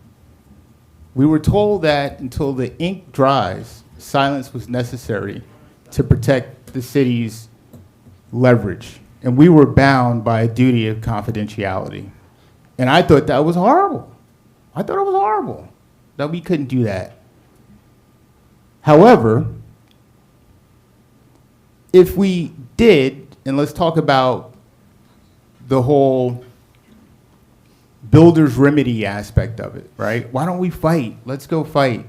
We were told that until the ink dries, silence was necessary to protect the city's leverage. And we were bound by a duty of confidentiality. And I thought that was horrible. I thought it was horrible that we couldn't do that. However, if we did, and let's talk about the whole builder's remedy aspect of it, right? Why don't we fight? Let's go fight.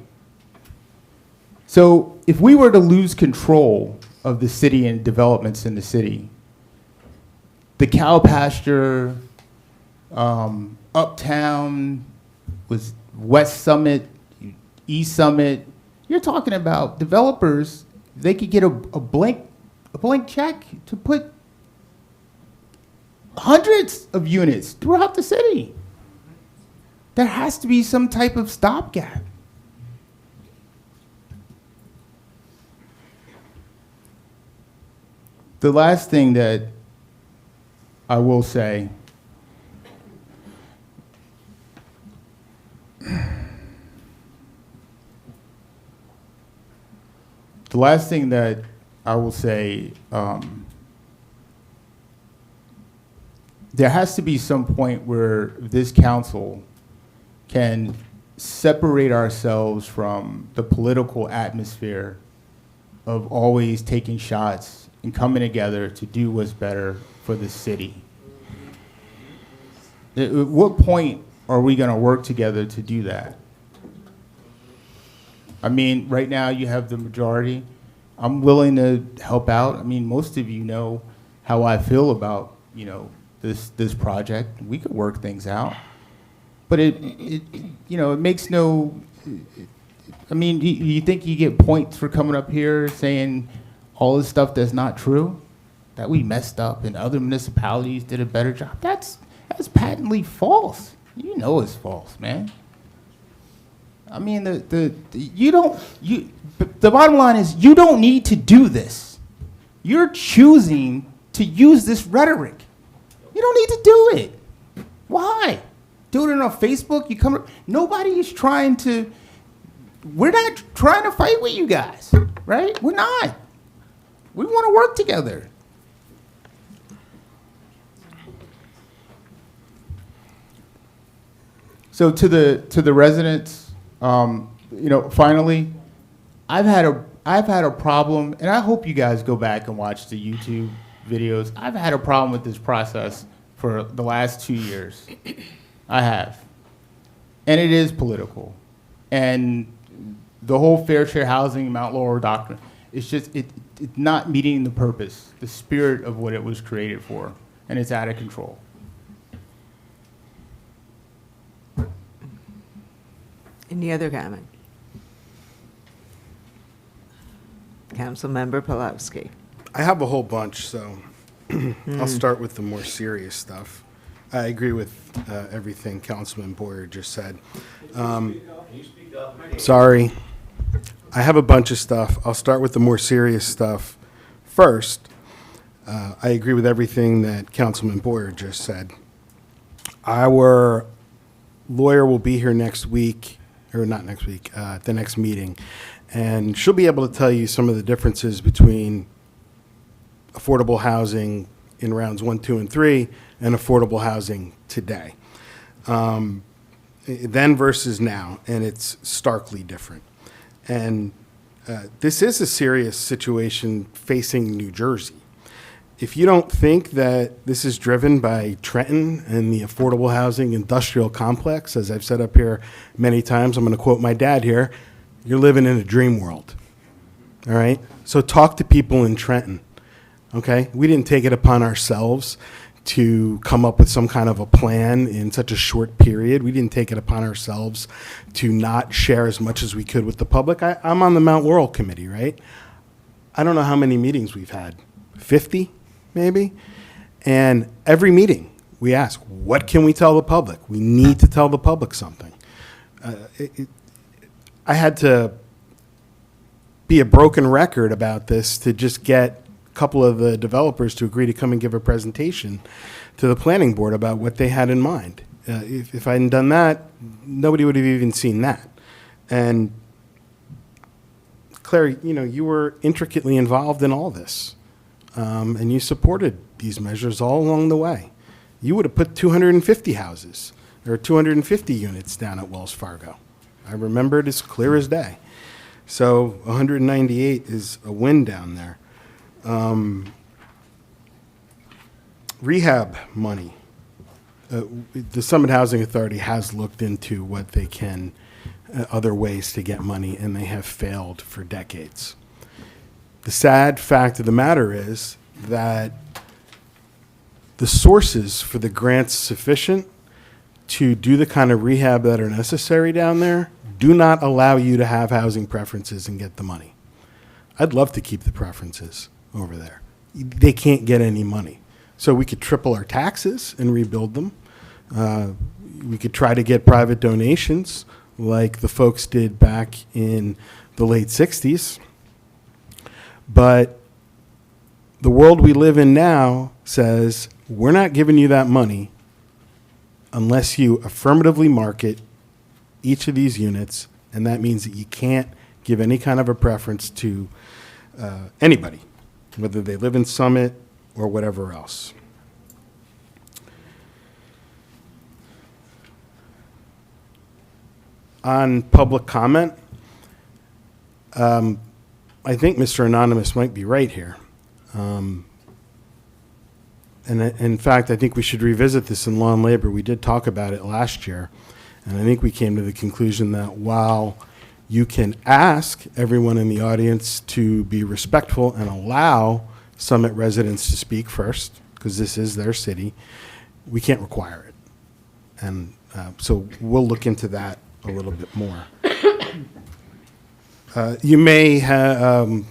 So if we were to lose control of the city and developments in the city, the cow pasture, Uptown, was West Summit, East Summit, you're talking about developers, they could get a blank check to put hundreds of units throughout the city. There has to be some type of stopgap. The last thing that I will say, there has to be some point where this council can separate ourselves from the political atmosphere of always taking shots and coming together to do what's better for the city. At what point are we going to work together to do that? I mean, right now you have the majority. I'm willing to help out. I mean, most of you know how I feel about, this project. We could work things out. But it makes no, I mean, you think you get points for coming up here saying all this stuff that's not true? That we messed up and other municipalities did a better job? That's patently false. You know it's false, man. I mean, the bottom line is you don't need to do this. You're choosing to use this rhetoric. You don't need to do it. Why? Do it on Facebook. Nobody is trying to. We're not trying to fight with you guys, right? We're not. We want to work together. So to the residents, finally, I've had a problem, and I hope you guys go back and watch the YouTube videos. I've had a problem with this process for the last 2 years. I have. And it is political. And the whole fair share housing, Mount Laurel doctrine, it's just, it's not meeting the purpose, the spirit of what it was created for, and it's out of control. Any other comment? Councilmember Pulowski. I have a whole bunch, so I'll start with the more serious stuff. I agree with everything Councilman Boyer just said. Sorry. I have a bunch of stuff. I'll start with the more serious stuff first. I agree with everything that Councilman Boyer just said. Our lawyer will be here next week, or not next week, the next meeting, and she'll be able to tell you some of the differences between affordable housing in rounds 1, 2, and 3 and affordable housing today. Then versus now, and it's starkly different. And this is a serious situation facing New Jersey. if you don't think that this is driven by Trenton and the affordable housing industrial complex, as I've said up here many times, I'm going to quote my dad here, you're living in a dream world. All right? So talk to people in Trenton. Okay? We didn't take it upon ourselves to come up with some kind of a plan in such a short period. We didn't take it upon ourselves to not share as much as we could with the public. I'm on the Mount Laurel committee, right? I don't know how many meetings we've had, 50 maybe? And every meeting we ask, what can we tell the public? We need to tell the public something. I had to be a broken record about this to just get a couple of the developers to agree to come and give a presentation to the planning board about what they had in mind. If I hadn't done that, nobody would have even seen that. And Claire, you were intricately involved in all this, and you supported these measures all along the way. You would have put 250 houses or 250 units down at Wells Fargo. I remember it as clear as day. So 198 is a win down there. Rehab money. The Summit Housing Authority has looked into what they can, other ways to get money, and they have failed for decades. The sad fact of the matter is that the sources for the grants sufficient to do the kind of rehab that are necessary down there do not allow you to have housing preferences and get the money. I'd love to keep the preferences over there. They can't get any money. So we could triple our taxes and rebuild them. We could try to get private donations like the folks did back in the late 60s. But the world we live in now says, we're not giving you that money unless you affirmatively market each of these units, and that means that you can't give any kind of a preference to anybody, whether they live in Summit or whatever else. On public comment, I think Mr. Anonymous might be right here. And in fact, I think we should revisit this in Law and Labor. We did talk about it last year. And I think we came to the conclusion that while you can ask everyone in the audience to be respectful and allow Summit residents to speak first, because this is their city, we can't require it. And so we'll look into that a little bit more. You may have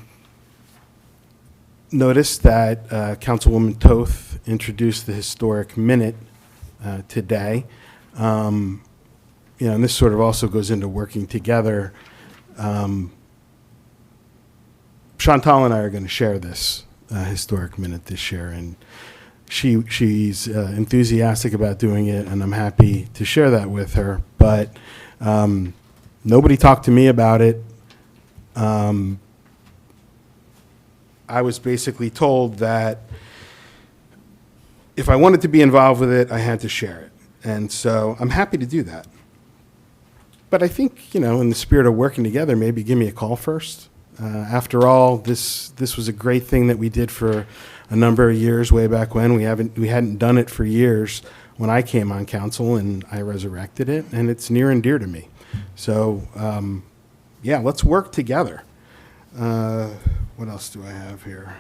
noticed that Councilwoman Toth introduced the historic minute today. And this sort of also goes into working together. Chantal and I are going to share this historic minute this year, and she's enthusiastic about doing it, and I'm happy to share that with her. But nobody talked to me about it. I was basically told that if I wanted to be involved with it, I had to share it. And so I'm happy to do that. But I think, in the spirit of working together, maybe give me a call first. After all, this was a great thing that we did for a number of years way back when. We hadn't done it for years when I came on council, and I resurrected it, and it's near and dear to me. So, let's work together. What else do I have here?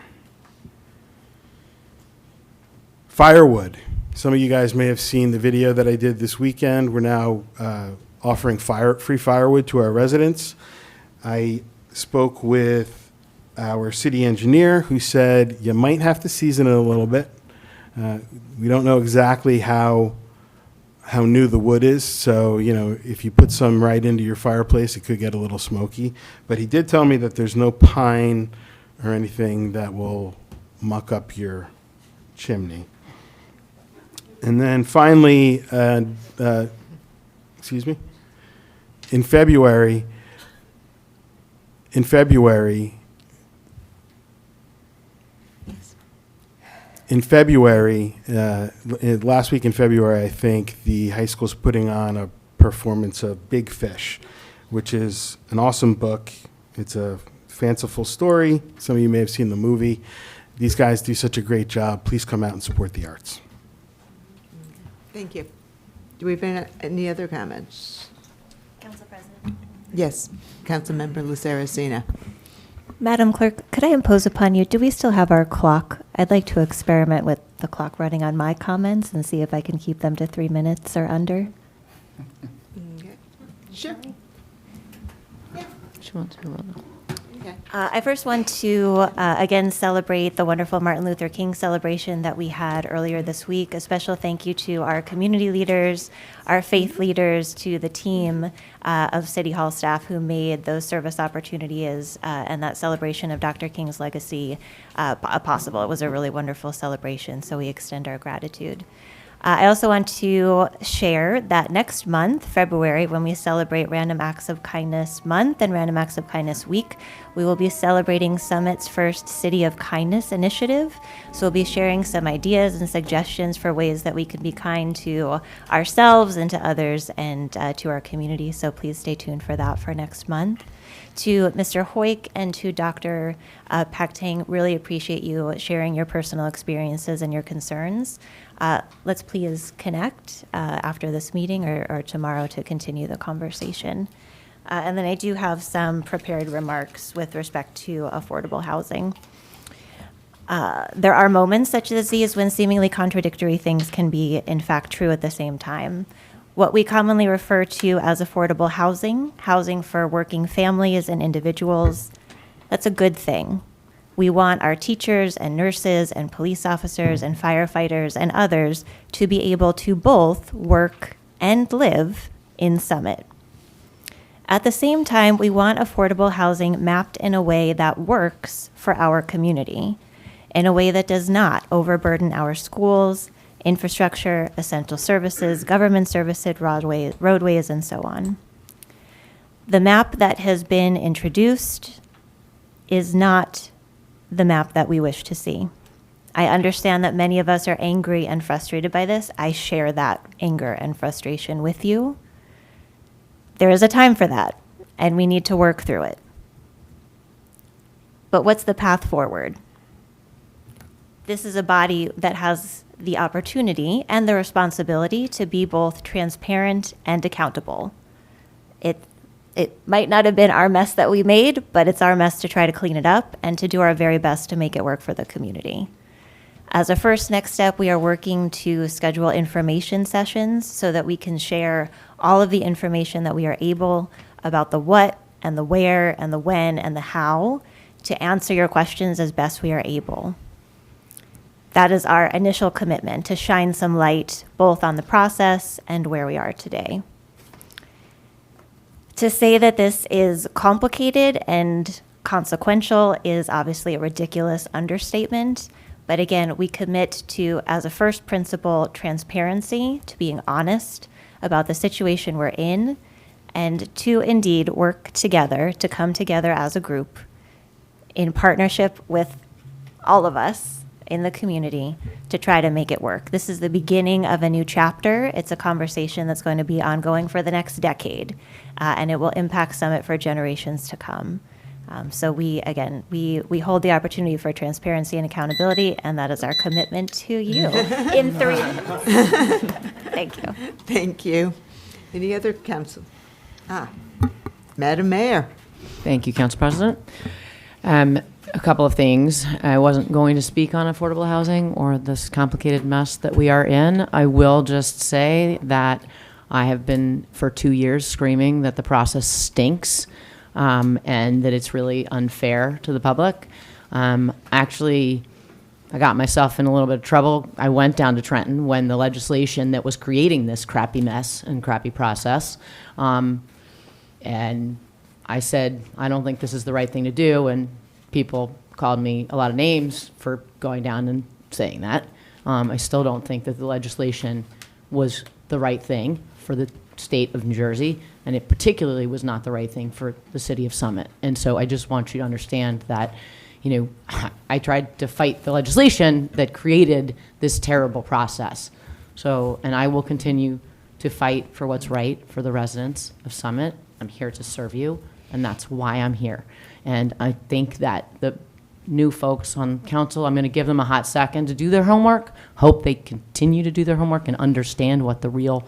Firewood. Some of you guys may have seen the video that I did this weekend. We're now offering free firewood to our residents. I spoke with our city engineer, who said you might have to season it a little bit. We don't know exactly how new the wood is, so if you put some right into your fireplace, it could get a little smoky. But he did tell me that there's no pine or anything that will muck up your chimney. And then finally, in February, last week in February, I think the high school's putting on a performance of Big Fish, which is an awesome book. It's a fanciful story. Some of you may have seen the movie. These guys do such a great job. Please come out and support the arts. Thank you. Do we have any other comments? Council President. Yes, Councilmember Luceracina. Madam Clerk, could I impose upon you, do we still have our clock? I'd like to experiment with the clock running on my comments and see if I can keep them to 3 minutes or under. Okay. Sure. She wants to roll. I first want to again celebrate the wonderful Martin Luther King celebration that we had earlier this week. A special thank you to our community leaders, our faith leaders, to the team of City Hall staff who made those service opportunities and that celebration of Dr. King's legacy possible. It was a really wonderful celebration, so we extend our gratitude. I also want to share that next month, February, when we celebrate Random Acts of Kindness Month and Random Acts of Kindness Week, we will be celebrating Summit's first City of Kindness initiative. So we'll be sharing some ideas and suggestions for ways that we can be kind to ourselves and to others and to our community. So please stay tuned for that for next month. To Mr. Hoyk and to Dr. Paktang, really appreciate you sharing your personal experiences and your concerns. Let's please connect after this meeting or tomorrow to continue the conversation. And then I do have some prepared remarks with respect to affordable housing. There are moments such as these when seemingly contradictory things can be, in fact, true at the same time. What we commonly refer to as affordable housing, housing for working families and individuals, that's a good thing. We want our teachers and nurses and police officers and firefighters and others to be able to both work and live in Summit. At the same time, we want affordable housing mapped in a way that works for our community, in a way that does not overburden our schools, infrastructure, essential services, government services, roadways, and so on. The map that has been introduced is not the map that we wish to see. I understand that many of us are angry and frustrated by this. I share that anger and frustration with you. There is a time for that, and we need to work through it. But what's the path forward? This is a body that has the opportunity and the responsibility to be both transparent and accountable. It might not have been our mess that we made, but it's our mess to try to clean it up and to do our very best to make it work for the community. As a first next step, we are working to schedule information sessions so that we can share all of the information that we are able about the what and the where and the when and the how to answer your questions as best we are able. That is our initial commitment, to shine some light both on the process and where we are today. To say that this is complicated and consequential is obviously a ridiculous understatement. But again, we commit to, as a first principle, transparency, to being honest about the situation we're in, and to indeed work together, to come together as a group in partnership with all of us in the community to try to make it work. This is the beginning of a new chapter. It's a conversation that's going to be ongoing for the next decade, and it will impact Summit for generations to come. So we hold the opportunity for transparency and accountability, and that is our commitment to you in 3 minutes. Thank you. Thank you. Any other council? Madam Mayor. Thank you, Council President. A couple of things. I wasn't going to speak on affordable housing or this complicated mess that we are in. I will just say that I have been for 2 years screaming that the process stinks and that it's really unfair to the public. Actually, I got myself in a little bit of trouble. I went down to Trenton when the legislation that was creating this crappy mess and crappy process, and I said, I don't think this is the right thing to do, and people called me a lot of names for going down and saying that. I still don't think that the legislation was the right thing for the state of New Jersey, and it particularly was not the right thing for the city of Summit. And so I just want you to understand that, I tried to fight the legislation that created this terrible process. So, and I will continue to fight for what's right for the residents of Summit. I'm here to serve you, and that's why I'm here. And I think that the new folks on council. I'm going to give them a hot second to do their homework. Hope they continue to do their homework and understand what the real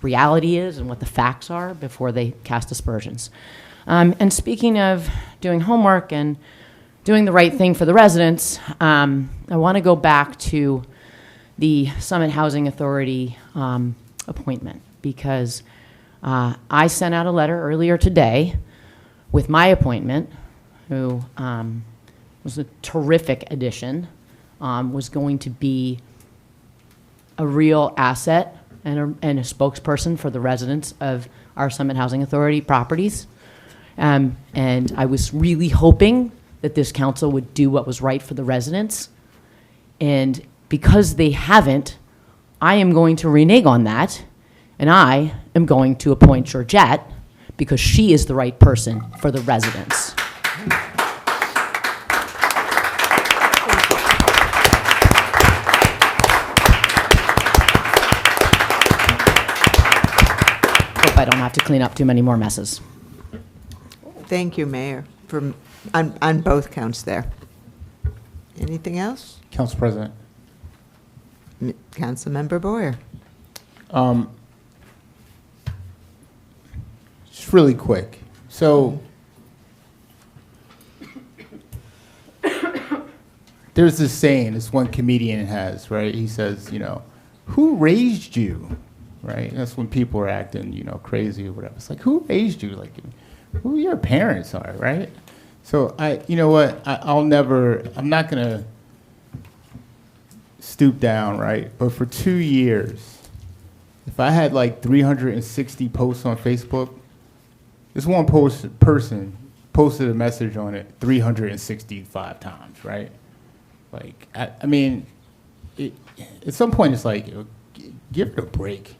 reality is and what the facts are before they cast aspersions. And speaking of doing homework and doing the right thing for the residents, I want to go back to the Summit Housing Authority appointment, because I sent out a letter earlier today with my appointment, who was a terrific addition, was going to be a real asset and a spokesperson for the residents of our Summit Housing Authority properties. And I was really hoping that this council would do what was right for the residents. And because they haven't, I am going to renege on that, and I am going to appoint Georgette because she is the right person for the residents. Hope I don't have to clean up too many more messes. Thank you, Mayor, on both counts there. Anything else? Council President. Councilmember Boyer. Just really quick. So there's this saying, this one comedian has, right? He says, who raised you? Right? That's when people are acting, crazy or whatever. It's like, who raised you? Like, who your parents are, right? So you know what? I'm not gonna stoop down, right? But for 2 years, if I had like 360 posts on Facebook, this one person posted a message on it 365 times, right? Like, I mean, at some point it's like, give it a break,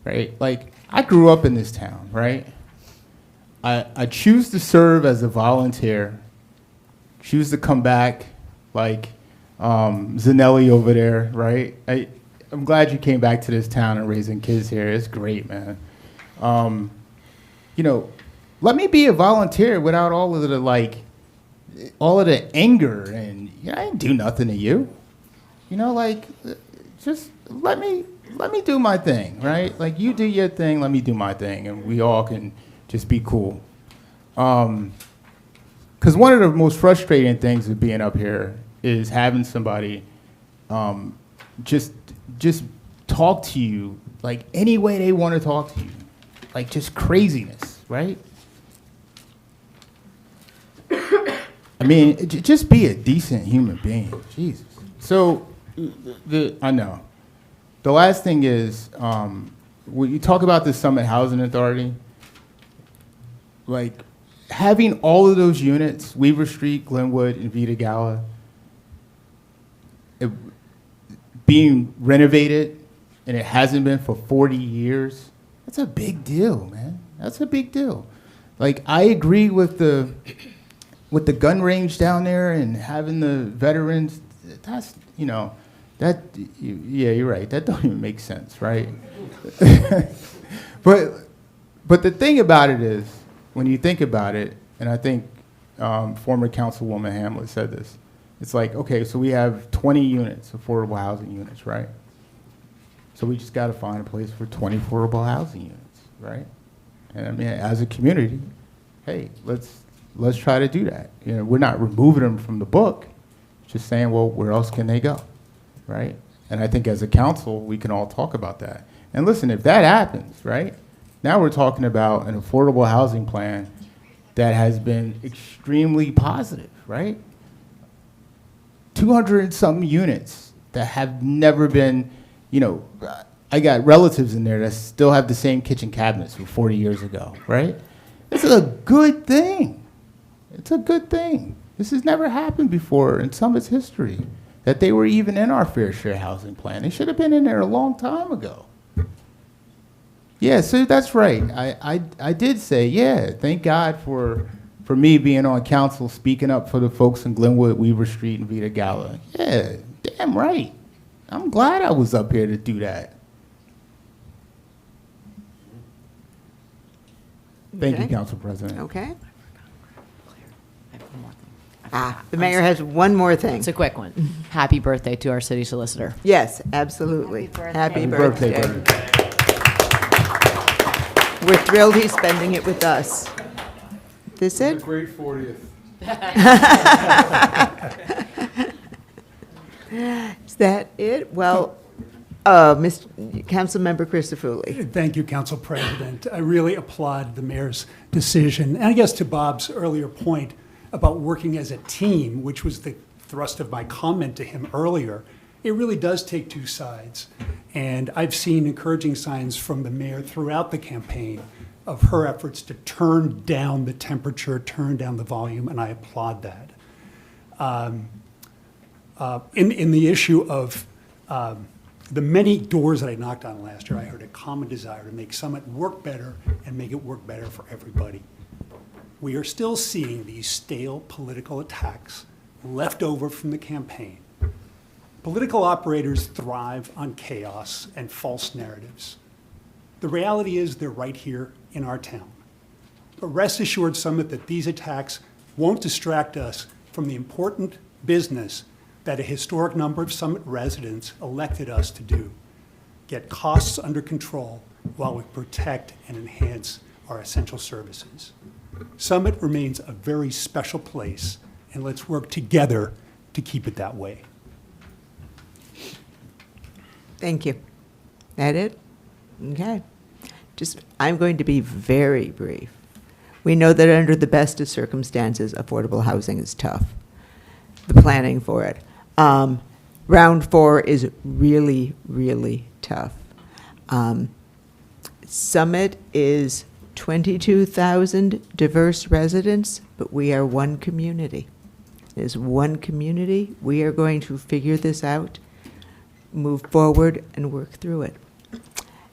right? Like, I grew up in this town, right? I choose to serve as a volunteer, choose to come back like Zanelli over there, right? I'm glad you came back to this town and raising kids here. It's great, man. Let me be a volunteer without all of the anger and I didn't do nothing to you. Just let me do my thing, right? Like, you do your thing, let me do my thing, and we all can just be cool. Because one of the most frustrating things of being up here is having somebody just talk to you like any way they want to talk to you, like just craziness, right? I mean, just be a decent human being, Jesus. So, I know. The last thing is, when you talk about the Summit Housing Authority, like having all of those units, Weaver Street, Glenwood, and Vita Gala, being renovated, and it hasn't been for 40 years, that's a big deal, man. That's a big deal. Like, I agree with the gun range down there and having the veterans. That's, yeah, you're right. That don't even make sense, right? But the thing about it is, when you think about it, and I think former Councilwoman Hamlet said this, it's like, okay, so we have 20 units, affordable housing units, right? So we just got to find a place for 20 affordable housing units, right? And I mean, as a community, hey, let's try to do that. We're not removing them from the book, just saying, well, where else can they go, right? And I think as a council, we can all talk about that. And listen, if that happens, right, now we're talking about an affordable housing plan that has been extremely positive, right? 200 and something units that have never been, I got relatives in there that still have the same kitchen cabinets from 40 years ago, right? This is a good thing. It's a good thing. This has never happened before in Summit's history, that they were even in our fair share housing plan. They should have been in there a long time ago. Yeah, so that's right. I did say, yeah, thank God for me being on council, speaking up for the folks in Glenwood, Weaver Street, and Vita Gala. Yeah, damn right. I'm glad I was up here to do that. Thank you, Council President. Okay. I have one more thing. I The mayor has one more thing. It's a quick one. Happy birthday to our city solicitor. Yes, absolutely. Happy birthday. birthday. We're thrilled he's spending it with us. This A it? great 40th. Is that it? Well, Councilmember Christofouli. Thank you, Council President. I really applaud the mayor's decision. And I guess to Bob's earlier point about working as a team, which was the thrust of my comment to him earlier, it really does take two sides. And I've seen encouraging signs from the mayor throughout the campaign of her efforts to turn down the temperature, turn down the volume, and I applaud that. In the issue of the many doors that I knocked on last year, I heard a common desire to make Summit work better and make it work better for everybody. We are still seeing these stale political attacks left over from the campaign. Political operators thrive on chaos and false narratives. The reality is they're right here in our town. But rest assured, Summit, that these attacks won't distract us from the important business that a historic number of Summit residents elected us to do: get costs under control while we protect and enhance our essential services. Summit remains a very special place, and let's work together to keep it that way. Thank you. That it? Okay. I'm going to be very brief. We know that under the best of circumstances, affordable housing is tough. The planning for it. Round 4 is really, really tough. Summit is 22,000 diverse residents, but we are one community. As one community, we are going to figure this out, move forward, and work through it.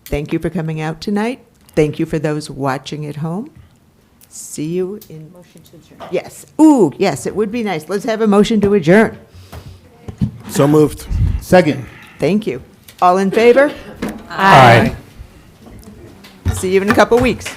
Thank you for coming out tonight. Thank you for those watching at home. See you in... Motion to adjourn. Yes. Ooh, yes, it would be nice. Let's have a motion to adjourn. So moved. Second. Thank you. All in favor? Aye. See you in a couple weeks.